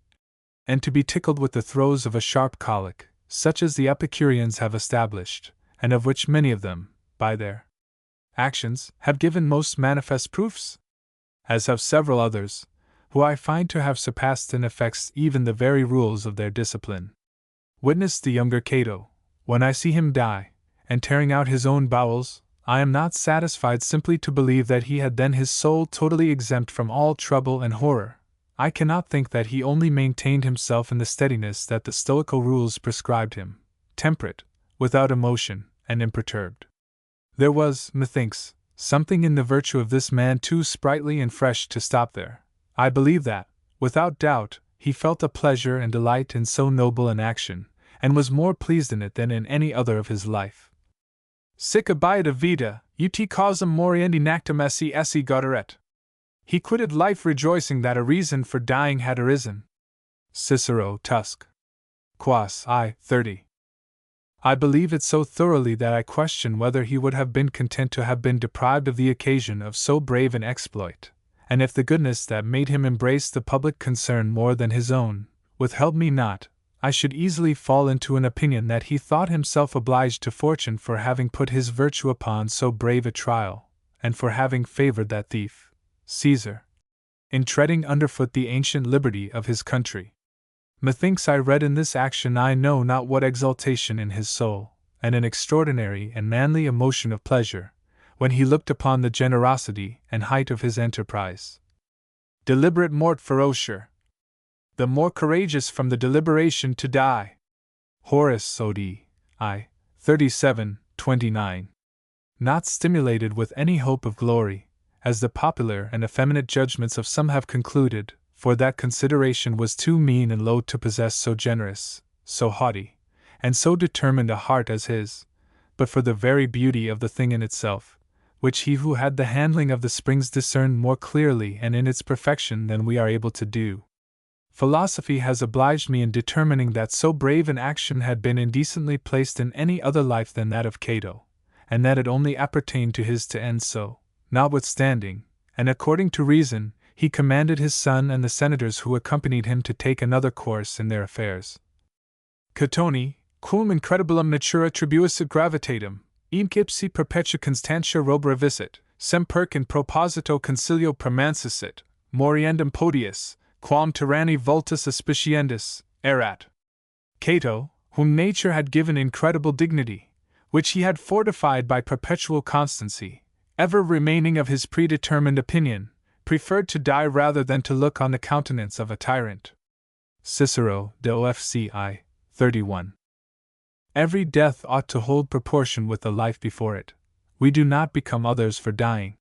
and to be tickled with the throes of a sharp colic, such as the Epicureans have established, and of which many of them, by their actions, have given most manifest proofs? As have several others, who I find to have surpassed in effects even the very rules of their discipline. Witness the younger Cato. When I see him die, and tearing out his own bowels, I am not satisfied simply to believe that he had then his soul totally exempt from all trouble and horror. I cannot think that he only maintained himself in the steadiness that the Stoical rules prescribed him, temperate, without emotion, and imperturbed. There was, methinks, something in the virtue of this man too sprightly and fresh to stop there. I believe that, without doubt, he felt a pleasure and delight in so noble an action, and was more pleased in it than in any other of his life. Sic abieta vita, ut causam moriendi nactum esse gauderet. He quitted life rejoicing that a reason for dying had arisen. Cicero, Tusc. Quas I. 30. I believe it so thoroughly that I question whether he would have been content to have been deprived of the occasion of so brave an exploit, and if the goodness that made him embrace the public concern more than his own withheld me not, I should easily fall into an opinion that he thought himself obliged to fortune for having put his virtue upon so brave a trial, and for having favored that thief, Caesar, in treading underfoot the ancient liberty of his country. Methinks I read in this action I know not what exultation in his soul, and an extraordinary and manly emotion of pleasure, when he looked upon the generosity and height of his enterprise. Deliberate mort ferocier. The more courageous from the deliberation to die. Horace Od. I. 37:29. Not stimulated with any hope of glory, as the popular and effeminate judgments of some have concluded, for that consideration was too mean and low to possess so generous, so haughty, and so determined a heart as his, but for the very beauty of the thing in itself, which he who had the handling of the springs discerned more clearly and in its perfection than we are able to do. Philosophy has obliged me in determining that so brave an action had been indecently placed in any other life than that of Cato, and that it only appertained to his to end so, notwithstanding, and according to reason, he commanded his son and the senators who accompanied him to take another course in their affairs. Catoni, cum incredibilum natura tribuisset gravitatem, ipsi perpetua constantia robra visit, semperc in proposito concilio permansit, moriendum podius, quam tyranni vultus auspiciendis, erat. Cato, whom nature had given incredible dignity, which he had fortified by perpetual constancy, ever remaining of his predetermined opinion, preferred to die rather than to look on the countenance of a tyrant. Cicero, de Ofci, 31. Every death ought to hold proportion with the life before it. We do not become others for dying.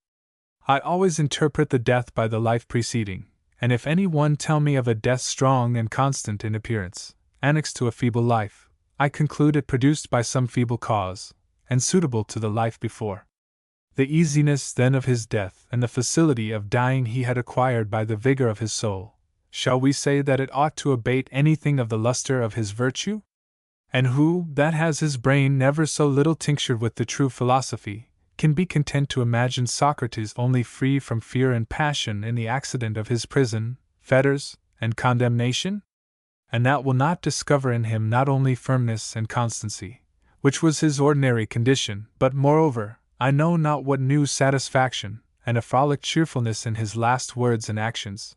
I always interpret the death by the life preceding, and if any one tell me of a death strong and constant in appearance, annexed to a feeble life, I conclude it produced by some feeble cause, and suitable to the life before. The easiness then of his death and the facility of dying he had acquired by the vigor of his soul, shall we say that it ought to abate anything of the luster of his virtue? And who, that has his brain never so little tinctured with the true philosophy, can be content to imagine Socrates only free from fear and passion in the accident of his prison, fetters, and condemnation? And that will not discover in him not only firmness and constancy, which was his ordinary condition, but moreover, I know not what new satisfaction, and a frolic cheerfulness in his last words and actions.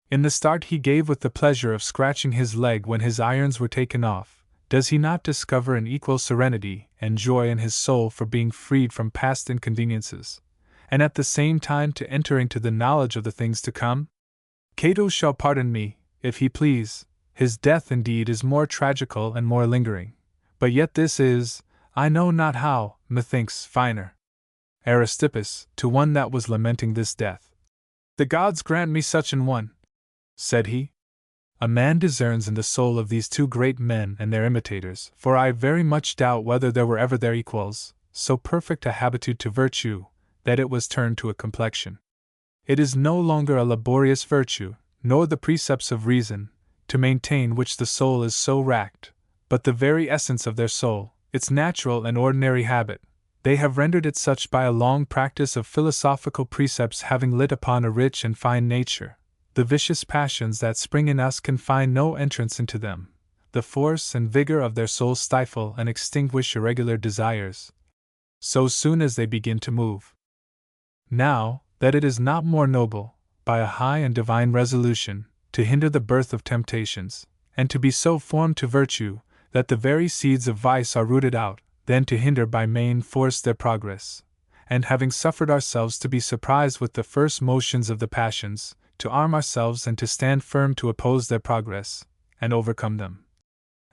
In the start he gave with the pleasure of scratching his leg when his irons were taken off, does he not discover an equal serenity and joy in his soul for being freed from past inconveniences, and at the same time to enter into the knowledge of the things to come? Cato shall pardon me, if he please, his death indeed is more tragical and more lingering, but yet this is, I know not how, methinks, finer. Aristippus, to one that was lamenting this death. The gods grant me such an one, said he. A man discerns in the soul of these two great men and their imitators, for I very much doubt whether there were ever their equals, so perfect a habitude to virtue, that it was turned to a complexion. It is no longer a laborious virtue, nor the precepts of reason, to maintain which the soul is so racked, but the very essence of their soul, its natural and ordinary habit. They have rendered it such by a long practice of philosophical precepts having lit upon a rich and fine nature. The vicious passions that spring in us can find no entrance into them. The force and vigor of their souls stifle and extinguish irregular desires, so soon as they begin to move. Now, that it is not more noble, by a high and divine resolution, to hinder the birth of temptations, and to be so formed to virtue, that the very seeds of vice are rooted out, than to hinder by main force their progress, and having suffered ourselves to be surprised with the first motions of the passions, to arm ourselves and to stand firm to oppose their progress, and overcome them.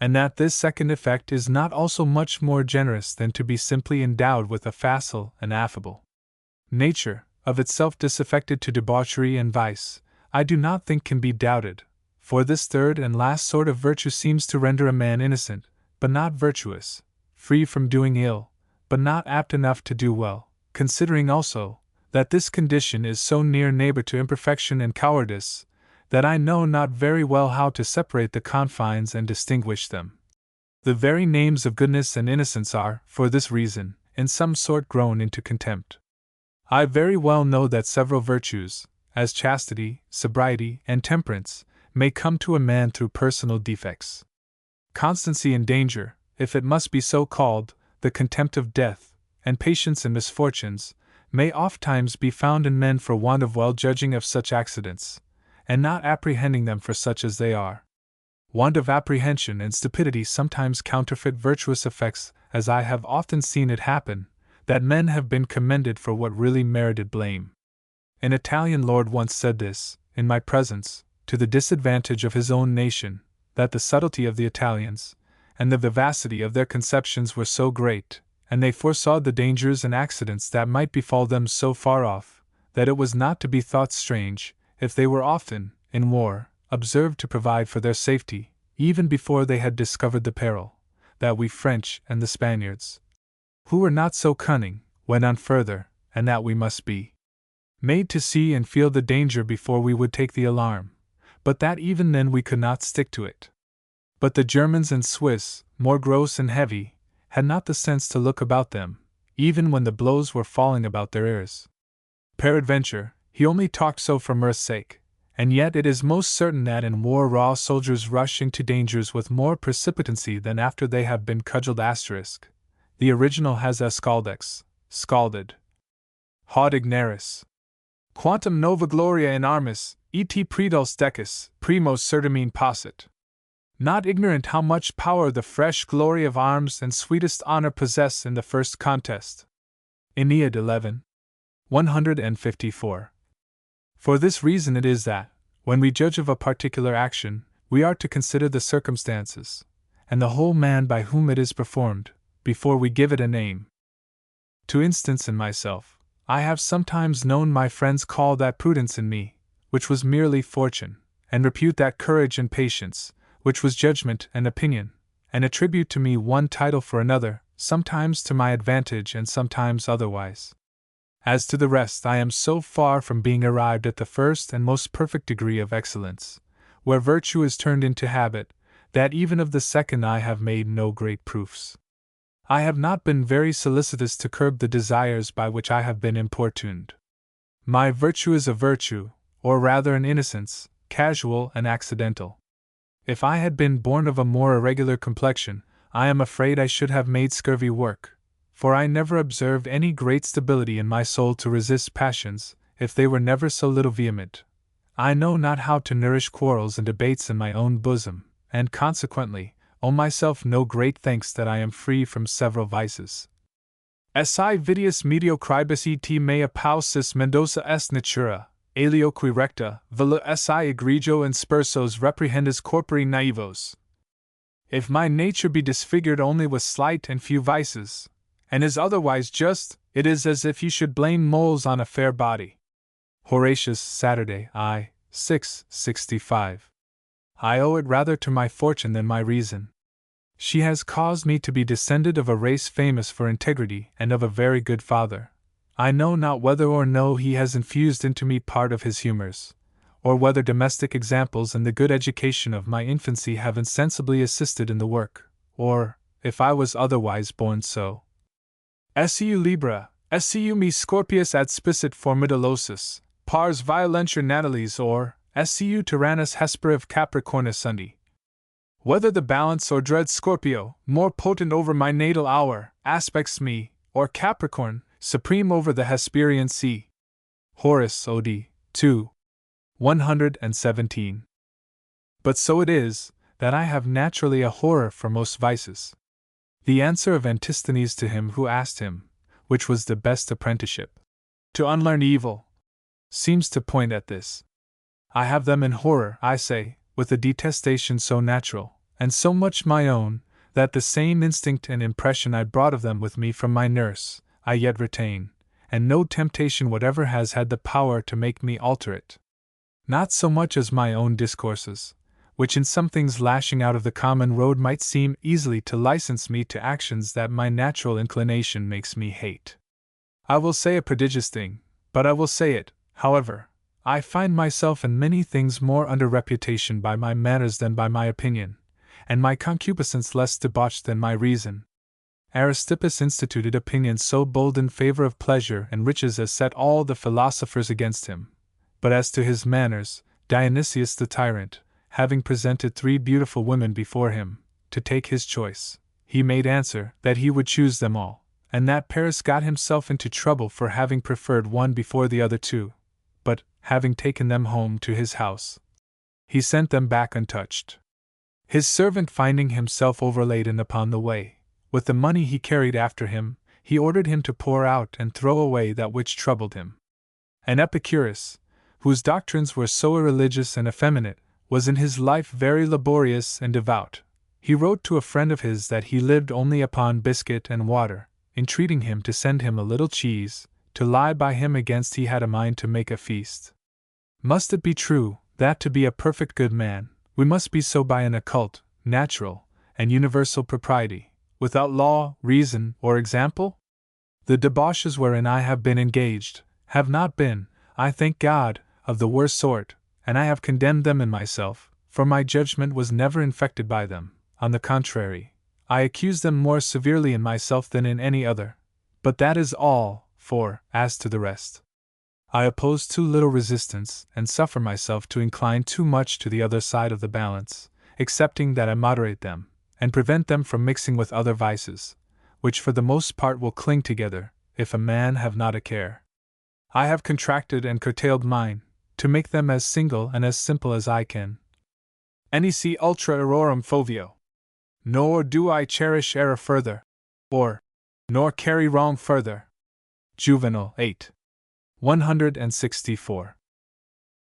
And that this second effect is not also much more generous than to be simply endowed with a facile and affable nature, of itself disaffected to debauchery and vice, I do not think can be doubted, for this third and last sort of virtue seems to render a man innocent, but not virtuous, free from doing ill, but not apt enough to do well, considering also that this condition is so near neighbor to imperfection and cowardice, that I know not very well how to separate the confines and distinguish them. The very names of goodness and innocence are, for this reason, in some sort grown into contempt. I very well know that several virtues, as chastity, sobriety, and temperance, may come to a man through personal defects. Constancy in danger, if it must be so called, the contempt of death, and patience in misfortunes, may ofttimes be found in men for want of well judging of such accidents, and not apprehending them for such as they are. Want of apprehension and stupidity sometimes counterfeit virtuous effects, as I have often seen it happen, that men have been commended for what really merited blame. An Italian lord once said this, in my presence, to the disadvantage of his own nation, that the subtlety of the Italians, and the vivacity of their conceptions were so great, and they foresaw the dangers and accidents that might befall them so far off, that it was not to be thought strange, if they were often, in war, observed to provide for their safety, even before they had discovered the peril, that we French and the Spaniards, who were not so cunning, went on further, and that we must be made to see and feel the danger before we would take the alarm, but that even then we could not stick to it. But the Germans and Swiss, more gross and heavy, had not the sense to look about them, even when the blows were falling about their ears. Peradventure, he only talked so for mirth's sake, and yet it is most certain that in war raw soldiers rush into dangers with more precipitancy than after they have been cudgeled. The original has scaldex, scalded. Haud ignaris. Quantum nova gloria in armis, et predulce decus, primos certamine possit. Not ignorant how much power the fresh glory of arms and sweetest honor possess in the first contest. Aeneid 11. 154. For this reason it is that, when we judge of a particular action, we are to consider the circumstances, and the whole man by whom it is performed, before we give it a name. To instance in myself, I have sometimes known my friends call that prudence in me, which was merely fortune, and repute that courage and patience, which was judgment and opinion, and attribute to me one title for another, sometimes to my advantage and sometimes otherwise. As to the rest, I am so far from being arrived at the first and most perfect degree of excellence, where virtue is turned into habit, that even of the second I have made no great proofs. I have not been very solicitous to curb the desires by which I have been importuned. My virtue is a virtue, or rather an innocence, casual and accidental. If I had been born of a more irregular complexion, I am afraid I should have made scurvy work, for I never observed any great stability in my soul to resist passions, if they were never so little vehement. I know not how to nourish quarrels and debates in my own bosom, and consequently, owe myself no great thanks that I am free from several vices. Si vitius mediocribus et mea paucis Mendoza est natura, alioqui recta, villa si egregio and spersos reprehendis corpori naivos. If my nature be disfigured only with slight and few vices, and is otherwise just, it is as if you should blame moles on a fair body. Horatius, Saturday, I. 665. I owe it rather to my fortune than my reason. She has caused me to be descended of a race famous for integrity and of a very good father. I know not whether or no he has infused into me part of his humors, or whether domestic examples and the good education of my infancy have insensibly assisted in the work, or, if I was otherwise born so. Seu libra, seu me Scorpius ad spicit formidalosus, pars violentur natalis or, seu tyrannus hesperiv Capricornus sundi. Whether the balance or dread Scorpio, more potent over my natal hour, aspects me, or Capricorn, supreme over the Hesperian sea. Horace, Od. 2. 117. But so it is, that I have naturally a horror for most vices. The answer of Antisthenes to him who asked him, which was the best apprenticeship to unlearn evil, seems to point at this. I have them in horror, I say, with a detestation so natural, and so much my own, that the same instinct and impression I brought of them with me from my nurse, I yet retain, and no temptation whatever has had the power to make me alter it. Not so much as my own discourses, which in some things lashing out of the common road might seem easily to license me to actions that my natural inclination makes me hate. I will say a prodigious thing, but I will say it, however. I find myself in many things more under reputation by my manners than by my opinion, and my concupiscence less debauched than my reason. Aristippus instituted opinions so bold in favor of pleasure and riches as set all the philosophers against him. But as to his manners, Dionysius the tyrant, having presented 3 beautiful women before him, to take his choice, he made answer that he would choose them all, and that Paris got himself into trouble for having preferred one before the other 2. But, having taken them home to his house, he sent them back untouched. His servant finding himself overladen upon the way, with the money he carried after him, he ordered him to pour out and throw away that which troubled him. And Epicurus, whose doctrines were so irreligious and effeminate, was in his life very laborious and devout. He wrote to a friend of his that he lived only upon biscuit and water, entreating him to send him a little cheese, to lie by him against he had a mind to make a feast. Must it be true, that to be a perfect good man, we must be so by an occult, natural, and universal propriety, without law, reason, or example? The debauches wherein I have been engaged, have not been, I thank God, of the worst sort, and I have condemned them in myself, for my judgment was never infected by them. On the contrary, I accuse them more severely in myself than in any other. But that is all, for, as to the rest, I oppose too little resistance, and suffer myself to incline too much to the other side of the balance, excepting that I moderate them, and prevent them from mixing with other vices, which for the most part will cling together, if a man have not a care. I have contracted and curtailed mine, to make them as single and as simple as I can. Nec ultra errorum fovio. Nor do I cherish error further, or, nor carry wrong further. Juvenal 8. 164.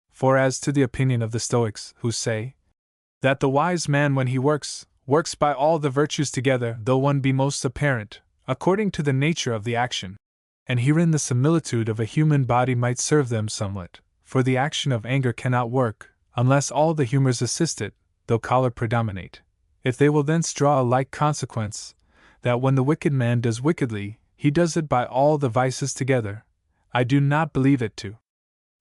For as to the opinion of the Stoics, who say that the wise man when he works by all the virtues together, though one be most apparent, according to the nature of the action, and herein the similitude of a human body might serve them somewhat, for the action of anger cannot work, unless all the humors assist it, though choler predominate. If they will thence draw a like consequence, that when the wicked man does wickedly, he does it by all the vices together, I do not believe it to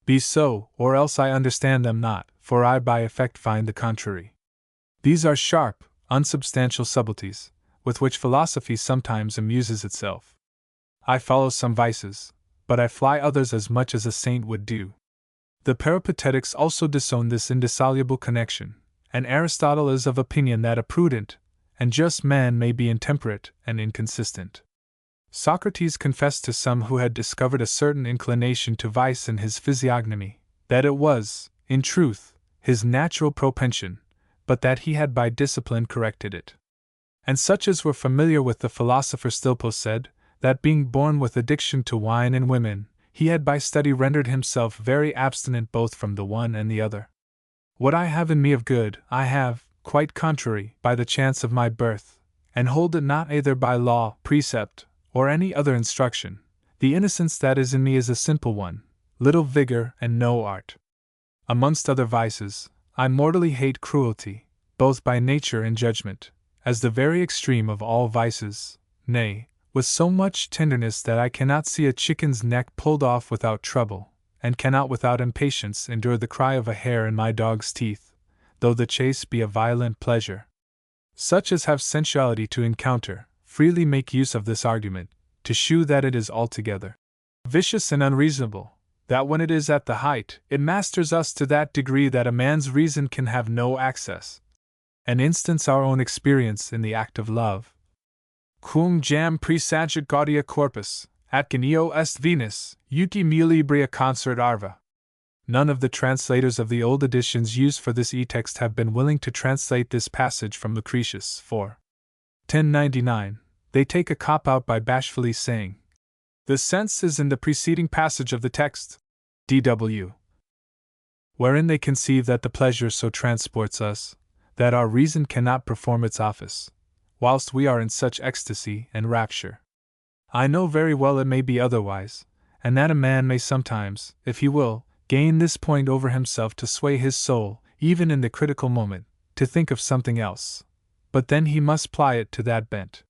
be so, or else I understand them not, for I by effect find the contrary. These are sharp, unsubstantial subtleties, with which philosophy sometimes amuses itself. I follow some vices, but I fly others as much as a saint would do. The Peripatetics also disown this indissoluble connection, and Aristotle is of opinion that a prudent and just man may be intemperate and inconsistent. Socrates confessed to some who had discovered a certain inclination to vice in his physiognomy, that it was, in truth, his natural propension, but that he had by discipline corrected it. And such as were familiar with the philosopher Stilpo said, that being born with addiction to wine and women, he had by study rendered himself very abstinent both from the one and the other. What I have in me of good, I have, quite contrary, by the chance of my birth, and hold it not either by law, precept, or any other instruction. The innocence that is in me is a simple one, little vigor and no art. Amongst other vices, I mortally hate cruelty, both by nature and judgment, as the very extreme of all vices, nay, with so much tenderness that I cannot see a chicken's neck pulled off without trouble, and cannot without impatience endure the cry of a hare in my dog's teeth, though the chase be a violent pleasure. Such as have sensuality to encounter, freely make use of this argument, to shew that it is altogether vicious and unreasonable, that when it is at the height, it masters us to that degree that a man's reason can have no access. And instance our own experience in the act of love. Cum jam presagit gaudia corpus, at genio est Venus, uti mulibria concert arva. None of the translators of the old editions used for this e-text have been willing to translate this passage from Lucretius, for 1099, they take a cop-out by bashfully saying, the sense is in the preceding passage of the text, D.W., wherein they conceive that the pleasure so transports us, that our reason cannot perform its office, whilst we are in such ecstasy and rapture. I know very well it may be otherwise, and that a man may sometimes, if he will, gain this point over himself to sway his soul, even in the critical moment, to think of something else, but then he must ply it to that bent.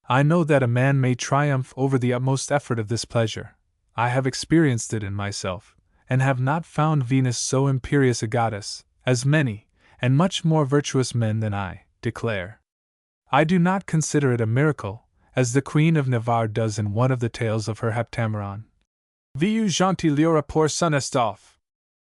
I know that a man may triumph over the utmost effort of this pleasure. I have experienced it in myself, and have not found Venus so imperious a goddess, as many, and much more virtuous men than I, declare. I do not consider it a miracle, as the Queen of Navarre does in one of the tales of her Heptameron. Viu gentilhora pour son Estolphe,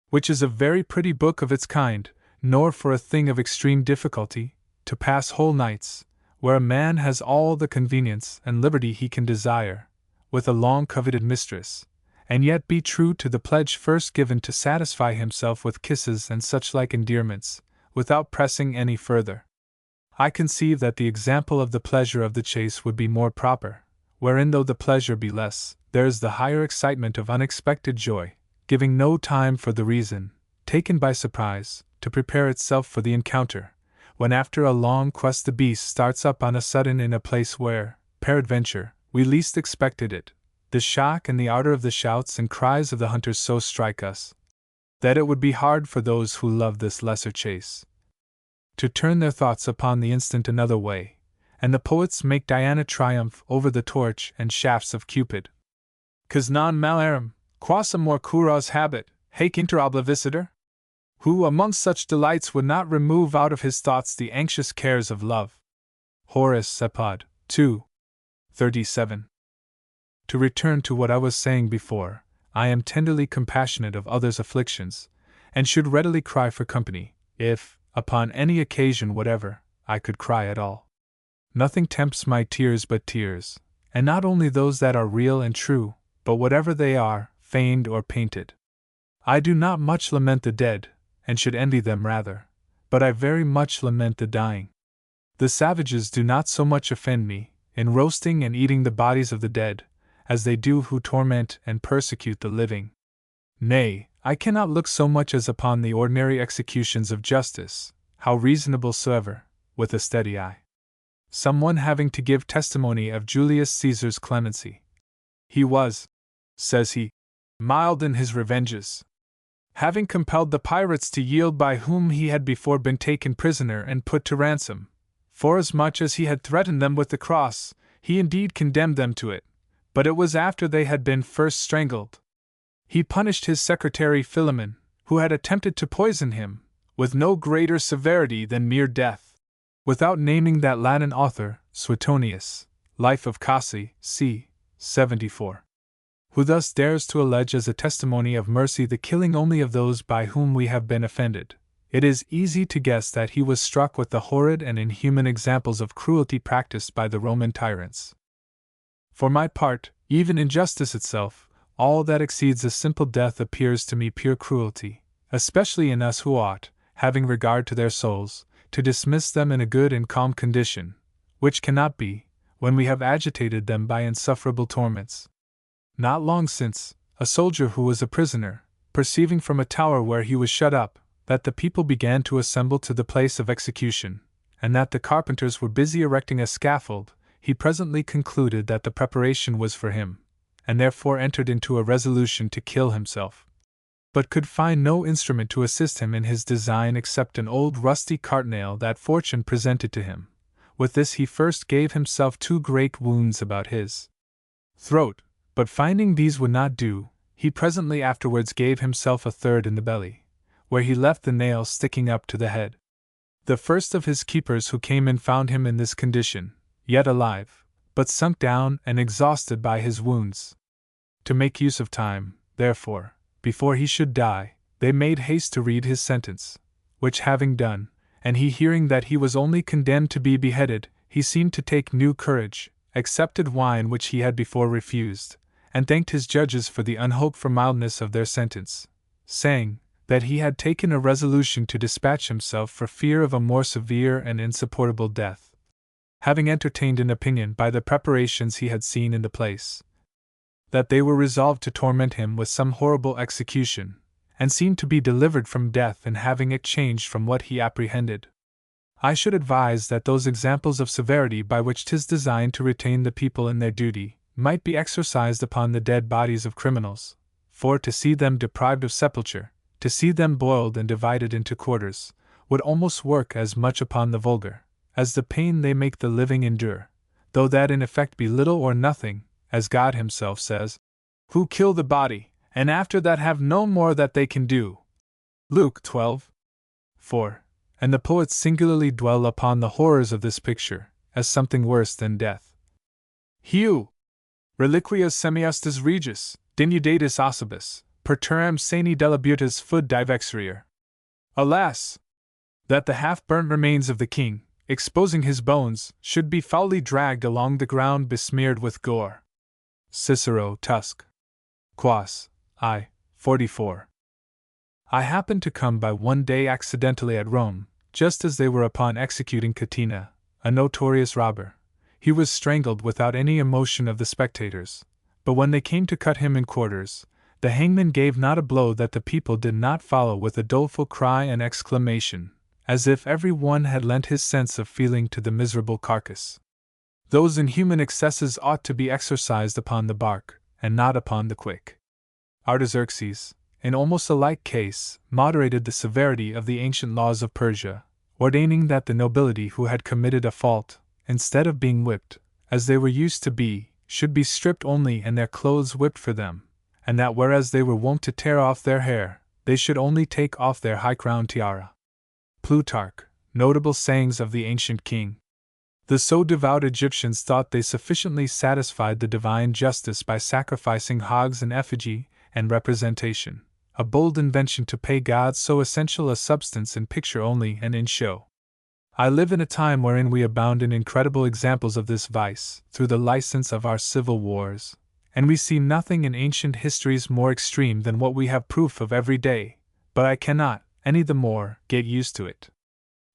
which is a very pretty book of its kind, nor for a thing of extreme difficulty, to pass whole nights, where a man has all the convenience and liberty he can desire, with a long-coveted mistress, and yet be true to the pledge first given to satisfy himself with kisses and such like endearments, without pressing any further. I conceive that the example of the pleasure of the chase would be more proper, wherein though the pleasure be less, there is the higher excitement of unexpected joy, giving no time for the reason, taken by surprise, to prepare itself for the encounter, when after a long quest the beast starts up on a sudden in a place where, peradventure, we least expected it. The shock and the ardor of the shouts and cries of the hunters so strike us, that it would be hard for those who love this lesser chase to turn their thoughts upon the instant another way, and the poets make Diana triumph over the torch and shafts of Cupid. Cos non malarum, quas amor curas habet, haec inter oblivisiter? Who amongst such delights would not remove out of his thoughts the anxious cares of love? Horace, Epod. 2. 37. To return to what I was saying before, I am tenderly compassionate of others' afflictions, and should readily cry for company, if, upon any occasion whatever, I could cry at all. Nothing tempts my tears but tears, and not only those that are real and true, but whatever they are, feigned or painted. I do not much lament the dead, and should envy them rather, but I very much lament the dying. The savages do not so much offend me, in roasting and eating the bodies of the dead, as they do who torment and persecute the living. Nay, I cannot look so much as upon the ordinary executions of justice, how reasonable soever, with a steady eye. Someone having to give testimony of Julius Caesar's clemency. He was, says he, mild in his revenges, having compelled the pirates to yield by whom he had before been taken prisoner and put to ransom. Forasmuch as he had threatened them with the cross, he indeed condemned them to it, but it was after they had been first strangled. He punished his secretary Philemon, who had attempted to poison him, with no greater severity than mere death, without naming that Latin author, Suetonius, Life of Cassi, c. 74. Who thus dares to allege as a testimony of mercy the killing only of those by whom we have been offended. It is easy to guess that he was struck with the horrid and inhuman examples of cruelty practiced by the Roman tyrants. For my part, even injustice itself, all that exceeds a simple death appears to me pure cruelty, especially in us who ought, having regard to their souls, to dismiss them in a good and calm condition, which cannot be, when we have agitated them by insufferable torments. Not long since, a soldier who was a prisoner, perceiving from a tower where he was shut up, that the people began to assemble to the place of execution, and that the carpenters were busy erecting a scaffold, he presently concluded that the preparation was for him, and therefore entered into a resolution to kill himself, but could find no instrument to assist him in his design except an old rusty cart-nail that fortune presented to him. With this he first gave himself 2 great wounds about his throat, but finding these would not do, he presently afterwards gave himself a 3rd in the belly, where he left the nail sticking up to the head. The first of his keepers who came in found him in this condition, yet alive, but sunk down and exhausted by his wounds. To make use of time, therefore, before he should die, they made haste to read his sentence, which having done, and he hearing that he was only condemned to be beheaded, he seemed to take new courage, accepted wine which he had before refused, and thanked his judges for the unhoped-for mildness of their sentence, saying that he had taken a resolution to dispatch himself for fear of a more severe and insupportable death, having entertained an opinion by the preparations he had seen in the place, that they were resolved to torment him with some horrible execution, and seemed to be delivered from death in having it changed from what he apprehended. I should advise that those examples of severity by which 'tis designed to retain the people in their duty might be exercised upon the dead bodies of criminals, for to see them deprived of sepulture, to see them boiled and divided into quarters, would almost work as much upon the vulgar, as the pain they make the living endure, though that in effect be little or nothing, as God himself says, who kill the body, and after that have no more that they can do. Luke 12:4. And the poets singularly dwell upon the horrors of this picture, as something worse than death. Heu! Reliquias semiustas regis, dinudatis ossibus, per terram sani delabutas fud divexerir. Alas! That the half-burnt remains of the king, exposing his bones, should be foully dragged along the ground besmeared with gore. Cicero, Tusc. Quas. I. 44. I happened to come by one day accidentally at Rome, just as they were upon executing Catina, a notorious robber. He was strangled without any emotion of the spectators, but when they came to cut him in quarters, the hangman gave not a blow that the people did not follow with a doleful cry and exclamation, as if every one had lent his sense of feeling to the miserable carcass. Those inhuman excesses ought to be exercised upon the bark, and not upon the quick. Artaxerxes, in almost a like case, moderated the severity of the ancient laws of Persia, ordaining that the nobility who had committed a fault, instead of being whipped, as they were used to be, should be stripped only and their clothes whipped for them, and that whereas they were wont to tear off their hair, they should only take off their high-crowned tiara. Plutarch, Notable Sayings of the Ancient King. The so devout Egyptians thought they sufficiently satisfied the divine justice by sacrificing hogs in effigy and representation, a bold invention to pay God so essential a substance in picture only and in show. I live in a time wherein we abound in incredible examples of this vice, through the license of our civil wars, and we see nothing in ancient histories more extreme than what we have proof of every day, but I cannot, any the more, get used to it.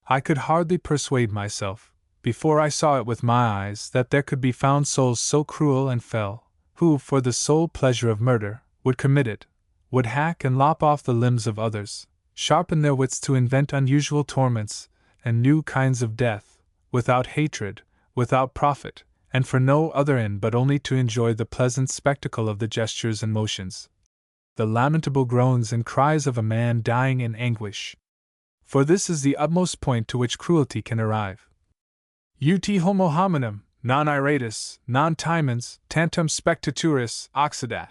I could hardly persuade myself, before I saw it with my eyes, that there could be found souls so cruel and fell, who, for the sole pleasure of murder, would commit it, would hack and lop off the limbs of others, sharpen their wits to invent unusual torments and new kinds of death, without hatred, without profit, and for no other end but only to enjoy the pleasant spectacle of the gestures and motions, the lamentable groans and cries of a man dying in anguish. For this is the utmost point to which cruelty can arrive. Ut homo hominem, non iratus, non timens, tantum spectaturis, occidat.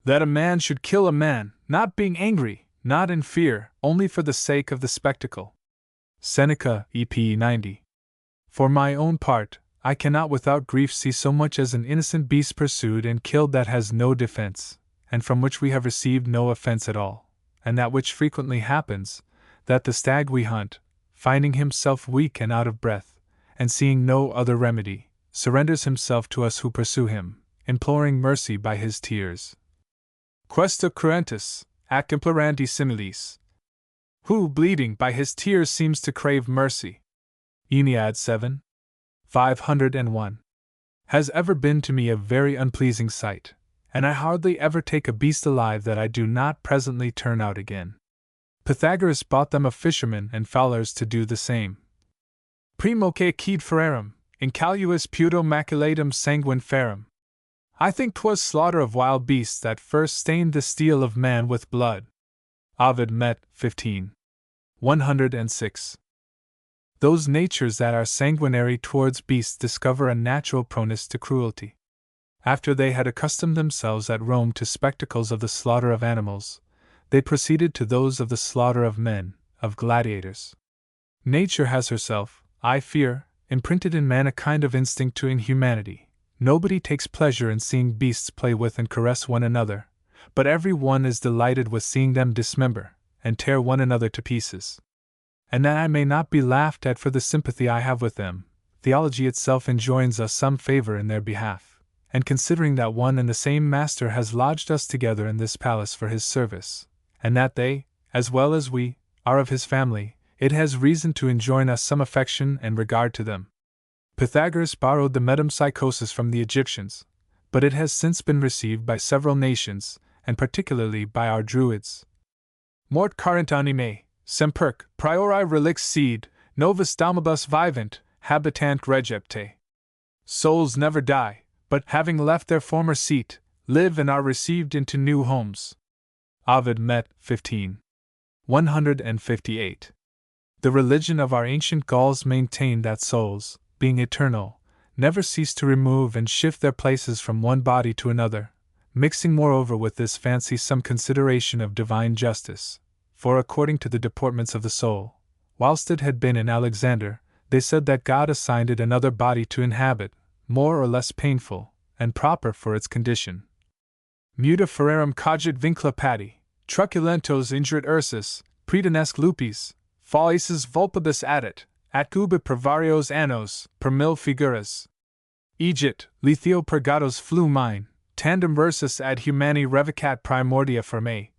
That a man should kill a man, not being angry, not in fear, only for the sake of the spectacle. Seneca, EP 90. For my own part, I cannot without grief see so much as an innocent beast pursued and killed that has no defense, and from which we have received no offense at all, and that which frequently happens, that the stag we hunt, finding himself weak and out of breath, and seeing no other remedy, surrenders himself to us who pursue him, imploring mercy by his tears. Questa cruentis, ac implorandi similis. Who, bleeding by his tears, seems to crave mercy. Aeneid 7. 501. Has ever been to me a very unpleasing sight, and I hardly ever take a beast alive that I do not presently turn out again. Pythagoras bought them of fishermen and fowlers to do the same. Primoque quid ferrarem, incalluis puto maculatum sanguine ferrum. I think 'twas slaughter of wild beasts that first stained the steel of man with blood. Ovid Met. 15. 106. Those natures that are sanguinary towards beasts discover a natural proneness to cruelty. After they had accustomed themselves at Rome to spectacles of the slaughter of animals, they proceeded to those of the slaughter of men, of gladiators. Nature has herself, I fear, imprinted in man a kind of instinct to inhumanity. Nobody takes pleasure in seeing beasts play with and caress one another, but every one is delighted with seeing them dismember and tear one another to pieces. And that I may not be laughed at for the sympathy I have with them, theology itself enjoins us some favor in their behalf, and considering that one and the same master has lodged us together in this palace for his service, and that they, as well as we, are of his family, it has reason to enjoin us some affection and regard to them. Pythagoras borrowed the metempsychosis from the Egyptians, but it has since been received by several nations, and particularly by our Druids. Mort carent animae, semperque, priori relix sed, novus domibus vivent, habitant regepte. Souls never die, but, having left their former seat, live and are received into new homes. Ovid Met. 15. 158. The religion of our ancient Gauls maintained that souls, being eternal, never cease to remove and shift their places from one body to another, mixing moreover with this fancy some consideration of divine justice, for according to the deportments of the soul, whilst it had been in Alexander, they said that God assigned it another body to inhabit, more or less painful, and proper for its condition. Muta ferrarum cogit vincula pati, truculentos injurit ursus, pretenesque lupis, fauces vulpibus addit, atgube per varios annos, per mil figuras. Egit, letheo purgatos flu mine, tandem versus ad humani revocat primordia formae.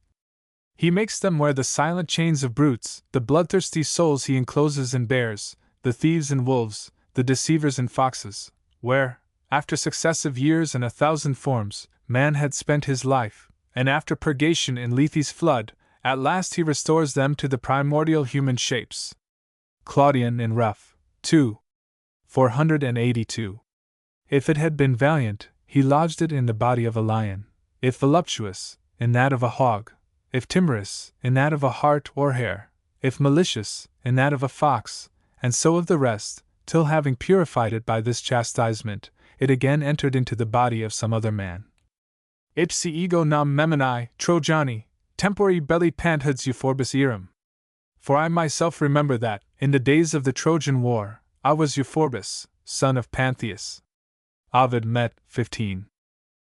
He makes them wear the silent chains of brutes, the bloodthirsty souls he encloses in bears, the thieves and wolves, the deceivers and foxes, where, after successive years and 1,000 forms, man had spent his life, and after purgation in Lethe's flood, at last he restores them to the primordial human shapes. Claudian in Rough. 2. 482. If it had been valiant, he lodged it in the body of a lion; if voluptuous, in that of a hog; if timorous, in that of a hart or hare; if malicious, in that of a fox, and so of the rest, till having purified it by this chastisement, it again entered into the body of some other man. Ipsi ego nam memini, Trojani, tempori belli panthods euphorbus eram. For I myself remember that, in the days of the Trojan War, I was Euphorbus, son of Pantheus. Ovid Met. 15.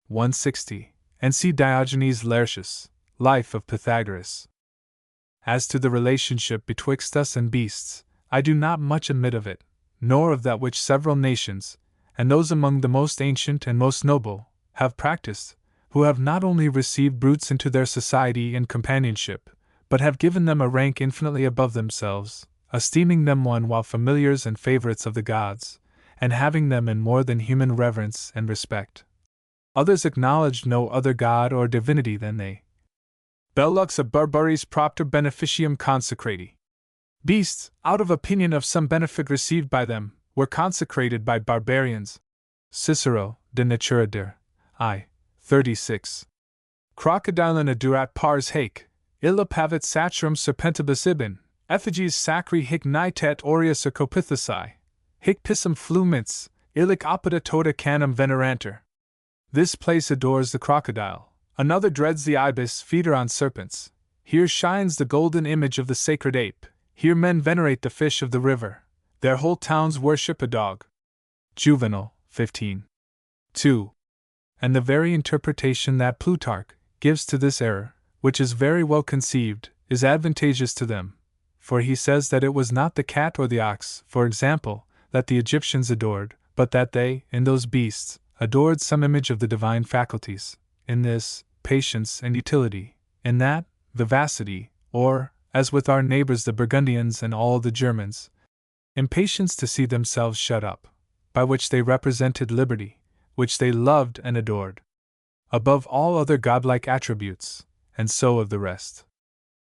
160, and see Diogenes Laertius, Life of Pythagoras. As to the relationship betwixt us and beasts, I do not much admit of it, nor of that which several nations, and those among the most ancient and most noble, have practiced, who have not only received brutes into their society and companionship, but have given them a rank infinitely above themselves, esteeming them one while familiars and favorites of the gods, and having them in more than human reverence and respect. Others acknowledged no other god or divinity than they. Bellux ab barbaris propter beneficium consecrati. Beasts, out of opinion of some benefit received by them, were consecrated by barbarians. Cicero, De Natura der. I. 36. Crocodilin adurat pars haec, illa pavit sacrum serpentibus ibin, effigies sacri hic nitet aureus acopitheci, hic pissum fluments, illic opida tota canum veneranter. This place adores the crocodile, another dreads the ibis, feeder on serpents. Here shines the golden image of the sacred ape, here men venerate the fish of the river, their whole towns worship a dog. Juvenal, 15. 2. And the very interpretation that Plutarch gives to this error, which is very well conceived, is advantageous to them, for he says that it was not the cat or the ox, for example, that the Egyptians adored, but that they, in those beasts, adored some image of the divine faculties, in this, patience and utility, in that, vivacity, or, as with our neighbors the Burgundians and all the Germans, impatience to see themselves shut up, by which they represented liberty, which they loved and adored, above all other godlike attributes, and so of the rest.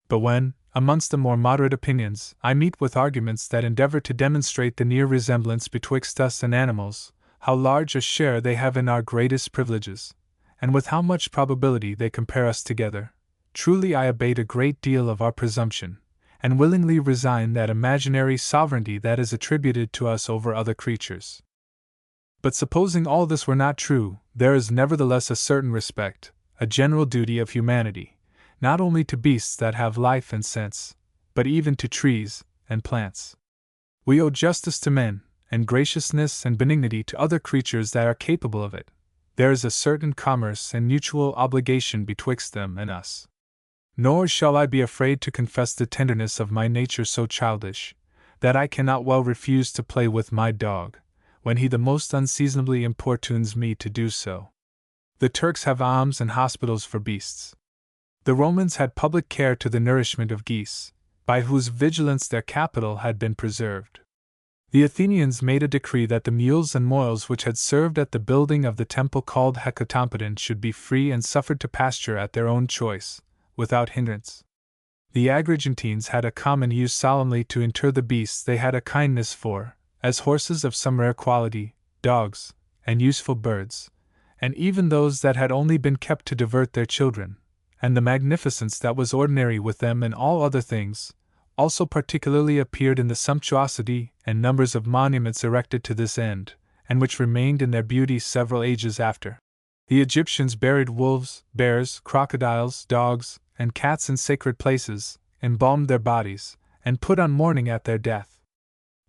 But when, amongst the more moderate opinions, I meet with arguments that endeavor to demonstrate the near resemblance betwixt us and animals, how large a share they have in our greatest privileges, and with how much probability they compare us together, truly I abate a great deal of our presumption, and willingly resign that imaginary sovereignty that is attributed to us over other creatures. But supposing all this were not true, there is nevertheless a certain respect, a general duty of humanity, not only to beasts that have life and sense, but even to trees and plants. We owe justice to men, and graciousness and benignity to other creatures that are capable of it. There is a certain commerce and mutual obligation betwixt them and us. Nor shall I be afraid to confess the tenderness of my nature so childish, that I cannot well refuse to play with my dog, when he the most unseasonably importunes me to do so. The Turks have alms and hospitals for beasts. The Romans had public care to the nourishment of geese, by whose vigilance their capital had been preserved. The Athenians made a decree that the mules and moles which had served at the building of the temple called Hecatompedon should be free and suffered to pasture at their own choice, without hindrance. The Agrigentines had a common use solemnly to inter the beasts they had a kindness for, as horses of some rare quality, dogs, and useful birds, and even those that had only been kept to divert their children, and the magnificence that was ordinary with them in all other things, also particularly appeared in the sumptuosity and numbers of monuments erected to this end, and which remained in their beauty several ages after. The Egyptians buried wolves, bears, crocodiles, dogs, and cats in sacred places, embalmed their bodies, and put on mourning at their death.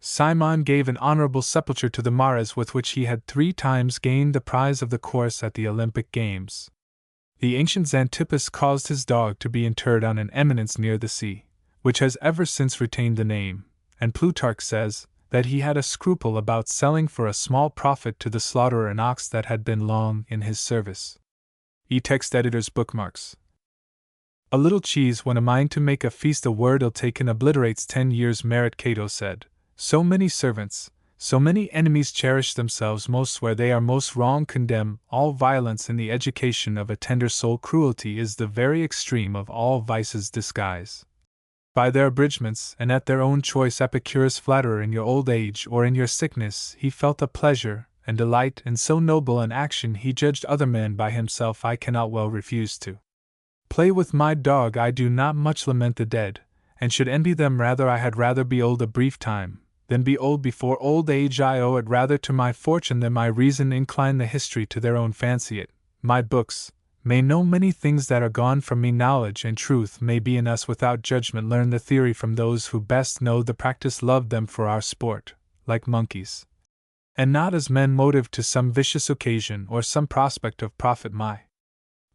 Cimon gave an honorable sepulture to the mares with which he had 3 times gained the prize of the course at the Olympic Games. The ancient Xanthippus caused his dog to be interred on an eminence near the sea, which has ever since retained the name, and Plutarch says that he had a scruple about selling for a small profit to the slaughterer an ox that had been long in his service. E-text editor's bookmarks. A little cheese when a mind to make a feast a word ill-taken obliterates 10 years' merit. Cato said, so many servants, so many enemies cherish themselves most where they are most wrong. Condemn all violence in the education of a tender soul. Cruelty is the very extreme of all vices' disguise. By their abridgments and at their own choice Epicurus flatterer in your old age or in your sickness he felt a pleasure and delight in so noble an action he judged other men by himself. I cannot well refuse to play with my dog. I do not much lament the dead, and should envy them rather. I had rather be old a brief time than be old before old age. I owe it rather to my fortune than my reason. Incline the history to their own fancy. It, my books, may know many things that are gone from me. Knowledge and truth may be in us without judgment. Learn the theory from those who best know the practice. Love them for our sport, like monkeys, and not as men motive to some vicious occasion or some prospect of profit. My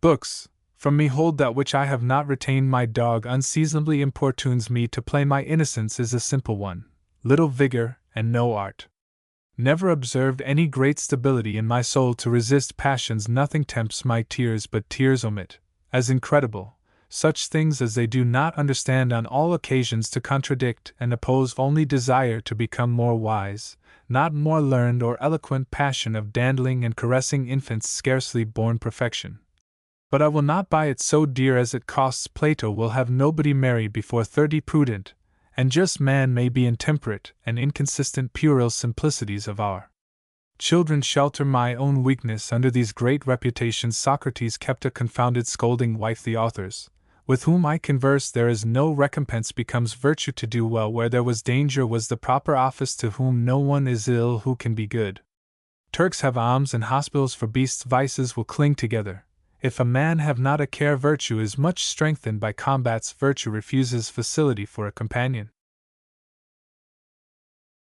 books, from me hold that which I have not retained. My dog unseasonably importunes me to play. My innocence is a simple one, little vigor and no art. Never observed any great stability in my soul to resist passions. Nothing tempts my tears but tears omit, as incredible, such things as they do not understand on all occasions to contradict and oppose only desire to become more wise, not more learned or eloquent passion of dandling and caressing infants scarcely born perfection. But I will not buy it so dear as it costs. Plato will have nobody marry before 30. Prudent and just man may be intemperate and inconsistent puerile simplicities of our children shelter my own weakness under these great reputations. Socrates kept a confounded scolding wife. The authors, with whom I converse, there is no recompense becomes virtue to do well where there was danger was the proper office to whom no one is ill who can be good. Turks have alms and hospitals for beasts. Vices will cling together. If a man have not a care, virtue is much strengthened by combats. Virtue refuses facility for a companion.